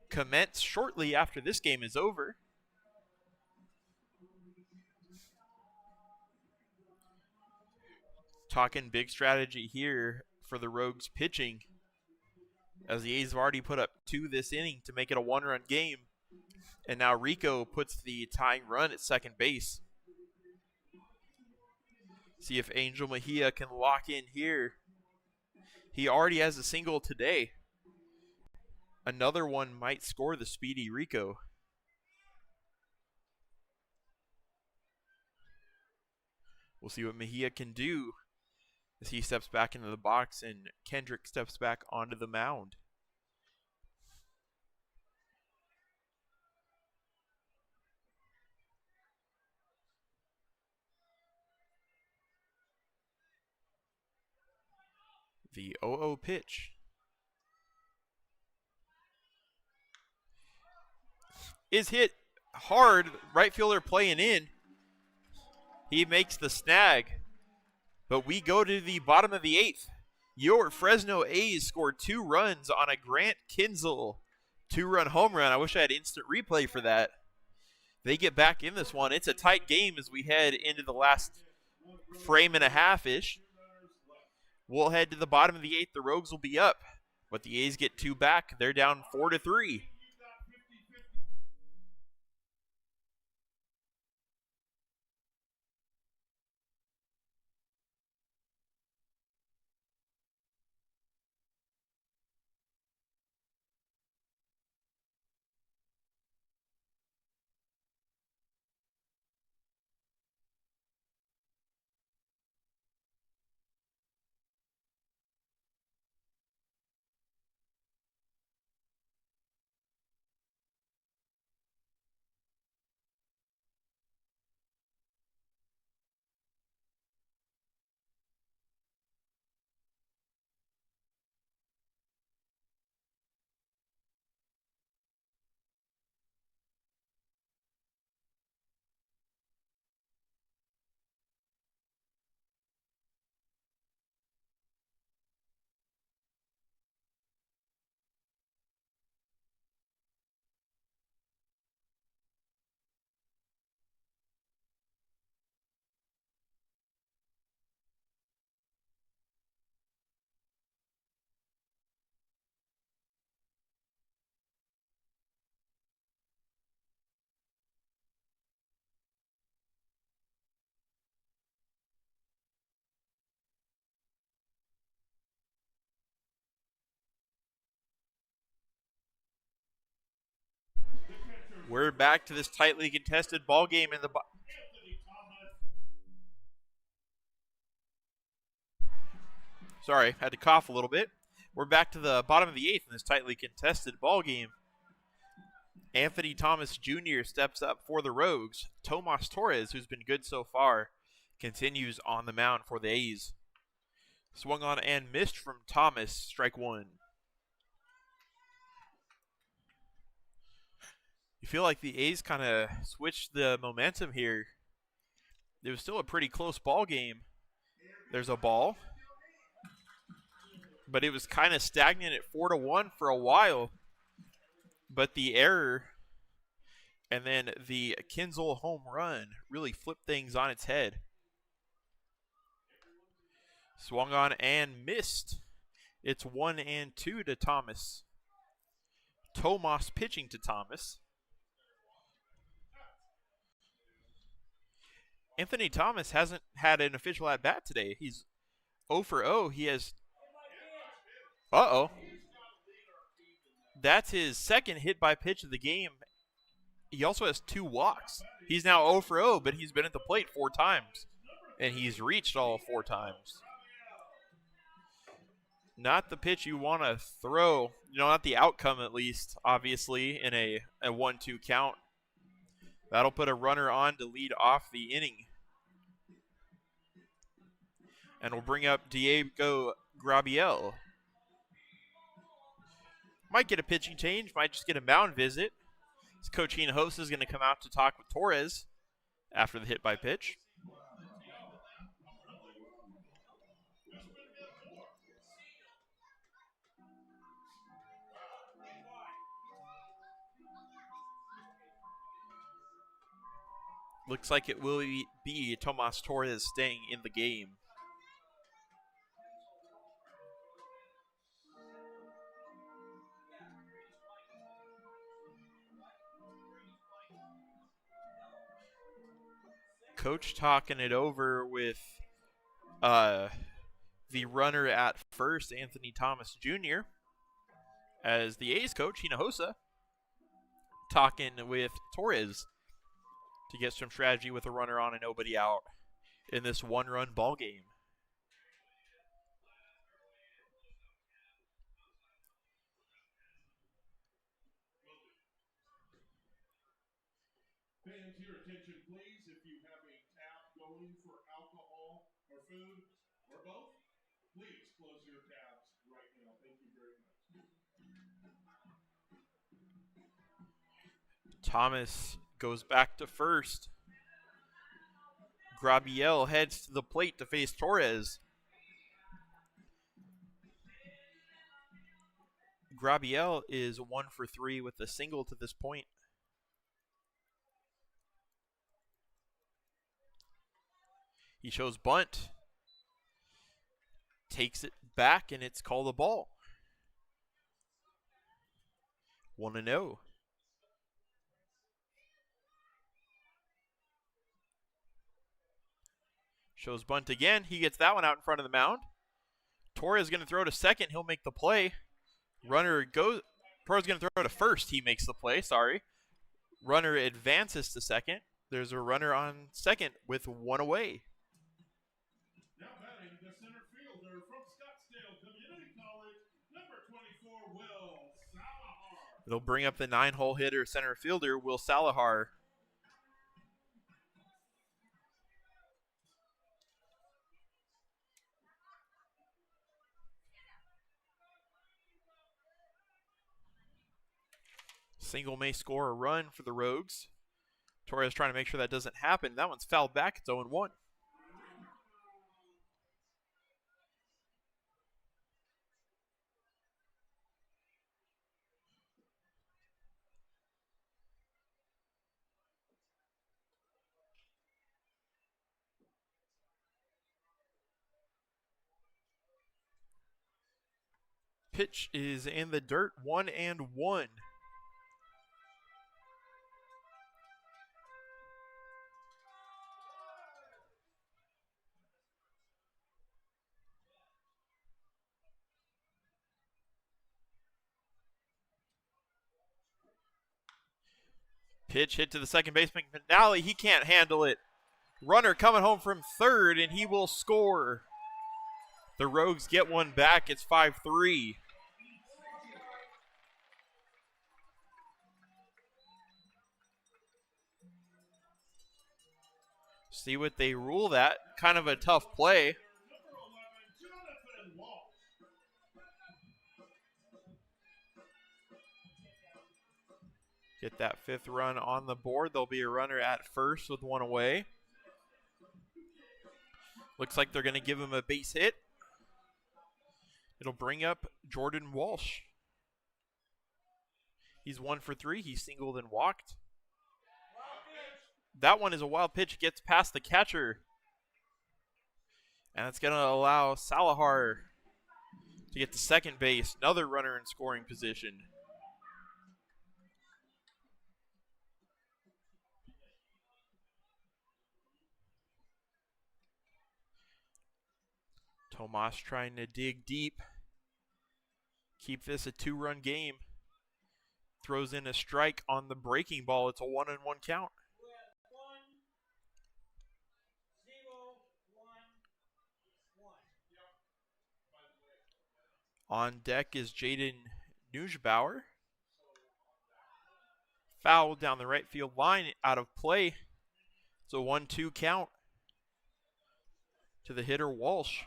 commence shortly after this game is over. Talking big strategy here for the Rogues pitching, as the A's have already put up 2 this inning to make it a 1-run game. And now Rico puts the tying run at second base. See if Angel Mejia can lock in here. He already has a single today. Another one might score the speedy Rico. We'll see what Mejia can do as he steps back into the box and Kendrick steps back onto the mound. The 0-0 pitch is hit hard. Right fielder playing in. He makes the snag. But we go to the bottom of the 8th. Your Fresno A's scored 2 runs on a Grant Kinzel 2-run home run. I wish I had instant replay for that. They get back in this one. It's a tight game as we head into the last frame and a half-ish. We'll head to the bottom of the 8th. The Rogues will be up, but the A's get 2 back. They're down 4-3. We're back to this tightly contested ball game in the Sorry, had to cough a little bit. We're back to the bottom of the 8th in this tightly contested ball game. Anthony Thomas Jr. steps up for the Rogues. Tomas Torres, who's been good so far, continues on the mound for the A's. Swung on and missed from Thomas, strike 1. You feel like the A's kind of switched the momentum here. It was still a pretty close ball game. There's a ball, but it was kind of stagnant at 4-1 for a while. But the error And then the Kinzel home run really flipped things on its head. Swung on and missed. It's 1-2 to Thomas. Tomas pitching to Thomas. Anthony Thomas hasn't had an official at-bat today. He's 0 for 0. He has... Uh-oh. That's his second hit by pitch of the game. He also has 2 walks. He's now 0 for 0, but he's been at the plate 4 times. And he's reached all 4 times. Not the pitch you want to throw. Not the outcome at least, obviously, in a 1-2 count. That'll put a runner on to lead off the inning. And we'll bring up Diego Grabiel. Might get a pitching change, might just get a mound visit. Coach Hinojosa is going to come out to talk with Torres after the hit by pitch. Looks like it will be Tomas Torres staying in the game. Coach talking it over with the runner at first, Anthony Thomas Jr., as the A's coach, Hinojosa, talking with Torres to get some strategy with a runner on and nobody out in this 1-run ball game. Fans, your attention, please. If you have a tab going for alcohol or food or both, please close your tabs right now. Thank you very much. Thomas goes back to first. Grabiel heads to the plate to face Torres. Grabiel is 1 for 3 with a single to this point. He shows bunt. Takes it back, and it's called a ball. 1-0. Shows bunt again. He gets that one out in front of the mound. Torres is going to throw to second. He'll make the play. Runner goes. Torres is going to throw to first. He makes the play. Sorry. Runner advances to second. There's a runner on second with 1 away. Now batting the center fielder from Scottsdale Community College, number 24, Will Salahar. It'll bring up the 9-hole hitter center fielder, Will Salahar. Single may score a run for the Rogues. Torres trying to make sure that doesn't happen. That one's fouled back. It's 0-1. Pitch is in the dirt. 1-1. Pitch hit to the second baseman, McNally. He can't handle it. Runner coming home from third, and he will score. The Rogues get one back. It's 5-3. See what they rule that. Kind of a tough play. Get that 5th run on the board. There'll be a runner at first with 1 away. Looks like they're going to give him a base hit. It'll bring up Jordan Walsh. He's 1 for 3. He singled and walked. That one is a wild pitch. Gets past the catcher. And it's going to allow Salahar to get to second base. Another runner in scoring position. Tomas trying to dig deep. Keep this a 2-run game. Throws in a strike on the breaking ball. It's a 1-1 count. 1-0-1-1. On deck is Jaden Nujbauer. Foul down the right field line, out of play. It's a 1-2 count to the hitter Walsh.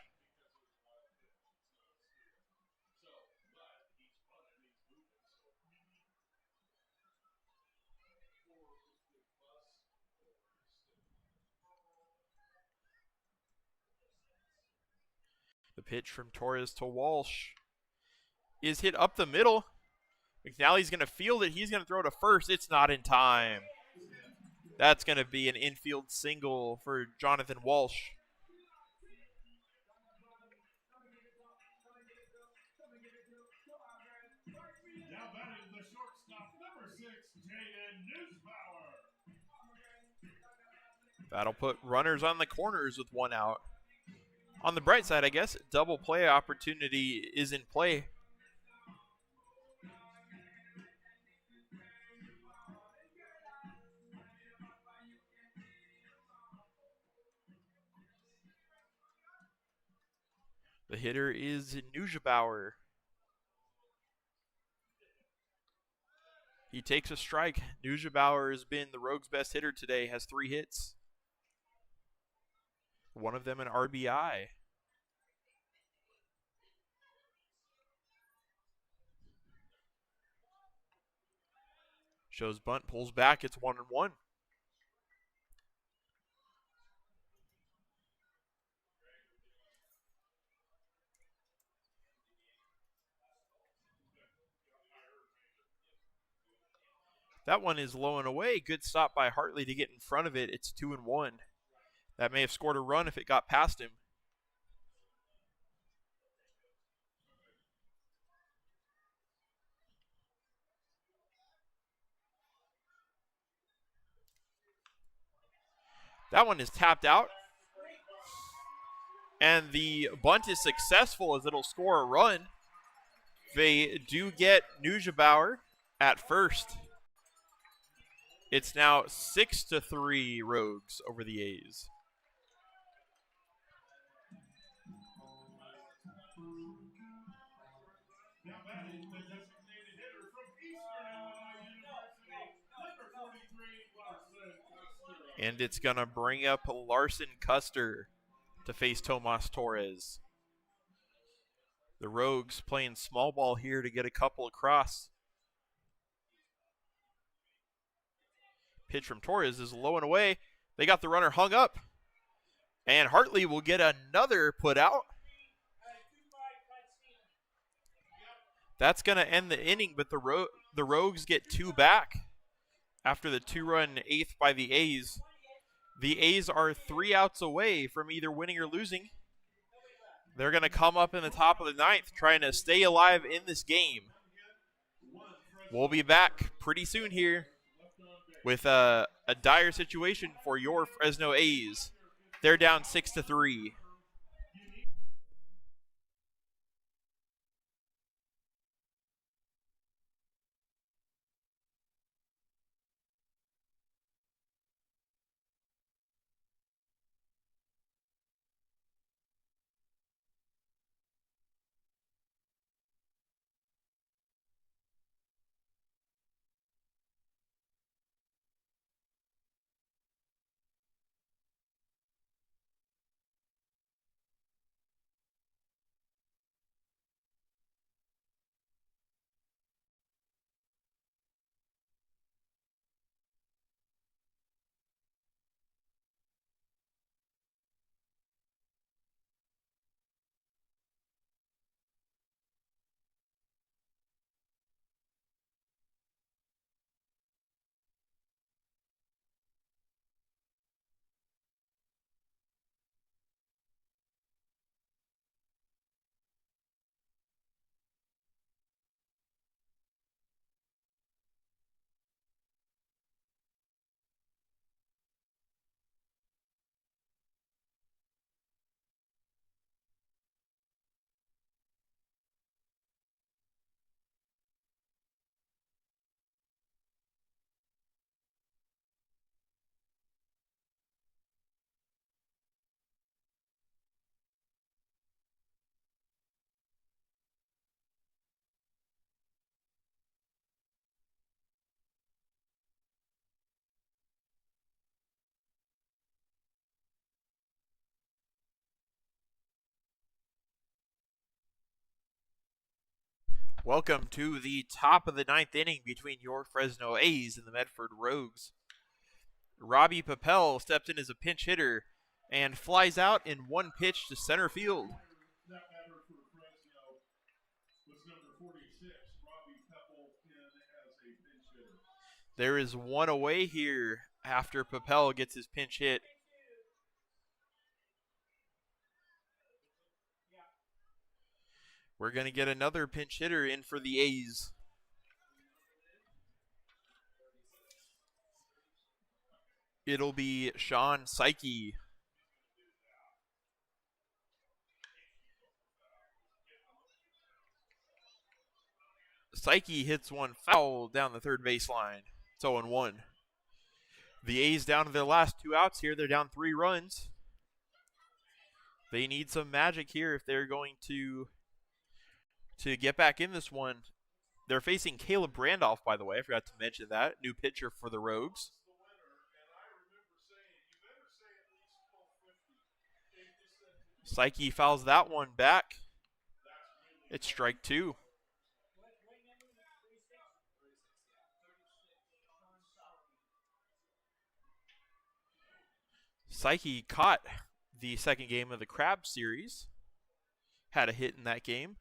The pitch from Torres to Walsh is hit up the middle. McNally's going to field it. He's going to throw to first. It's not in time. That's going to be an infield single for Jonathan Walsh. Now batting the shortstop, number 6, Jaden Newsbauer. That'll put runners on the corners with 1 out. On the bright side, I guess, double play opportunity is in play. The hitter is Nujbauer. He takes a strike. Nujbauer has been the Rogues' best hitter today, has 3 hits. One of them an RBI. Shows bunt, pulls back, it's 1-1. That one is low and away. Good stop by Hartley to get in front of it. It's 2-1. That may have scored a run if it got past him. That one is tapped out. And the bunt is successful as it'll score a run. They do get Nujbauer at first. It's now 6-3 Rogues over the A's. Now batting the designated hitter from Eastern Illinois University, number 43, Larson Custer. And it's going to bring up Larson Custer to face Tomas Torres. The Rogues playing small ball here to get a couple across. Pitch from Torres is low and away. They got the runner hung up. And Hartley will get another put out. That's going to end the inning, but the Rogues get 2 back after the 2-run 8th by the A's. The A's are 3 outs away from either winning or losing. They're going to come up in the top of the 9th trying to stay alive in this game. We'll be back pretty soon here with a dire situation for your Fresno A's. They're down 6-3. Welcome to the top of the ninth inning between your Fresno A's and the Medford Rogues. Robbie Papel stepped in as a pinch hitter and flies out in one pitch to center field. That batter for Fresno was number 46, Robbie Peppel, in as a pinch hitter. There is one away here after Papel gets his pinch hit. We're going to get another pinch hitter in for the A's. It'll be Sean Psyche. Psyche hits one foul down the third baseline. It's 0-1. The A's down to their last 2 outs here. They're down 3 runs. They need some magic here if they're going to get back in this one. They're facing Caleb Randolph, by the way. I forgot to mention that. New pitcher for the Rogues. Psyche fouls that one back. It's strike 2. Psyche caught the second game of the Crab series. Had a hit in that game.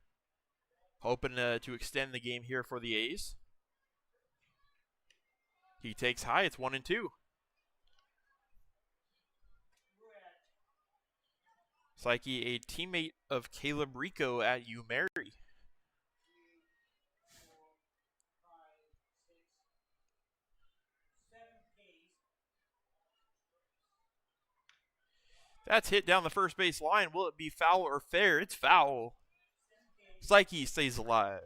Hoping to extend the game here for the A's. He takes high. It's 1-2. Psyche, a teammate of Caleb Rico at UMary. That's hit down the first base line. Will it be foul or fair? It's foul. Psyche stays alive.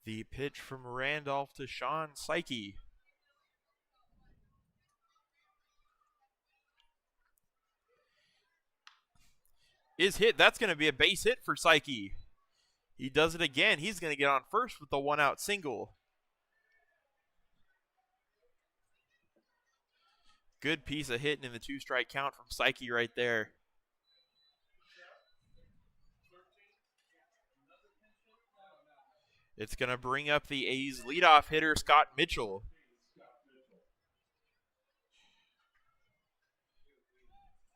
The pitch from Randolph to Sean Psyche. Is hit. That's going to be a base hit for Psyche. He does it again. He's going to get on first with the 1-out single. Good piece of hitting in the 2-strike count from Psyche right there. It's going to bring up the A's leadoff hitter, Scott Mitchell.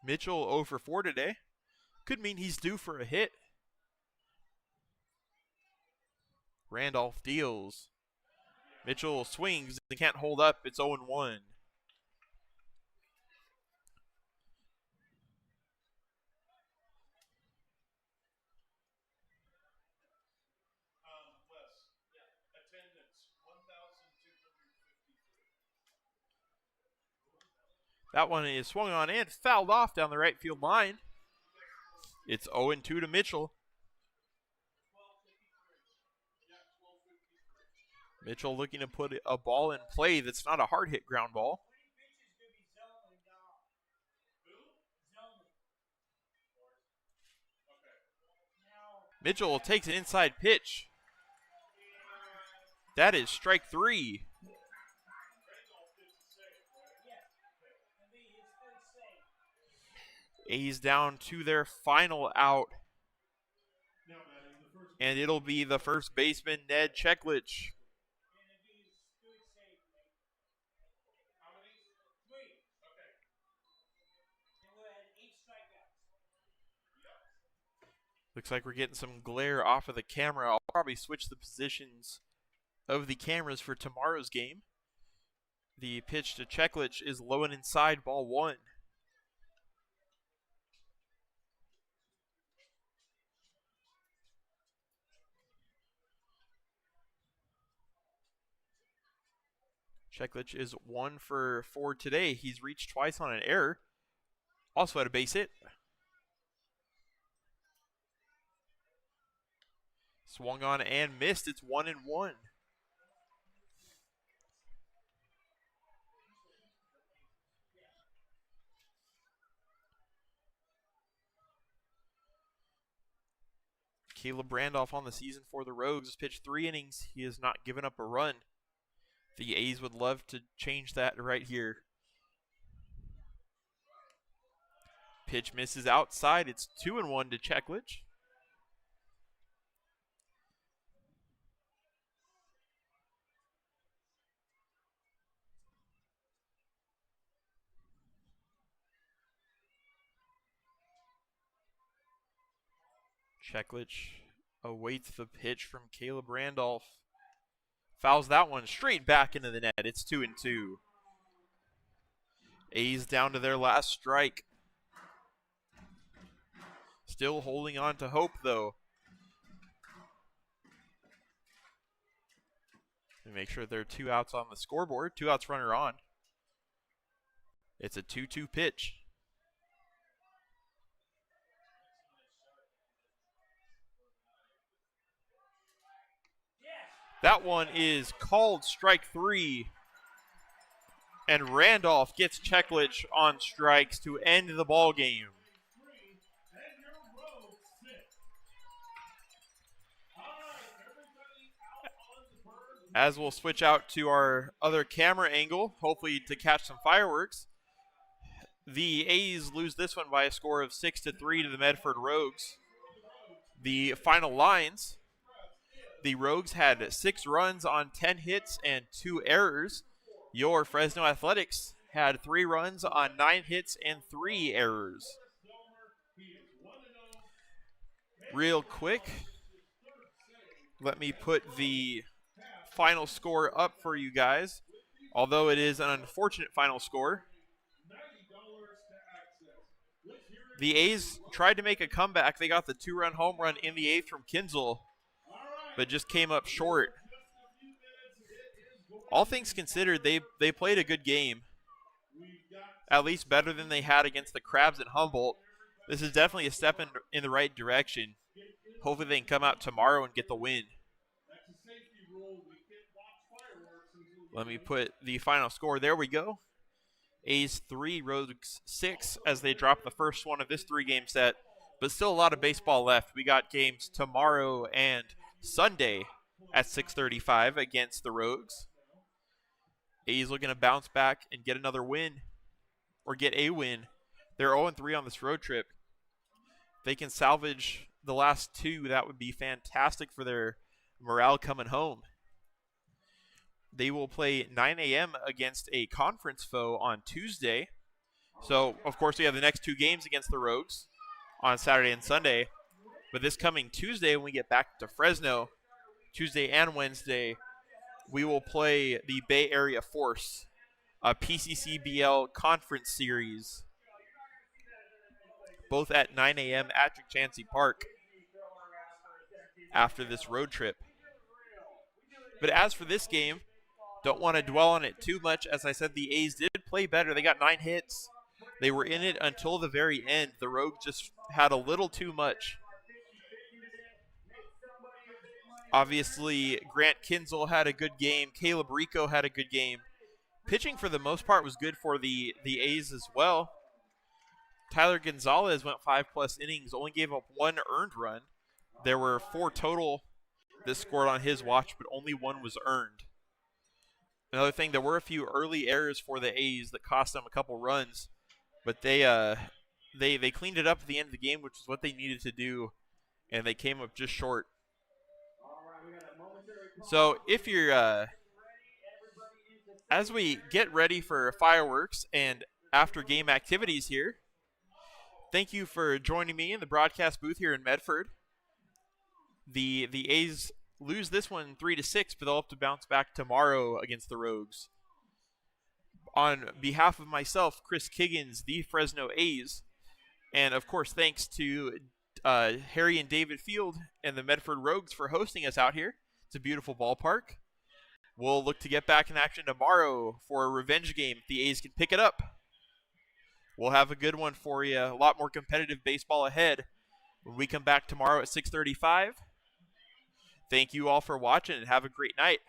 Mitchell 0 for 4 today. Could mean he's due for a hit. Randolph deals. Mitchell swings and can't hold up. It's 0-1. That one is swung on and fouled off down the right field line. It's 0-2 to Mitchell. Mitchell looking to put a ball in play that's not a hard hit ground ball. Mitchell takes an inside pitch. That is strike 3. A's down to their final out. And it'll be the first baseman, Ned Cheklich. Looks like we're getting some glare off of the camera. I'll probably switch the positions of the cameras for tomorrow's game. The pitch to Cheklich is low and inside, ball 1. Cheklich is 1 for 4 today. He's reached twice on an error. Also had a base hit. Swung on and missed. It's 1-1. Caleb Randolph on the season for the Rogues has pitched 3 innings. He has not given up a run. The A's would love to change that right here. Pitch misses outside. It's 2-1 to Checkledge. Checkledge awaits the pitch from Caleb Randolph. Fouls that one straight back into the net. It's 2-2. A's down to their last strike. Still holding on to hope, though. Make sure there are 2 outs on the scoreboard. 2 outs, runner on. It's a 2-2 pitch. That one is called strike 3. And Randolph gets Checkledge on strikes to end the ball game. As we'll switch out to our other camera angle, hopefully to catch some fireworks. The A's lose this one by a score of 6-3 to the Medford Rogues. The final lines: the Rogues had 6 runs on 10 hits and 2 errors. Your Fresno Athletics had 3 runs on 9 hits and 3 errors. Real quick, let me put the final score up for you guys, although it is an unfortunate final score. The A's tried to make a comeback. They got the 2-run home run in the 8th from Kinzel, but just came up short. All things considered, they played a good game, at least better than they had against the Crabs at Humboldt. This is definitely a step in the right direction. Hopefully they can come out tomorrow and get the win. Let me put the final score. There we go. A's 3, Rogues 6 as they drop the first one of this 3-game set. But still a lot of baseball left. We got games tomorrow and Sunday at 6:35 against the Rogues. A's looking to bounce back and get another win, or get a win. They're 0-3 on this road trip. If they can salvage the last 2, that would be fantastic for their morale coming home. They will play 9 a.m. against a conference foe on Tuesday. So, of course, we have the next 2 games against the Rogues on Saturday and Sunday. But this coming Tuesday, when we get back to Fresno, Tuesday and Wednesday, we will play the Bay Area Force, a PCCBL conference series, both at 9 a.m. at Chancey Park after this road trip. But as for this game, don't want to dwell on it too much. As I said, the A's did play better. They got 9 hits. They were in it until the very end. The Rogues just had a little too much. Obviously, Grant Kinzel had a good game. Caleb Rico had a good game. Pitching, for the most part, was good for the A's as well. Tyler Gonzalez went 5+ innings, only gave up 1 earned run. There were 4 total that scored on his watch, but only 1 was earned. Another thing, there were a few early errors for the A's that cost them a couple runs, but they cleaned it up at the end of the game, which is what they needed to do, and they came up just short. So if you're, as we get ready for fireworks and after game activities here, thank you for joining me in the broadcast booth here in Medford. The A's lose this one 3-6, but they'll have to bounce back tomorrow against the Rogues. On behalf of myself, Chris Kiggins, the Fresno A's, and of course thanks to Harry and David Field and the Medford Rogues for hosting us out here. It's a beautiful ballpark. We'll look to get back in action tomorrow for a revenge game if the A's can pick it up. We'll have a good one for you. A lot more competitive baseball ahead when we come back tomorrow at 6:35. Thank you all for watching and have a great night.